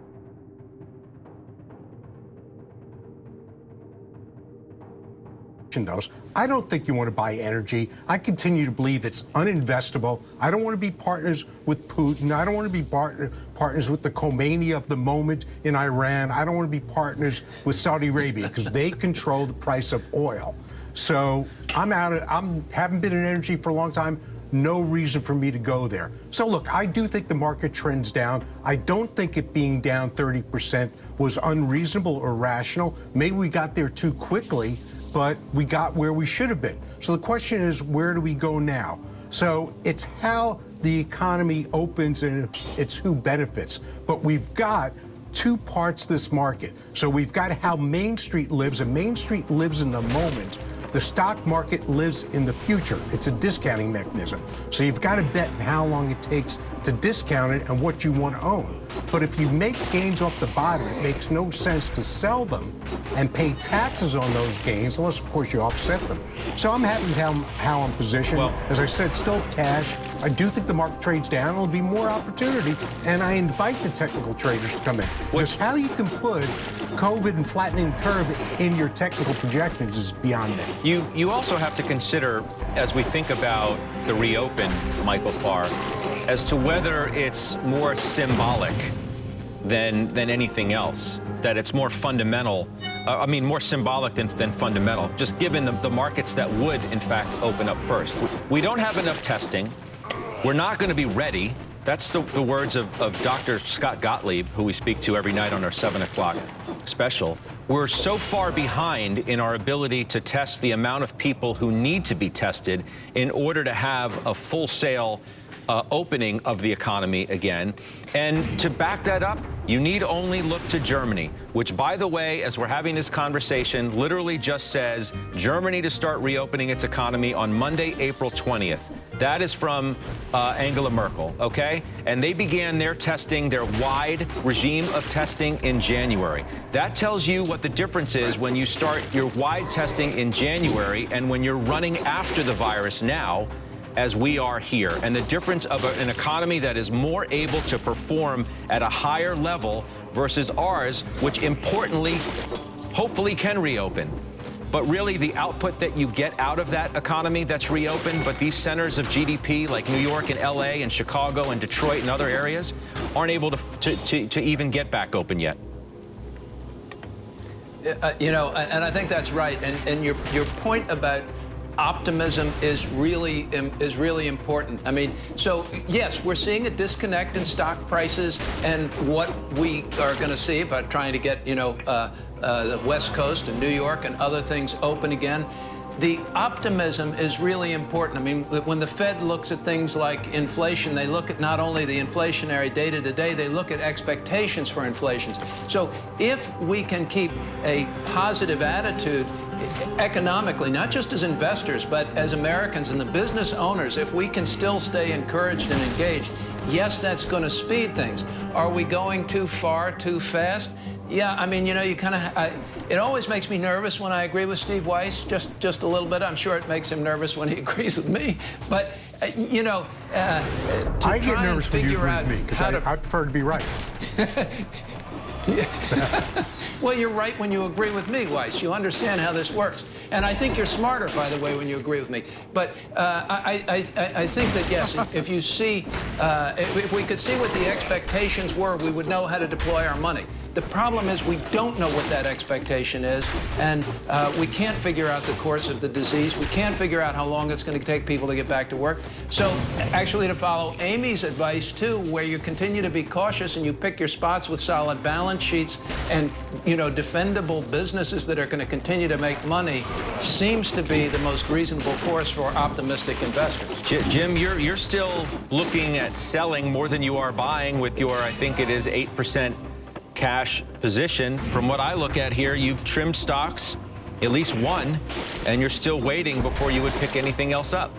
those. I don't think you want to buy energy. I continue to believe it's uninvestable. I don't want to be partners with Putin. I don't want to be partners with the Khomeini of the moment in Iran. I don't want to be partners with Saudi Arabia because they control the price of oil. So haven't been in energy for a long time. No reason for me to go there. So look, I do think the market trends down. I don't think it being down 30% was unreasonable or rational. Maybe we got there too quickly, but we got where we should have been. So the question is, where do we go now? So it's how the economy opens and it's who benefits. But we've got two parts of this market. So we've got how Main Street lives, and Main Street lives in the moment The stock market lives in the future. It's a discounting mechanism. So you've got to bet how long it takes to discount it and what you want to own. But if you make gains off the bottom, it makes no sense to sell them and pay taxes on those gains, unless, of course, you offset them. So I'm happy with how I'm positioned. Well, as I said, still cash. I do think the market trades down. There'll be more opportunity, and I invite the technical traders to come in. Because how you can put COVID and flattening the curve in your technical projections is beyond me. You also have to consider, as we think about the reopen, Michael Farr, as to whether it's more symbolic than anything else, that it's more fundamental, more symbolic than fundamental, just given the markets that would, in fact, open up first. We don't have enough testing. We're not going to be ready. That's the words of Dr. Scott Gottlieb, who we speak to every night on our 7 o'clock special. We're so far behind in our ability to test the amount of people who need to be tested in order to have a full sail opening of the economy again. And to back that up, you need only look to Germany, which, by the way, as we're having this conversation, literally just says Germany to start reopening its economy on Monday, April 20th. That is from Angela Merkel, okay? And they began their testing, their wide regime of testing in January. That tells you what the difference is when you start your wide testing in January and when you're running after the virus now, as we are here, and the difference of an economy that is more able to perform at a higher level versus ours, which importantly, hopefully can reopen. But really, the output that you get out of that economy that's reopened, but these centers of GDP like New York and LA and Chicago and Detroit and other areas aren't able to even get back open yet. And I think that's right. And your point about optimism is really important. I mean, so yes, we're seeing a disconnect in stock prices and what we are going to see about trying to get, the West Coast and New York and other things open again. The optimism is really important. I mean, when the Fed looks at things like inflation, they look at not only the inflationary data today, they look at expectations for inflation. So if we can keep a positive attitude economically, not just as investors, but as Americans and the business owners, if we can still stay encouraged and engaged, yes, that's going to speed things. Are we going too far, too fast? Yeah, I mean, you kind of, it always makes me nervous when I agree with Steve Weiss, just a little bit. I'm sure it makes him nervous when he agrees with me. But, I get nervous when you agree with me, because I prefer to be right. Well, you're right when you agree with me, Weiss. You understand how this works. And I think you're smarter, by the way, when you agree with me. But I think that, yes, if you see, if we could see what the expectations were, we would know how to deploy our money. The problem is we don't know what that expectation is, and we can't figure out the course of the disease. We can't figure out how long it's going to take people to get back to work. So actually, to follow Amy's advice, too, where you continue to be cautious and you pick your spots with solid balance sheets and, defendable businesses that are going to continue to make money, seems to be the most reasonable course for optimistic investors. Jim, you're still looking at selling more than you are buying with your, I think it is 8% cash position. From what I look at here, you've trimmed stocks, at least one, and you're still waiting before you would pick anything else up.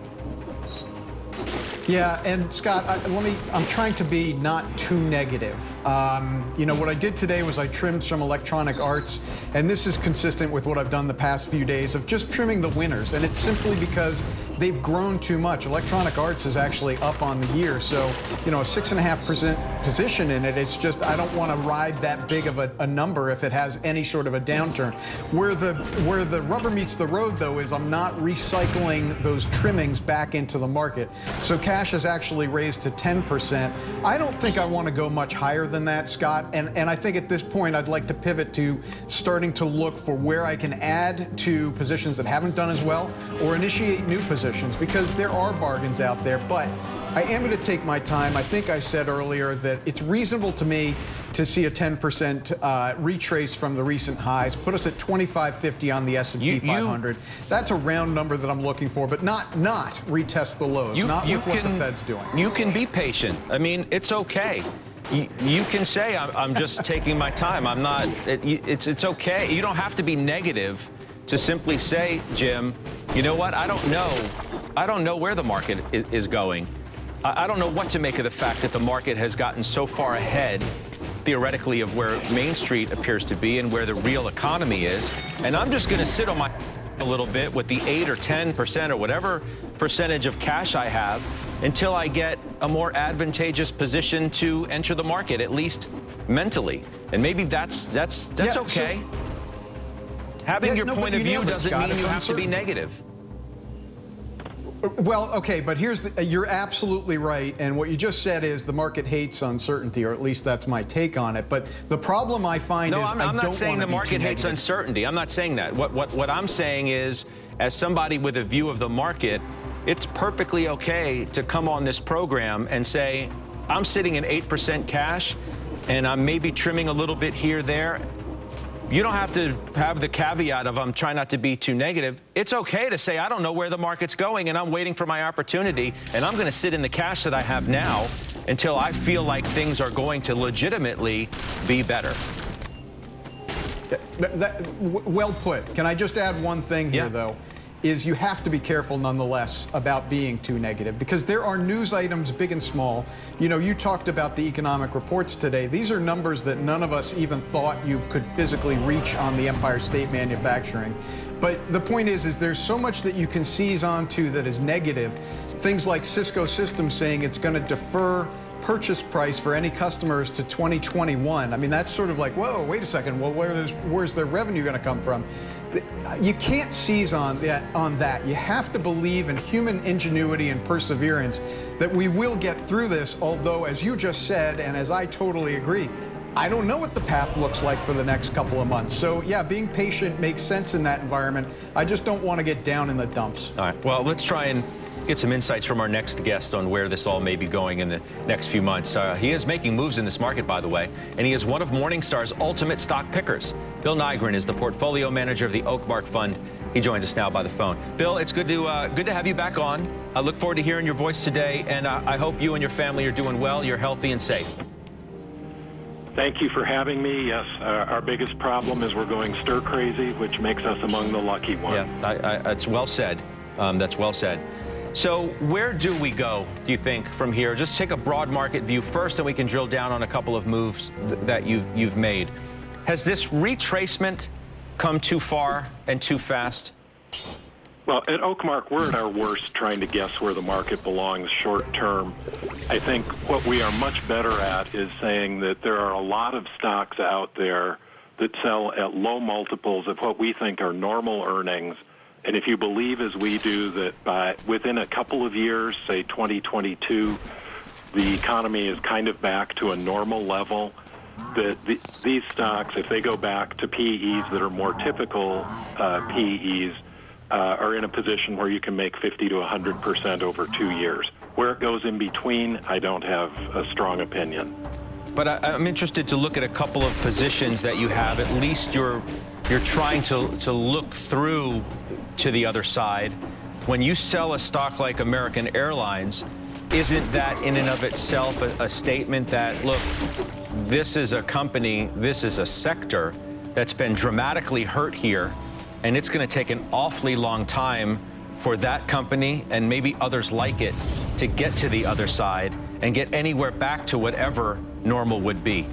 Yeah, and Scott, I'm trying to be not too negative. What I did today was I trimmed some Electronic Arts, and this is consistent with what I've done the past few days of just trimming the winners, and it's simply because they've grown too much. Electronic Arts is actually up on the year, so, a 6.5% position in it, it's just, I don't want to ride that big of a number if it has any sort of a downturn. Where the rubber meets the road, though, is I'm not recycling those trimmings back into the market. So cash is actually raised to 10%. I don't think I want to go much higher than that, Scott, and I think at this point I'd like to pivot to starting to look for where I can add to positions that haven't done as well or initiate new positions, because there are bargains out there, but I am going to take my time. I think I said earlier that it's reasonable to me to see a 10% retrace from the recent highs, put us at 2550 on the S&P 500. That's a round number that I'm looking for, but not retest the lows, not with what the Fed's doing. You can be patient. I mean, it's okay. You can say, I'm just taking my time. I'm not, it's okay. You don't have to be negative to simply say, Jim, you know what? I don't know where the market is going. I don't know what to make of the fact that the market has gotten so far ahead, theoretically, of where Main Street appears to be and where the real economy is. And I'm just going to sit on my a little bit with the 8 or 10% or whatever percentage of cash I have until I get a more advantageous position to enter the market, at least mentally. And maybe that's okay. Having your point of view doesn't mean you have to be negative. Well, okay, but you're absolutely right. And what you just said is the market hates uncertainty, or at least that's my take on it. But the problem I find is I'm not saying the market hates uncertainty. I'm not saying that. What I'm saying is, as somebody with a view of the market, it's perfectly okay to come on this program and say, I'm sitting in 8% cash, and I'm maybe trimming a little bit here, there. You don't have to have the caveat of I'm trying not to be too negative. It's okay to say I don't know where the market's going and I'm waiting for my opportunity and I'm going to sit in the cash that I have now until I feel like things are going to legitimately be better. Well put. Can I just add one thing here, though? Is you have to be careful nonetheless about being too negative, because there are news items big and small. You know, you talked about the economic reports today. These are numbers that none of us even thought you could physically reach on the Empire State Manufacturing. But the point is there's so much that you can seize onto that is negative. Things like Cisco Systems saying it's going to defer purchase price for any customers to 2021. I mean, that's sort of like, whoa, wait a second. Well, where's their revenue going to come from? You can't seize on that. You have to believe in human ingenuity and perseverance that we will get through this, although, as you just said, and as I totally agree, I don't know what the path looks like for the next couple of months. So, yeah, being patient makes sense in that environment. I just don't want to get down in the dumps. All right. Well, let's try and get some insights from our next guest on where this all may be going in the next few months. He is making moves in this market, by the way, and he is one of Morningstar's ultimate stock pickers. Bill Nygren is the portfolio manager of the Oakmark Fund. He joins us now by the phone. Bill, it's good to have you back on. I look forward to hearing your voice today, and I hope you and your family are doing well, you're healthy and safe. Thank you for having me. Yes, our biggest problem is we're going stir crazy, which makes us among the lucky ones. Yeah, that's well said. That's well said. So where do we go, do you think, from here? Just take a broad market view first, and we can drill down on a couple of moves that you've made. Has this retracement come too far and too fast? Well, at Oakmark, we're at our worst trying to guess where the market belongs short term. I think what we are much better at is saying that there are a lot of stocks out there that sell at low multiples of what we think are normal earnings. And if you believe, as we do, that within a couple of years, say 2022, the economy is kind of back to a normal level, that these stocks, if they go back to PEs that are more typical PEs, are in a position where you can make 50 to 100% over 2 years. Where it goes in between, I don't have a strong opinion. But I'm interested to look at a couple of positions that you have. At least you're trying to look through to the other side. When you sell a stock like American Airlines, isn't that in and of itself a statement that, look, this is a company, this is a sector that's been dramatically hurt here, and it's going to take an awfully long time for that company and maybe others like it to get to the other side and get anywhere back to whatever normal would be?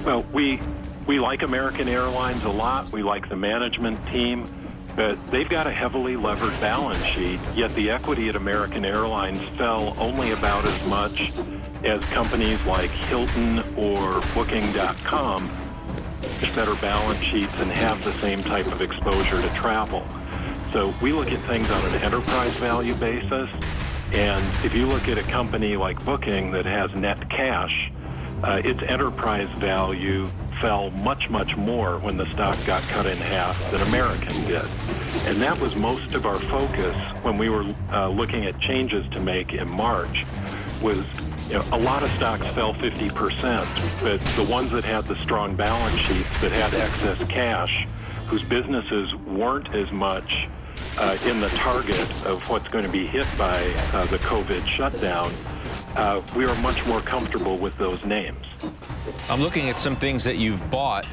Well, we like American Airlines a lot. We like the management team. But they've got a heavily levered balance sheet, yet the equity at American Airlines fell only about as much as companies like Hilton or Booking.com, much better balance sheets and have the same type of exposure to travel. So we look at things on an enterprise value basis, and if you look at a company like Booking that has net cash, its enterprise value fell much, much more when the stock got cut in half than American did. And that was most of our focus when we were looking at changes to make in March, was a lot of stocks fell 50%, but the ones that had the strong balance sheets, that had excess cash, whose businesses weren't as much in the target of what's going to be hit by the COVID shutdown, we are much more comfortable with those names. I'm looking at some things that you've bought.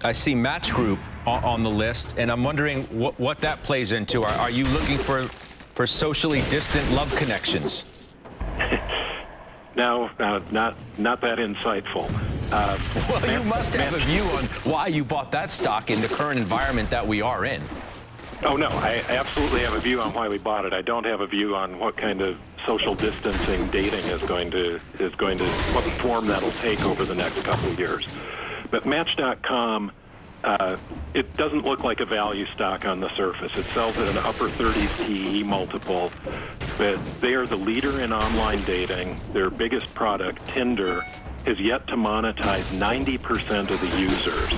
I see Match Group on the list, and I'm wondering what that plays into. Are you looking for socially distant love connections? No, not that insightful. Well, you must have a view on why you bought that stock in the current environment that we are in. Oh, no, I absolutely have a view on why we bought it. I don't have a view on what kind of social distancing dating is going to what form that'll take over the next couple of years. But Match.com, it doesn't look like a value stock on the surface. It sells at an upper 30s PE multiple, but they are the leader in online dating. Their biggest product, Tinder, has yet to monetize 90% of the users.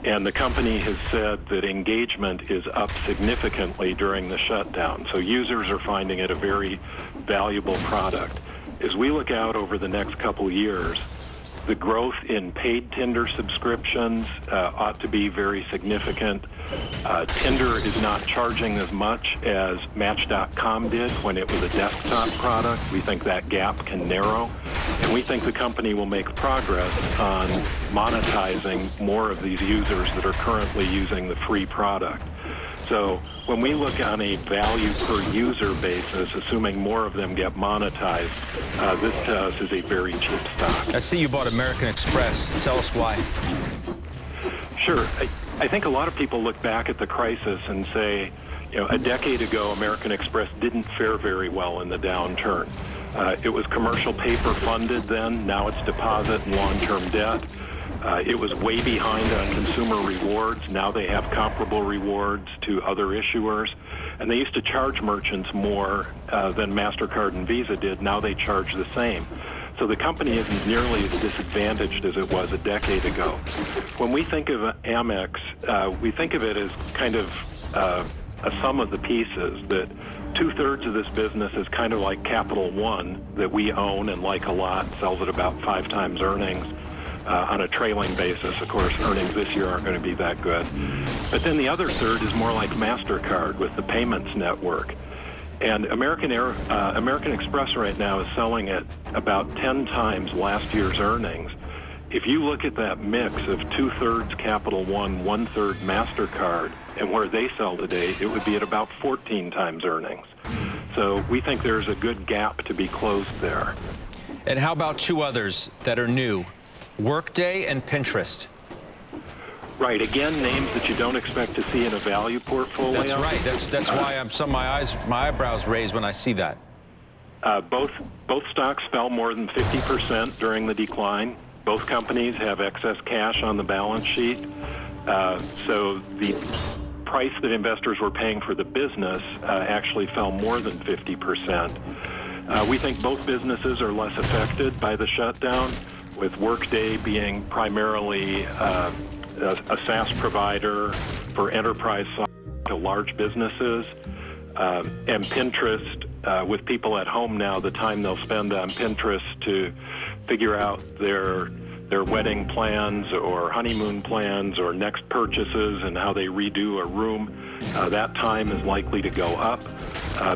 And the company has said that engagement is up significantly during the shutdown. So users are finding it a very valuable product. As we look out over the next couple years, the growth in paid Tinder subscriptions ought to be very significant. Tinder is not charging as much as Match.com did when it was a desktop product. We think that gap can narrow, and we think the company will make progress on monetizing more of these users that are currently using the free product. So when we look on a value per user basis, assuming more of them get monetized, this to us is a very cheap stock. I see you bought American Express. Tell us why. Sure. I think a lot of people look back at the crisis and say, a decade ago, American Express didn't fare very well in the downturn. It was commercial paper funded then. Now it's deposit and long-term debt. It was way behind on consumer rewards. Now they have comparable rewards to other issuers. And they used to charge merchants more than MasterCard and Visa did. Now they charge the same. So the company isn't nearly as disadvantaged as it was a decade ago. When we think of Amex, we think of it as kind of a sum of the pieces, that 2/3 of this business is kind of like Capital One that we own and like a lot, sells at about 5 times earnings. On a trailing basis, of course, earnings this year aren't going to be that good. But then the other third is more like MasterCard with the payments network. And American Express right now is selling at about 10 times last year's earnings. If you look at that mix of 2/3 Capital One, 1/3 MasterCard, and where they sell today, it would be at about 14 times earnings. So we think there's a good gap to be closed there. And how about two others that are new? Workday and Pinterest. Right. Again, names that you don't expect to see in a value portfolio. That's right. That's why my eyebrows raised when I see that. Both stocks fell more than 50% during the decline. Both companies have excess cash on the balance sheet. So the price that investors were paying for the business actually fell more than 50%. We think both businesses are less affected by the shutdown, with Workday being primarily a SaaS provider for enterprise software to large businesses, and Pinterest, with people at home now, the time they'll spend on Pinterest to figure out their wedding plans or honeymoon plans or next purchases and how they redo a room, that time is likely to go up.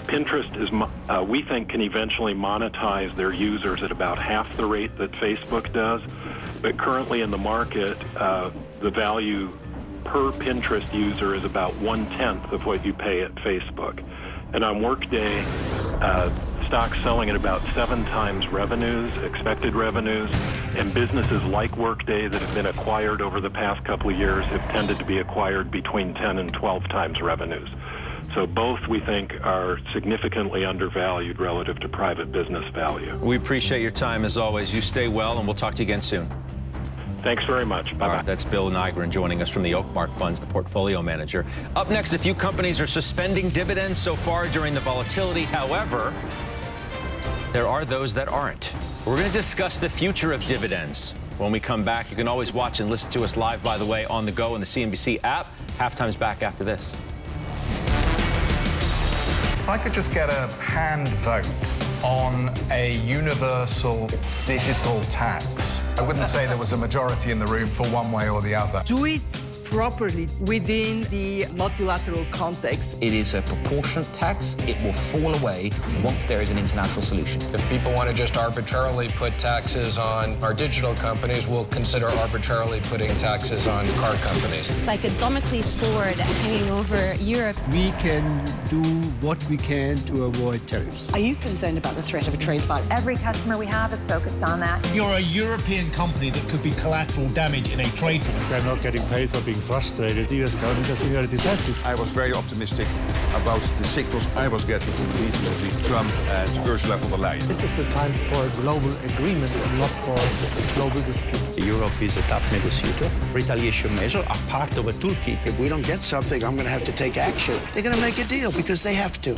Pinterest we think, can eventually monetize their users at about half the rate that Facebook does. But currently in the market, the value per Pinterest user is about 1/10 of what you pay at Facebook. And on Workday, stocks selling at about 7 times revenues, expected revenues, and businesses like Workday that have been acquired over the past couple of years have tended to be acquired between 10 and 12 times revenues. So both, we think, are significantly undervalued relative to private business value. We appreciate your time, as always. You stay well, and we'll talk to you again soon. Thanks very much. Bye-bye. All right, that's Bill Nygren joining us from the Oakmark Funds, the portfolio manager. Up next, a few companies are suspending dividends so far during the volatility. However, there are those that aren't. We're going to discuss the future of dividends. When we come back, you can always watch and listen to us live, by the way, on the go in the CNBC app. Halftime's back after this. If I could just get a hand vote on a universal digital tax, I wouldn't say there was a majority in the room for one way or the other. Do it properly within the multilateral context. It is a proportionate tax. It will fall away once there is an international solution. If people want to just arbitrarily put taxes on our digital companies, we'll consider arbitrarily putting taxes on car companies. It's like a Damocles sword hanging over Europe. We can do what we can to avoid tariffs. Are you concerned about the threat of a trade fight? Every customer we have is focused on that. You're a European company that could be collateral damage in a trade war. They're not getting paid for being frustrated. The US government has been very decisive. I was very optimistic about the signals I was getting from the meeting between Trump and Ursula von der Leyen. This is the time for a global agreement and not for a global dispute. Europe is a tough negotiator. Retaliation measures are part of a toolkit. If we don't get something, I'm going to have to take action. They're going to make a deal because they have to.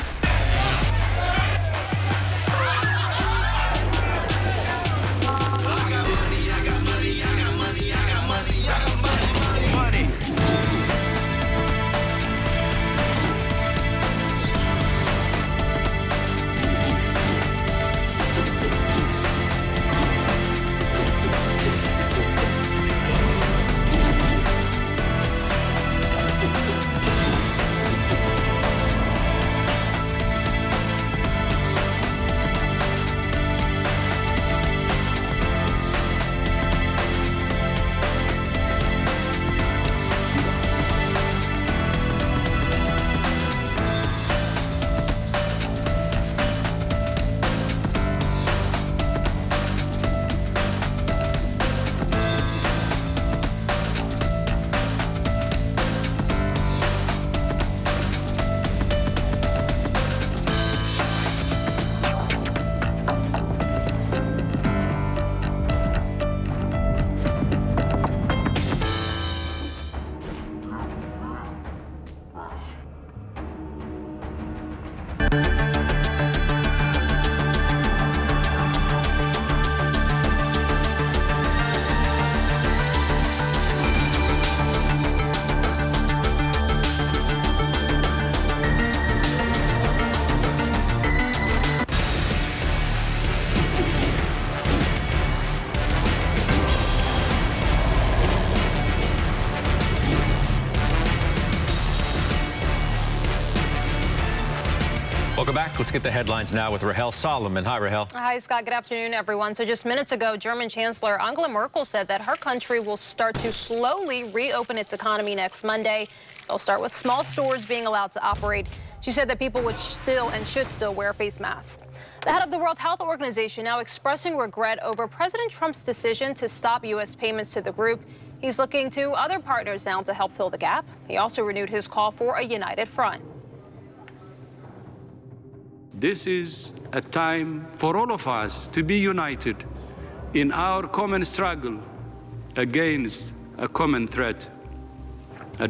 Welcome back. Let's get the headlines now with Rahel Solomon. Hi, Rahel. Hi, Scott. Good afternoon, everyone. So just minutes ago, German Chancellor Angela Merkel said that her country will start to slowly reopen its economy next Monday. They'll start with small stores being allowed to operate. She said that people would still and should still wear face masks. The head of the World Health Organization now expressing regret over President Trump's decision to stop U.S. payments to the group. He's looking to other partners now to help fill the gap. He also renewed his call for a united front. This is a time for all of us to be united in our common struggle against a common threat.